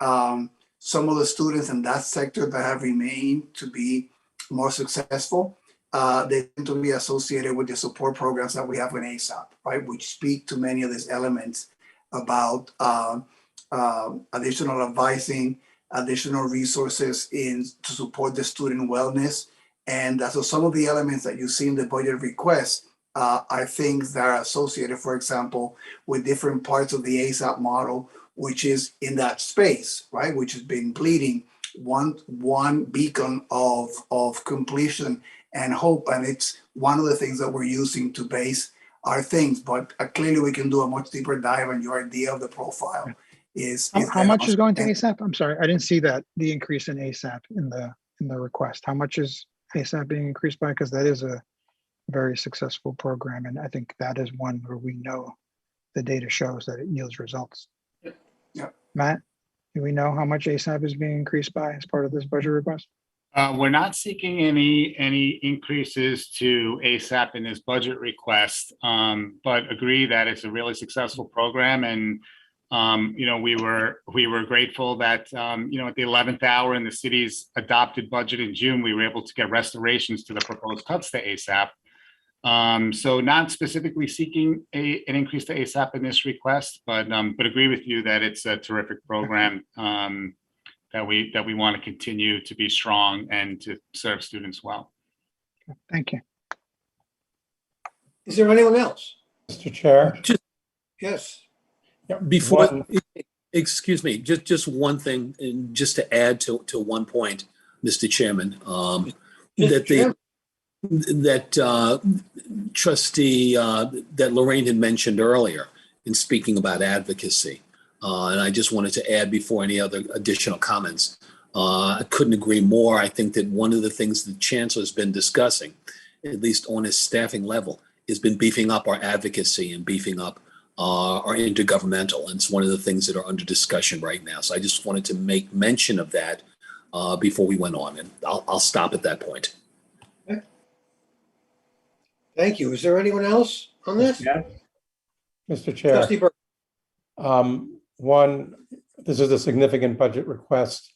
some of the students in that sector that have remained to be more successful, they tend to be associated with the support programs that we have in ASAP, right? Which speak to many of these elements about additional advising, additional resources to support the student wellness. And so some of the elements that you see in the budget request are things that are associated, for example, with different parts of the ASAP model, which is in that space, right? Which has been bleeding one beacon of completion and hope. And it's one of the things that we're using to base our things. But clearly we can do a much deeper dive, and your idea of the profile is how much is going to ASAP? I'm sorry, I didn't see that, the increase in ASAP in the request. How much is ASAP being increased by? Because that is a very successful program, and I think that is one where we know the data shows that it yields results. Yeah. Matt, do we know how much ASAP is being increased by as part of this budget request? We're not seeking any increases to ASAP in this budget request, but agree that it's a really successful program. And we were grateful that at the 11th hour in the city's adopted budget in June, we were able to get restorations to the proposed cuts to ASAP. So not specifically seeking an increase to ASAP in this request, but agree with you that it's a terrific program that we want to continue to be strong and to serve students well. Thank you. Is there anyone else? Mr. Chair. Yes. Before, One- excuse me, just one thing, and just to add to one point, Mr. Chairman, that trustee, that Lorraine had mentioned earlier in speaking about advocacy. And I just wanted to add before any other additional comments. I couldn't agree more. I think that one of the things the chancellor's been discussing, at least on his staffing level, has been beefing up our advocacy and beefing up are intergovernmental, and it's one of the things that are under discussion right now. So I just wanted to make mention of that before we went on, and I'll stop at that point. Okay. Thank you. Is there anyone else on this? Yeah. Mr. Chair. Trustee Burke. One, this is a significant budget request.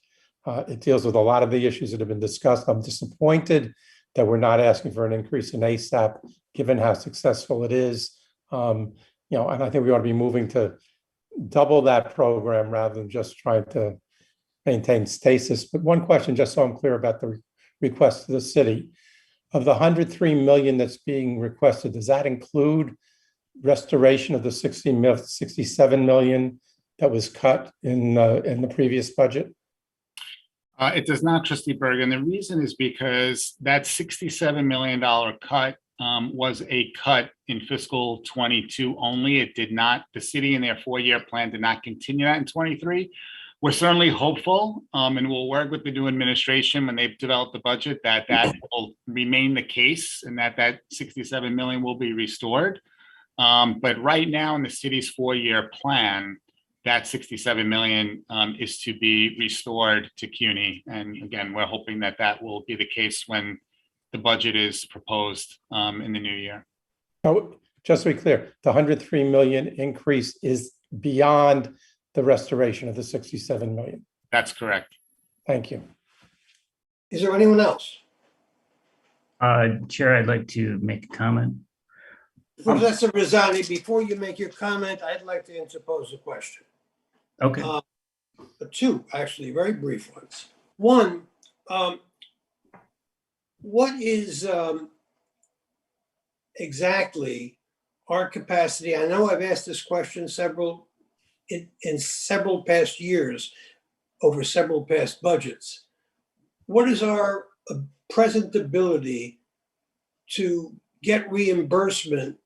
It deals with a lot of the issues that have been discussed. I'm disappointed that we're not asking for an increase in ASAP, given how successful it is. And I think we ought to be moving to double that program rather than just trying to maintain stasis. But one question, just so I'm clear about the request to the city. Of the $103 million that's being requested, does that include restoration of the $67 million that was cut in the previous budget? It does not, Trustee Bergen. The reason is because that $67 million cut was a cut in fiscal 22 only. It did not, the city in their 4-year plan did not continue that in 23. We're certainly hopeful, and we'll work with the new administration when they've developed the budget that will remain the case and that $67 million will be restored. But right now in the city's 4-year plan, that $67 million is to be restored to CUNY. And again, we're hoping that that will be the case when the budget is proposed in the new year. Oh, just to be clear, the $103 million increase is beyond the restoration of the $67 million. That's correct. Thank you. Is there anyone else? Chair, I'd like to make a comment. Professor Rosani, before you make your comment, I'd like to interpose a question. Okay. Two, actually, very brief ones. One, what is exactly our capacity? I know I've asked this question in several past years, over several past budgets. What is our present ability to get reimbursement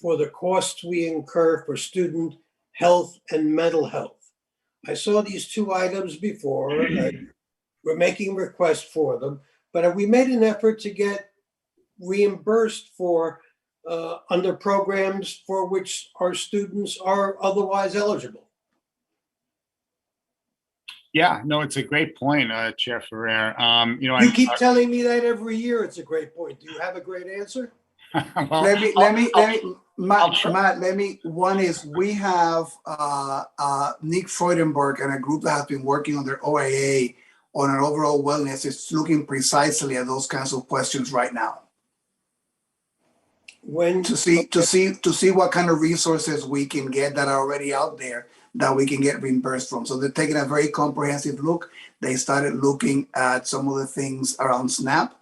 for the costs we incur for student health and mental health? I saw these two items before. We're making requests for them, but have we made an effort to get reimbursed for under programs for which our students are otherwise eligible? Yeah, no, it's a great point, Chair Ferrer. You keep telling me that every year. It's a great point. Do you have a great answer? Well, Matt, one is we have Nick Freudenberg and a group that has been working on their OAA on an overall wellness. It's looking precisely at those kinds of questions right now. To see what kind of resources we can get that are already out there that we can get reimbursed from. So they're taking a very comprehensive look. They started looking at some of the things around SNAP,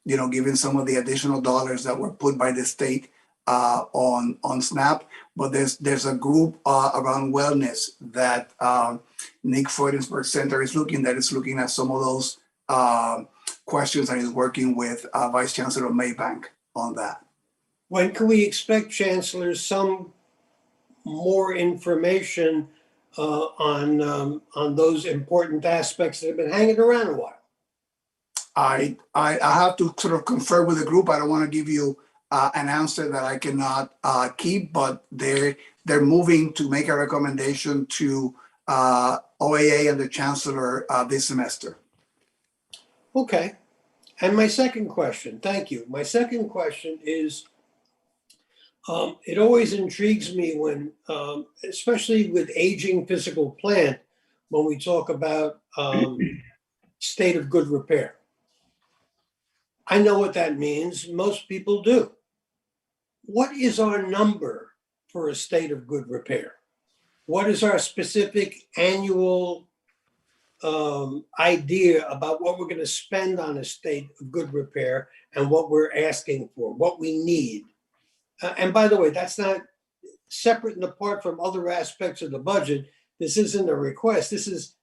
given some of the additional dollars that were put by the state on SNAP. But there's a group around wellness that Nick Freudenberg Center is looking at some of those questions, and is working with Vice Chancellor Maybank on that. When can we expect, Chancellor, some more information on those important aspects that have been hanging around a while? I have to sort of confer with the group. I don't want to give you an answer that I cannot keep, but they're moving to make a recommendation to OAA and the Chancellor this semester. Okay. And my second question, thank you. My second question is, it always intrigues me when, especially with aging physical plant, when we talk about state of good repair. I know what that means. Most people do. What is our number for a state of good repair? What is our specific annual idea about what we're going to spend on a state of good repair and what we're asking for, what we need? And by the way, that's not separate and apart from other aspects of the budget. This isn't a request. This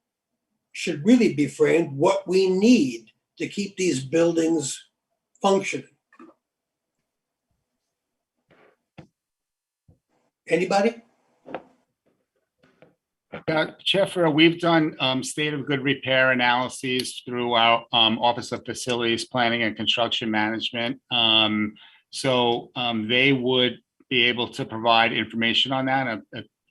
should really be framed what we need to keep these buildings functioning. Anybody? Chair Farrell, we've done state of good repair analyses through our Office of Facilities Planning and Construction Management. So they would be able to provide information on that.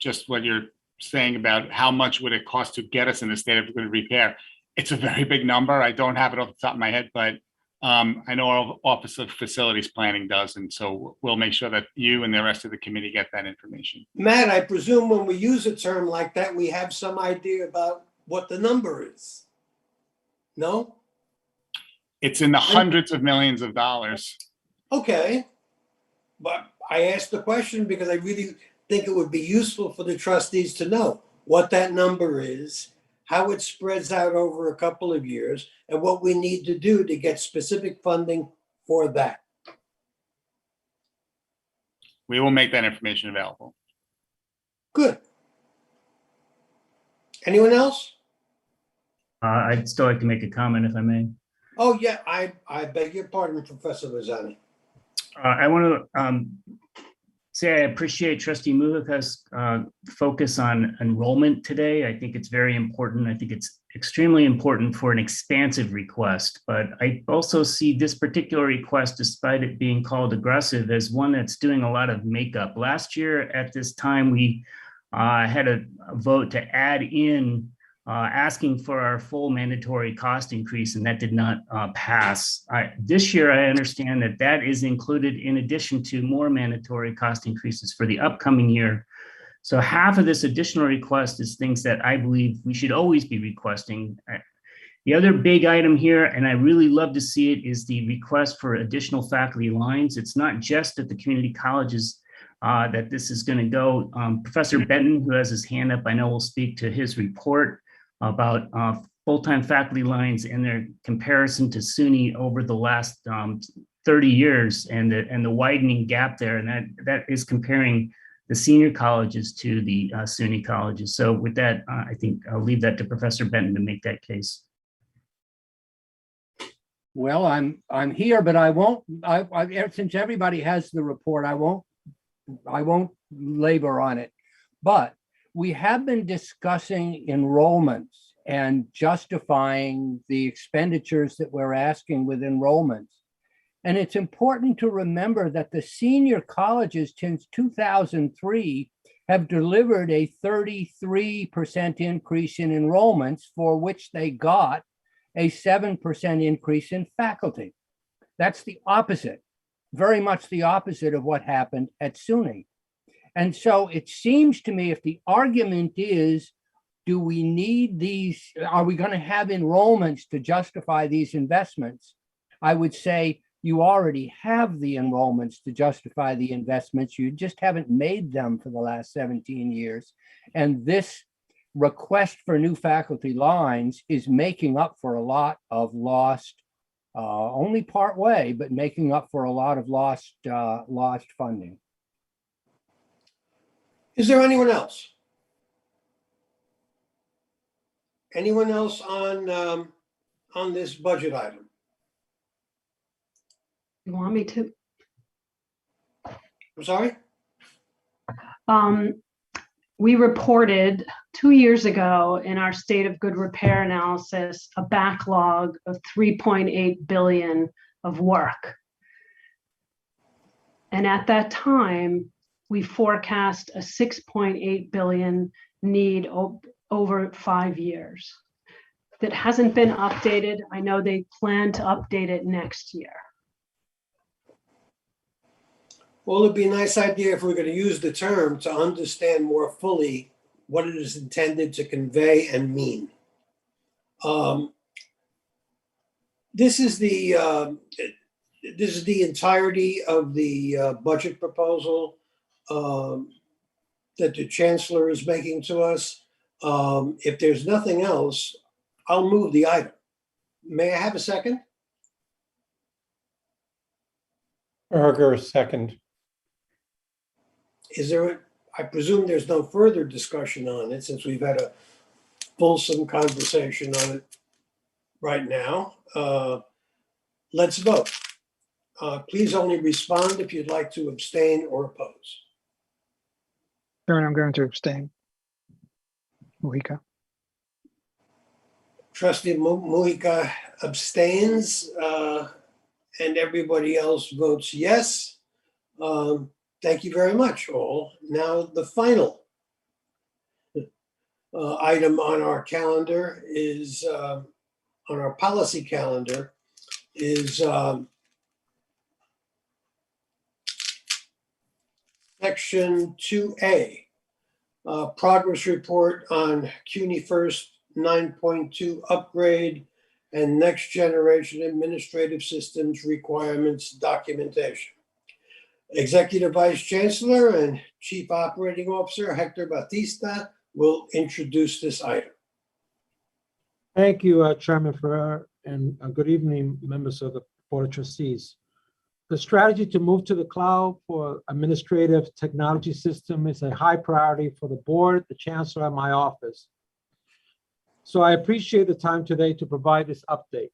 Just what you're saying about how much would it cost to get us in the state of good repair. It's a very big number. I don't have it off the top of my head, but I know our Office of Facilities Planning does. And so we'll make sure that you and the rest of the committee get that information. Matt, I presume when we use a term like that, we have some idea about what the number is. No? It's in the hundreds of millions of dollars. Okay. But I asked the question because I really think it would be useful for the trustees to know what that number is, how it spreads out over a couple of years, and what we need to do to get specific funding for that. We will make that information available. Good. Anyone else? I'd still like to make a comment if I may. Oh, yeah, I beg your pardon, Professor Rosani. I want to say I appreciate Trustee Mujica's focus on enrollment today. I think it's very important. I think it's extremely important for an expansive request, but I also see this particular request, despite it being called aggressive, as one that's doing a lot of makeup. Last year at this time, we had a vote to add in asking for our full mandatory cost increase, and that did not pass. This year, I understand that that is included in addition to more mandatory cost increases for the upcoming year. So half of this additional request is things that I believe we should always be requesting. The other big item here, and I really love to see it, is the request for additional faculty lines. It's not just at the community colleges that this is going to go. Professor Benton, who has his hand up, I know will speak to his report about full-time faculty lines and their comparison to SUNY over the last 30 years and the widening gap there. And that is comparing the senior colleges to the SUNY colleges. So with that, I think I'll leave that to Professor Benton to make that case. Well, I'm here, but I won't. Since everybody has the report, I won't labor on it. But we have been discussing enrollments and justifying the expenditures that we're asking with enrollments. And it's important to remember that the senior colleges since 2003 have delivered a 33% increase in enrollments, for which they got a 7% increase in faculty. That's the opposite, very much the opposite of what happened at SUNY. And so it seems to me, if the argument is, do we need these, are we going to have enrollments to justify these investments? I would say you already have the enrollments to justify the investments. You just haven't made them for the last 17 years. And this request for new faculty lines is making up for a lot of lost, only part way, but making up for a lot of lost funding. Is there anyone else? Anyone else on this budget item? You want me to? I'm sorry? We reported 2 years ago in our state of good repair analysis, a backlog of 3.8 billion of work. And at that time, we forecast a 6.8 billion need over 5 years. That hasn't been updated. I know they plan to update it next year. Well, it'd be a nice idea if we're going to use the term to understand more fully what it is intended to convey and mean. This is the this is the entirety of the budget proposal that the chancellor is making to us. If there's nothing else, I'll move the item. May I have a second? Berger, second. Is there, I presume there's no further discussion on it since we've had a fulsome conversation on it right now. Let's vote. Please only respond if you'd like to abstain or oppose. Chairman, I'm going to abstain. Mohica. Trustee Mujica abstains, and everybody else votes yes. Thank you very much, all. Now, the final item on our calendar is, on our policy calendar, is Section 2A, progress report on CUNY First 9.2 upgrade and next generation administrative systems requirements documentation. Executive Vice Chancellor and Chief Operating Officer Hector Batista will introduce this item. Thank you, Chairman Ferrer, and good evening, members of the Board of Trustees. The strategy to move to the cloud for administrative technology system is a high priority for the board, the chancellor, and my office. So I appreciate the time today to provide this update.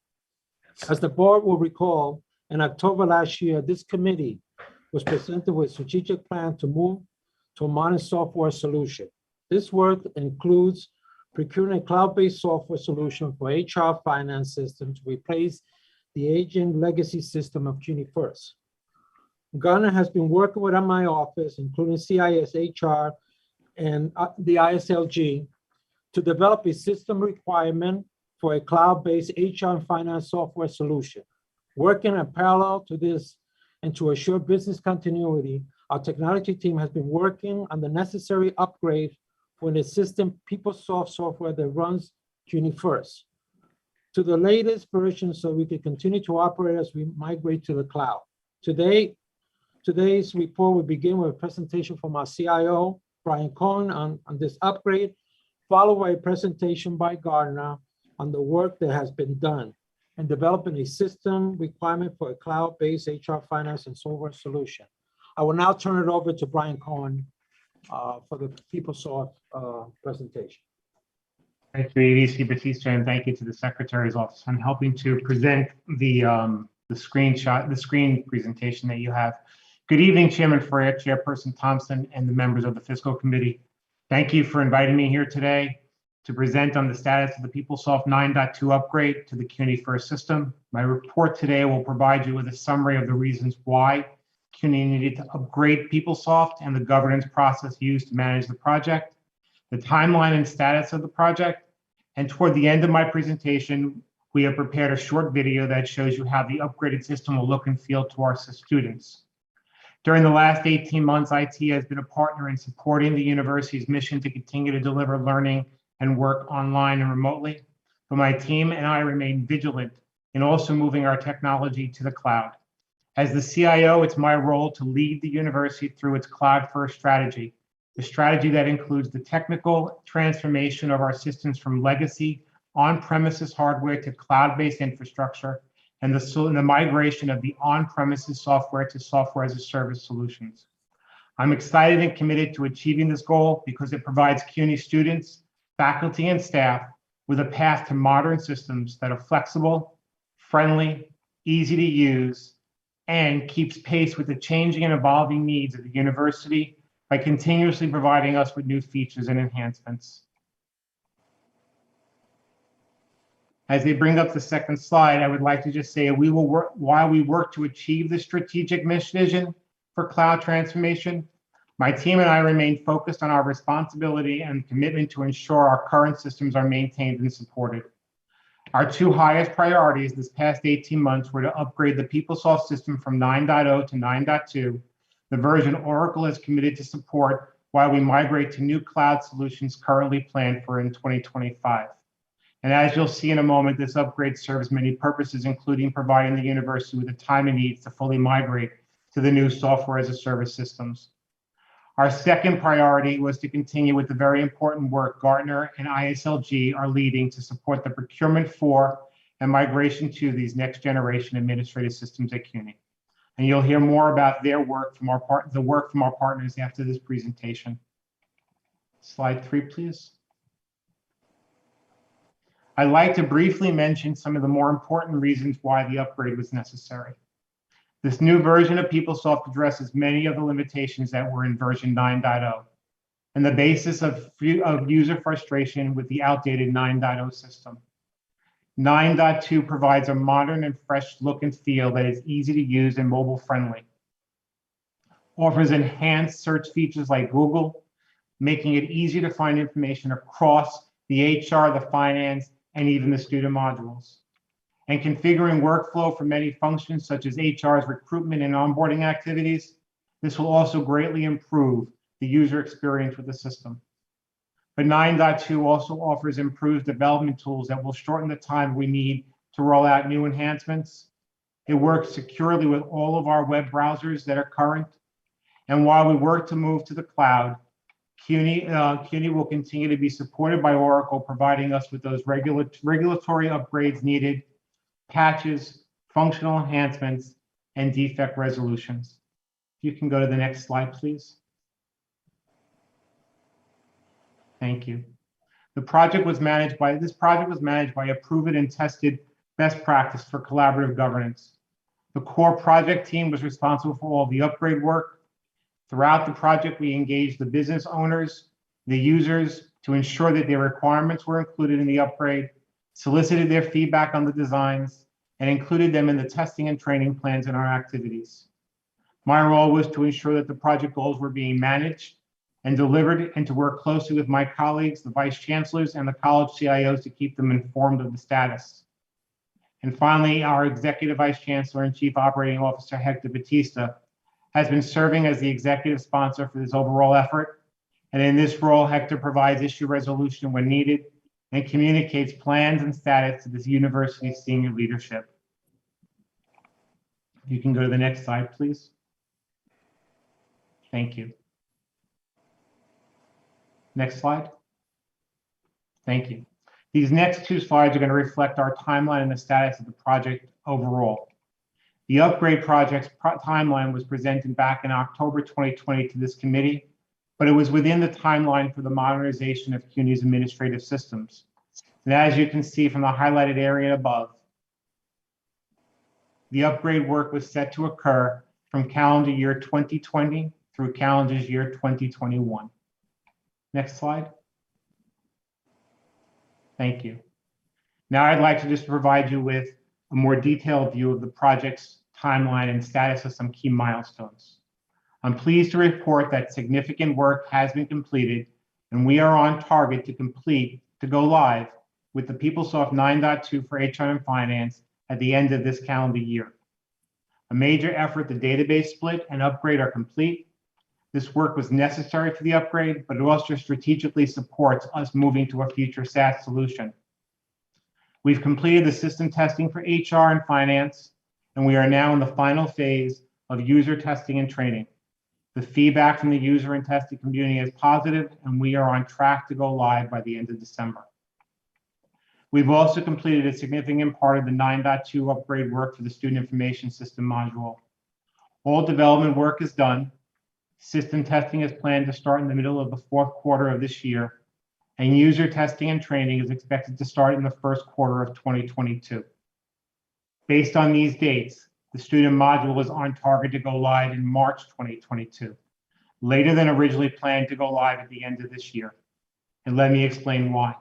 As the board will recall, in October last year, this committee was presented with a strategic plan to move to a modern software solution. This work includes procuring a cloud-based software solution for HR finance system to replace the aging legacy system of CUNY First. Gartner has been working with my office, including CIS HR and the ISLG, to develop a system requirement for a cloud-based HR and finance software solution. Working in parallel to this and to assure business continuity, our technology team has been working on the necessary upgrade for an system PeopleSoft software that runs CUNY First to the latest version so we can continue to operate as we migrate to the cloud. Today's report will begin with a presentation from our CIO, Brian Cohen, on this upgrade, followed by a presentation by Gartner on the work that has been done in developing a system requirement for a cloud-based HR finance and software solution. I will now turn it over to Brian Cohen for the PeopleSoft presentation. Thank you, ADC Batista, and thank you to the Secretary's Office on helping to present the screen presentation that you have. Good evening, Chairman Ferrer, Chairperson Thompson, and the members of the Fiscal Committee. Thank you for inviting me here today to present on the status of the PeopleSoft 9.2 upgrade to the CUNY First system. My report today will provide you with a summary of the reasons why CUNY needed to upgrade PeopleSoft and the governance process used to manage the project, the timeline and status of the project, and toward the end of my presentation, we have prepared a short video that shows you how the upgraded system will look and feel to our students. During the last 18 months, IT has been a partner in supporting the university's mission to continue to deliver learning and work online and remotely. But my team and I remain vigilant in also moving our technology to the cloud. As the CIO, it's my role to lead the university through its cloud-first strategy, the strategy that includes the technical transformation of our systems from legacy on-premises hardware to cloud-based infrastructure, and the migration of the on-premises software to software as a service solutions. I'm excited and committed to achieving this goal because it provides CUNY students, faculty, and staff with a path to modern systems that are flexible, friendly, easy to use, and keeps pace with the changing and evolving needs of the university by continuously providing us with new features and enhancements. As they bring up the second slide, I would like to just say while we work to achieve the strategic vision for cloud transformation, my team and I remain focused on our responsibility and commitment to ensure our current systems are maintained and supported. Our two highest priorities this past 18 months were to upgrade the PeopleSoft system from 9.0 to 9.2, the version Oracle is committed to support while we migrate to new cloud solutions currently planned for in 2025. And as you'll see in a moment, this upgrade serves many purposes, including providing the university with the time it needs to fully migrate to the new software as a service systems. Our second priority was to continue with the very important work Gartner and ISLG are leading to support the procurement for and migration to these next generation administrative systems at CUNY. And you'll hear more about their work from our partners after this presentation. Slide 3, please. I'd like to briefly mention some of the more important reasons why the upgrade was necessary. This new version of PeopleSoft addresses many of the limitations that were in version 9.0 and the basis of user frustration with the outdated 9.0 system. 9.2 provides a modern and fresh look and feel that is easy to use and mobile friendly. Offers enhanced search features like Google, making it easier to find information across the HR, the finance, and even the student modules. And configuring workflow for many functions such as HR's recruitment and onboarding activities, this will also greatly improve the user experience with the system. But 9.2 also offers improved development tools that will shorten the time we need to roll out new enhancements. It works securely with all of our web browsers that are current. And while we work to move to the cloud, CUNY will continue to be supported by Oracle, providing us with those regulatory upgrades needed, patches, functional enhancements, and defect resolutions. If you can go to the next slide, please. Thank you. This project was managed by a proven and tested best practice for collaborative governance. The core project team was responsible for all the upgrade work. Throughout the project, we engaged the business owners, the users, to ensure that their requirements were included in the upgrade, solicited their feedback on the designs, and included them in the testing and training plans in our activities. My role was to ensure that the project goals were being managed and delivered, and to work closely with my colleagues, the vice chancellors, and the college CIOs to keep them informed of the status. And finally, our executive vice chancellor and chief operating officer, Hector Batista, has been serving as the executive sponsor for this overall effort. And in this role, Hector provides issue resolution when needed and communicates plans and status to this university's senior leadership. You can go to the next slide, please. Thank you. Next slide. Thank you. These next two slides are going to reflect our timeline and the status of the project overall. The upgrade project's timeline was presented back in October 2020 to this committee, but it was within the timeline for the modernization of CUNY's administrative systems. And as you can see from the highlighted area above, the upgrade work was set to occur from calendar year 2020 through calendar year 2021. Next slide. Thank you. Now I'd like to just provide you with a more detailed view of the project's timeline and status of some key milestones. I'm pleased to report that significant work has been completed, and we are on target to go live with the PeopleSoft 9.2 for HR and Finance at the end of this calendar year. A major effort, the database split and upgrade are complete. This work was necessary for the upgrade, but it also strategically supports us moving to a future SaaS solution. We've completed the system testing for HR and Finance, and we are now in the final phase of user testing and training. The feedback from the user and testing community is positive, and we are on track to go live by the end of December. We've also completed a significant part of the 9.2 upgrade work for the Student Information System module. All development work is done. System testing is planned to start in the middle of the fourth quarter of this year, and user testing and training is expected to start in the first quarter of 2022. Based on these dates, the student module is on target to go live in March 2022, later than originally planned to go live at the end of this year. And let me explain why.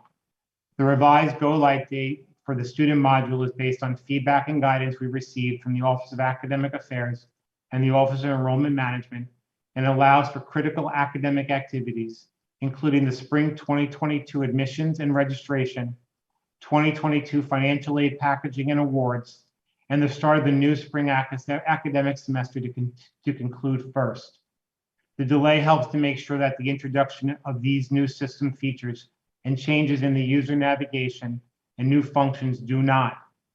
The revised go live date for the student module is based on feedback and guidance we received from the Office of Academic Affairs and the Office of Enrollment Management, and allows for critical academic activities, including the spring 2022 admissions and registration, 2022 financial aid packaging and awards, and the start of the new spring academic semester to conclude first. The delay helps to make sure that the introduction of these new system features and changes in the user navigation and new functions do not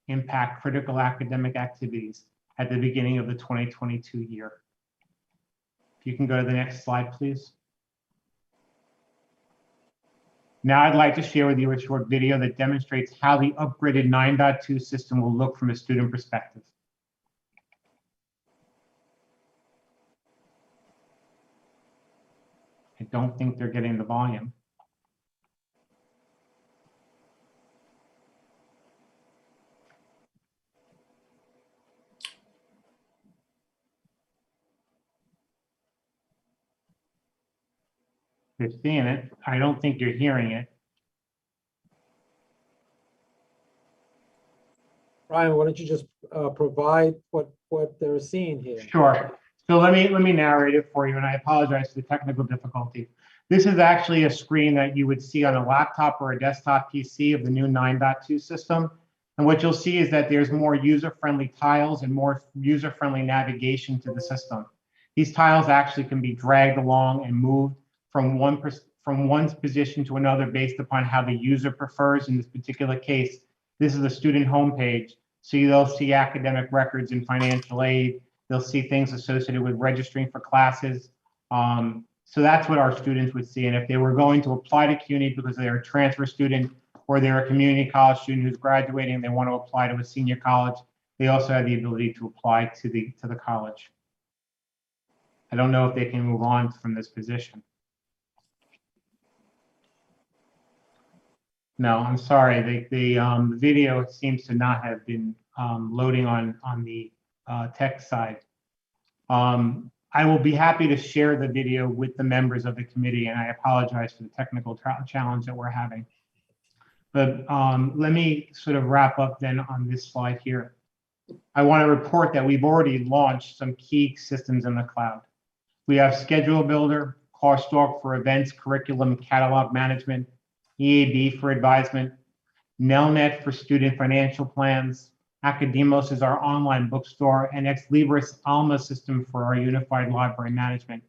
impact critical academic activities at the beginning of the 2022 year. If you can go to the next slide, please. Now I'd like to share with you a short video that demonstrates how the upgraded 9.2 system will look from a student perspective. I don't think they're getting the volume. You're seeing it. I don't think you're hearing it. Ryan, why don't you just provide what they're seeing here? Sure. So let me narrate it for you, and I apologize for the technical difficulty. This is actually a screen that you would see on a laptop or a desktop PC of the new 9.2 system. And what you'll see is that there's more user-friendly tiles and more user-friendly navigation to the system. These tiles actually can be dragged along and moved from one's position to another based upon how the user prefers. In this particular case, this is the student homepage. So they'll see academic records and financial aid. They'll see things associated with registering for classes. So that's what our students would see. And if they were going to apply to CUNY because they're a transfer student or they're a community college student who's graduating and they want to apply to a senior college, they also have the ability to apply to the college. I don't know if they can move on from this position. No, I'm sorry. The video seems to not have been loading on the tech side. I will be happy to share the video with the members of the committee, and I apologize for the technical challenge that we're having. But let me sort of wrap up then on this slide here. I want to report that we've already launched some key systems in the cloud. We have Schedule Builder, Crosstalk for events, curriculum, catalog management, EAB for advisement, Nelnet for student financial plans, Academos is our online bookstore, and Ex Libris Alma system for our unified library management.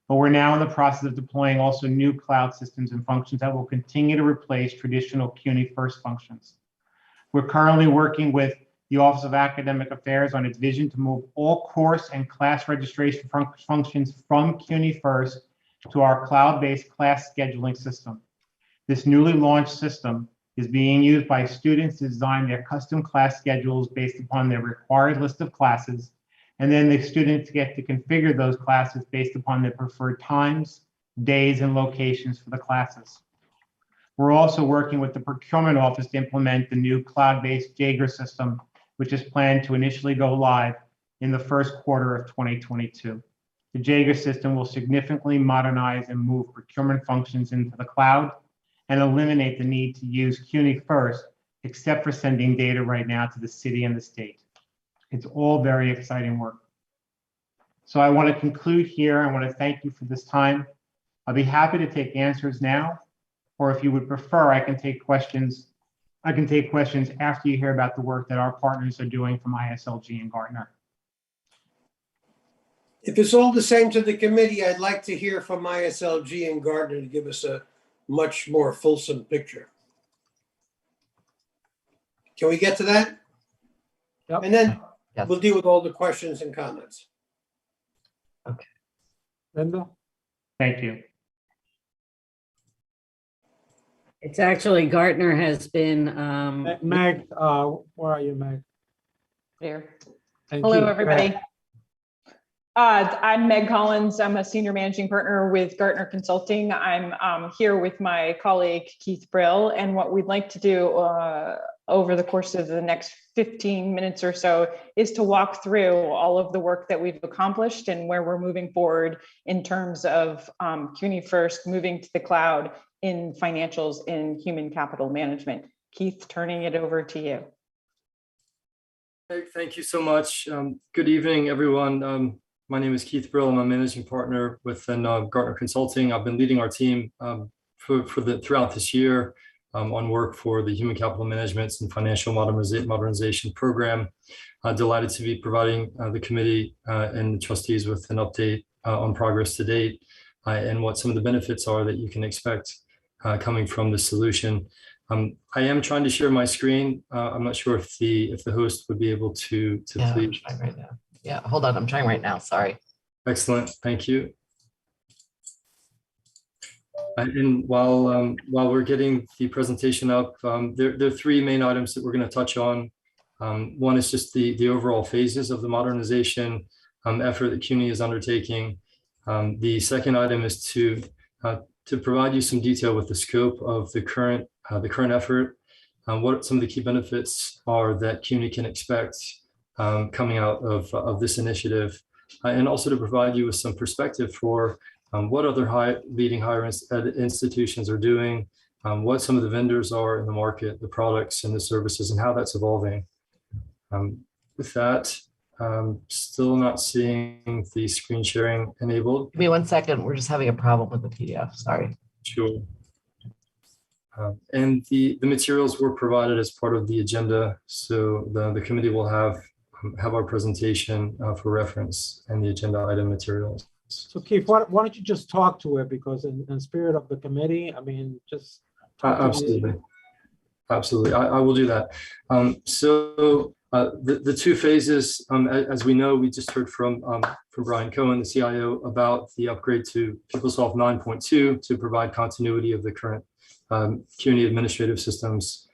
But we're now in the process of deploying also new cloud systems and functions that will continue to replace traditional CUNY First functions. We're currently working with the Office of Academic Affairs on its vision to move all course and class registration functions from CUNY First to our cloud-based class scheduling system. This newly launched system is being used by students to design their custom class schedules based upon their required list of classes, and then the students get to configure those classes based upon their preferred times, days, and locations for the classes. We're also working with the procurement office to implement the new cloud-based Jaeger system, which is planned to initially go live in the first quarter of 2022. The Jaeger system will significantly modernize and move procurement functions into the cloud and eliminate the need to use CUNY First, except for sending data right now to the city and the state. It's all very exciting work. So I want to conclude here. I want to thank you for this time. I'll be happy to take answers now, or if you would prefer, I can take questions after you hear about the work that our partners are doing from ISLG and Gartner. If it's all the same to the committee, I'd like to hear from ISLG and Gartner to give us a much more fulsome picture. Can we get to that? Yep. And then we'll deal with all the questions and comments. Okay. Linda? Thank you. It's actually Gartner has been. Meg, where are you, Meg? Here. Thank Hello, you. everybody. I'm Meg Collins. I'm a senior managing partner with Gartner Consulting. I'm here with my colleague Keith Brill, and what we'd like to do over the course of the next 15 minutes or so is to walk through all of the work that we've accomplished and where we're moving forward in terms of CUNY First moving to the cloud in financials in human capital management. Keith, turning it over to you. Thank you so much. Good evening, everyone. My name is Keith Brill. I'm a managing partner within Gartner Consulting. I've been leading our team throughout this year on work for the Human Capital Management and Financial Modernization Program. Delighted to be providing the committee and the trustees with an update on progress to date and what some of the benefits are that you can expect coming from the solution. I am trying to share my screen. I'm not sure if the host would be able to Yeah, I'm please. trying right now. Yeah, hold on, I'm trying right now, sorry. Excellent, thank you. And while we're getting the presentation up, there are three main items that we're going to touch on. One is just the overall phases of the modernization effort that CUNY is undertaking. The second item is to provide you some detail with the scope of the current effort, what some of the key benefits are that CUNY can expect coming out of this initiative, and also to provide you with some perspective for what other leading higher ed institutions are doing, what some of the vendors are in the market, the products and the services, and how that's evolving. With that, still not seeing the screen sharing enabled. Give me 1 second, we're just having a problem with the PDF, sorry. Sure. And the materials were provided as part of the agenda, so the committee will have our presentation for reference and the agenda item materials. So Keith, why don't you just talk to it, because in spirit of the committee, I mean, just. Absolutely. Absolutely, I will do that. The two phases, as we know, we just heard from Brian Cohen, the CIO, about the upgrade to PeopleSoft 9.2 to provide continuity of the current CUNY administrative systems.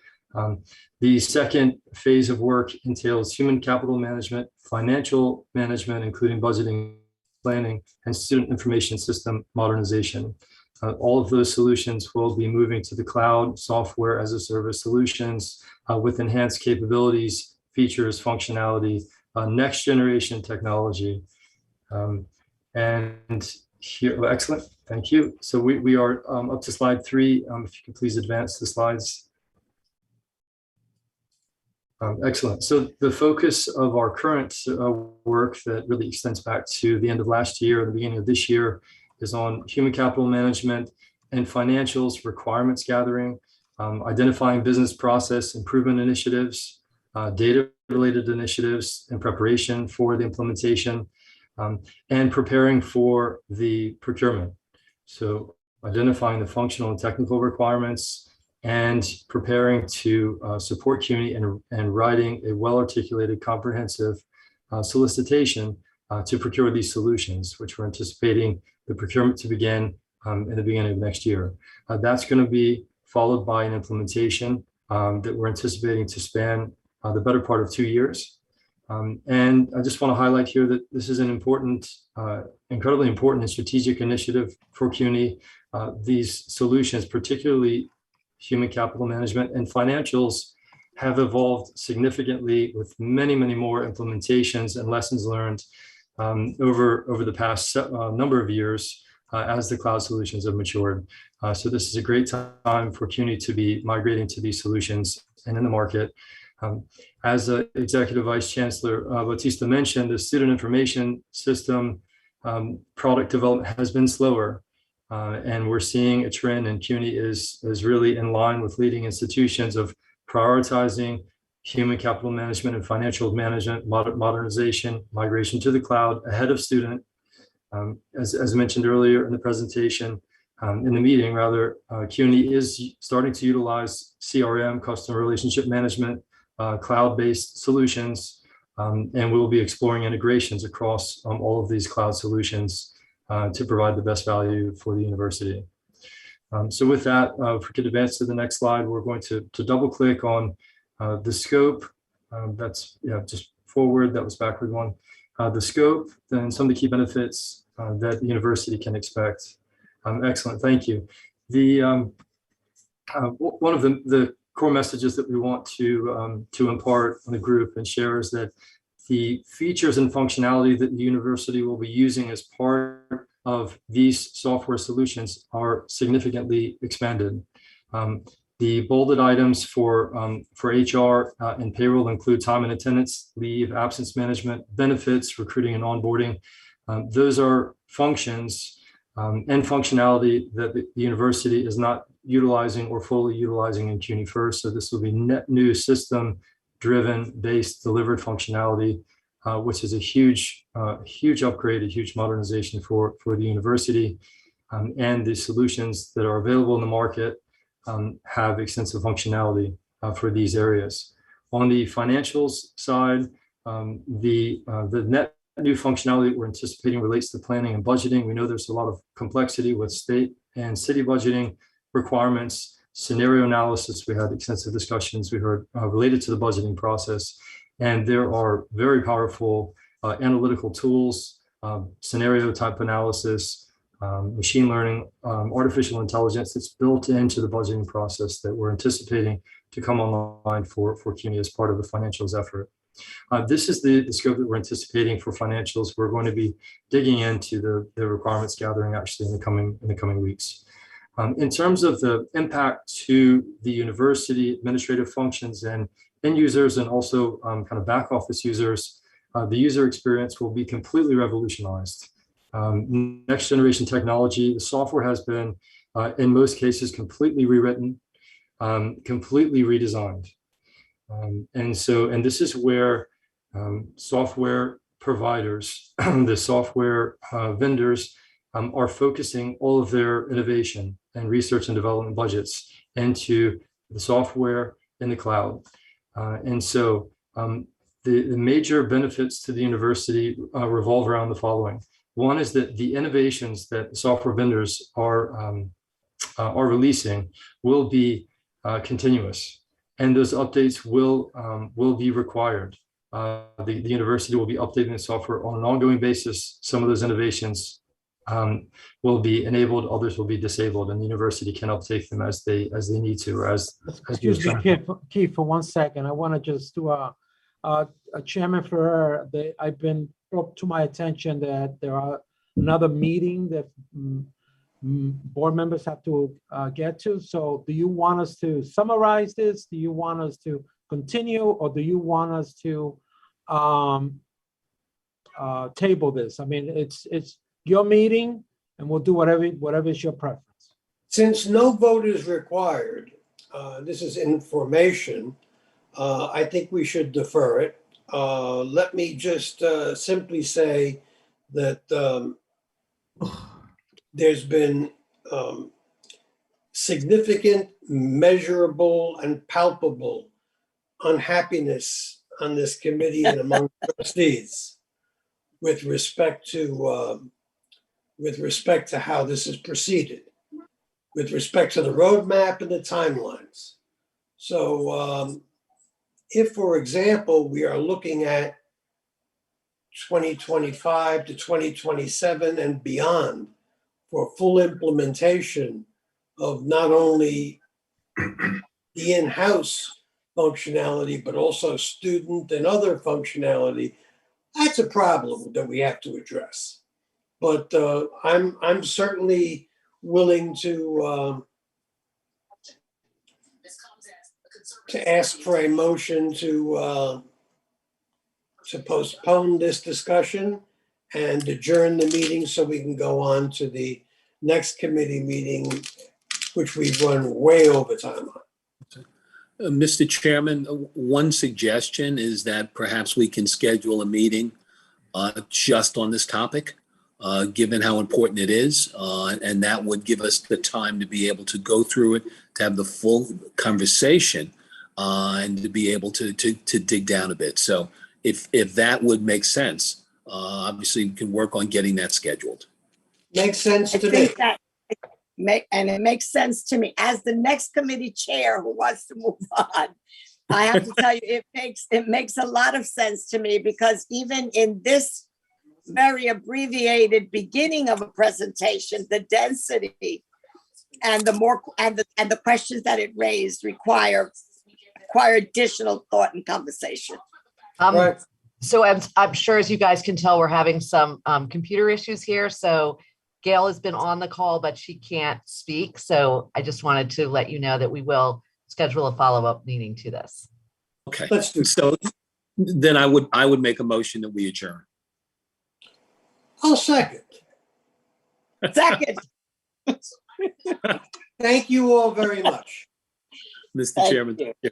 The second phase of work entails human capital management, financial management, including budgeting, planning, and student information system modernization. All of those solutions will be moving to the cloud, software as a service solutions with enhanced capabilities, features, functionality, next generation technology. And here, excellent, thank you. So we are up to slide 3. If you can please advance the slides. Excellent. So the focus of our current work that really extends back to the end of last year and the beginning of this year is on human capital management and financials requirements gathering, identifying business process improvement initiatives, data-related initiatives in preparation for the implementation, and preparing for the procurement. So identifying the functional and technical requirements and preparing to support CUNY and writing a well-articulated, comprehensive solicitation to procure these solutions, which we're anticipating the procurement to begin in the beginning of next year. That's going to be followed by an implementation that we're anticipating to span the better part of 2 years. And I just want to highlight here that this is an important, incredibly important and strategic initiative for CUNY. These solutions, particularly human capital management and financials, have evolved significantly with many, many more implementations and lessons learned over the past number of years as the cloud solutions have matured. So this is a great time for CUNY to be migrating to these solutions and in the market. As Executive Vice Chancellor Bautista mentioned, the student information system product development has been slower. And we're seeing a trend, and CUNY is really in line with leading institutions of prioritizing human capital management and financial management, modernization, migration to the cloud ahead of student. As mentioned earlier in the presentation, in the meeting rather, CUNY is starting to utilize CRM, customer relationship management, cloud-based solutions, and we'll be exploring integrations across all of these cloud solutions to provide the best value for the university. So with that, if we could advance to the next slide, we're going to double click on the scope. That's just forward, that was backward one. The scope, then some of the key benefits that the university can expect. Excellent, thank you. One of the core messages that we want to impart on the group and share is that the features and functionality that the university will be using as part of these software solutions are significantly expanded. The bolded items for HR and payroll include time and attendance, leave, absence management, benefits, recruiting and onboarding. Those are functions and functionality that the university is not utilizing or fully utilizing in CUNY First. So this will be net new system driven based delivered functionality, which is a huge upgrade, a huge modernization for the university, and the solutions that are available in the market have extensive functionality for these areas. On the financials side, the net new functionality we're anticipating relates to planning and budgeting. We know there's a lot of complexity with state and city budgeting requirements, scenario analysis. We had extensive discussions we heard related to the budgeting process. And there are very powerful analytical tools, scenario type analysis, machine learning, artificial intelligence that's built into the budgeting process that we're anticipating to come online for CUNY as part of the financials effort. This is the scope that we're anticipating for financials. We're going to be digging into the requirements gathering actually in the coming weeks. In terms of the impact to the university administrative functions and end users, and also kind of back office users, the user experience will be completely revolutionized. Next generation technology, the software has been, in most cases, completely rewritten, completely redesigned. And this is where software providers, the software vendors are focusing all of their innovation and research and development budgets into the software in the cloud. The major benefits to the university revolve around the following. One is that the innovations that software vendors are releasing will be continuous, and those updates will be required. The university will be updating the software on an ongoing basis. Some of those innovations will be enabled, others will be disabled, and the university can update them as they need to, or as Excuse me, Keith, for 1 second. I want to just do a Chairman Ferrer. I've been brought to my attention that there are another meeting that board members have to get to. So do you want us to summarize this? Do you want us to continue, or do you want us to table this? I mean, it's your meeting, and we'll do whatever is your preference. Since no vote is required, this is information, I think we should defer it. Let me just simply say that there's been significant, measurable, and palpable unhappiness on this committee and among trustees with respect to how this is proceeded, with respect to the roadmap and the timelines. So if, for example, we are looking at 2025 to 2027 and beyond for full implementation of not only the in-house functionality, but also student and other functionality, that's a problem that we have to address. But I'm certainly willing to ask for a motion to postpone this discussion and adjourn the meeting so we can go on to the next committee meeting, which we've run way over time on. Mr. Chairman, one suggestion is that perhaps we can schedule a meeting just on this topic, given how important it is, and that would give us the time to be able to go through it, to have the full conversation, and to be able to dig down a bit. So if that would make sense, obviously we can work on getting that scheduled. Makes sense to me. It makes sense to me as the next committee chair who wants to move on. I have to tell you, it makes a lot of sense to me, because even in this very abbreviated beginning of a presentation, the density and the questions that it raised require additional thought and conversation. Right. So I'm sure, as you guys can tell, we're having some computer issues here. So Gail has been on the call, but she can't speak. So I just wanted to let you know that we will schedule a follow-up meeting to this. Okay. So then I would make a motion that we adjourn. I'll second. Second. Thank you all very much. Mr. Chairman. Thank you.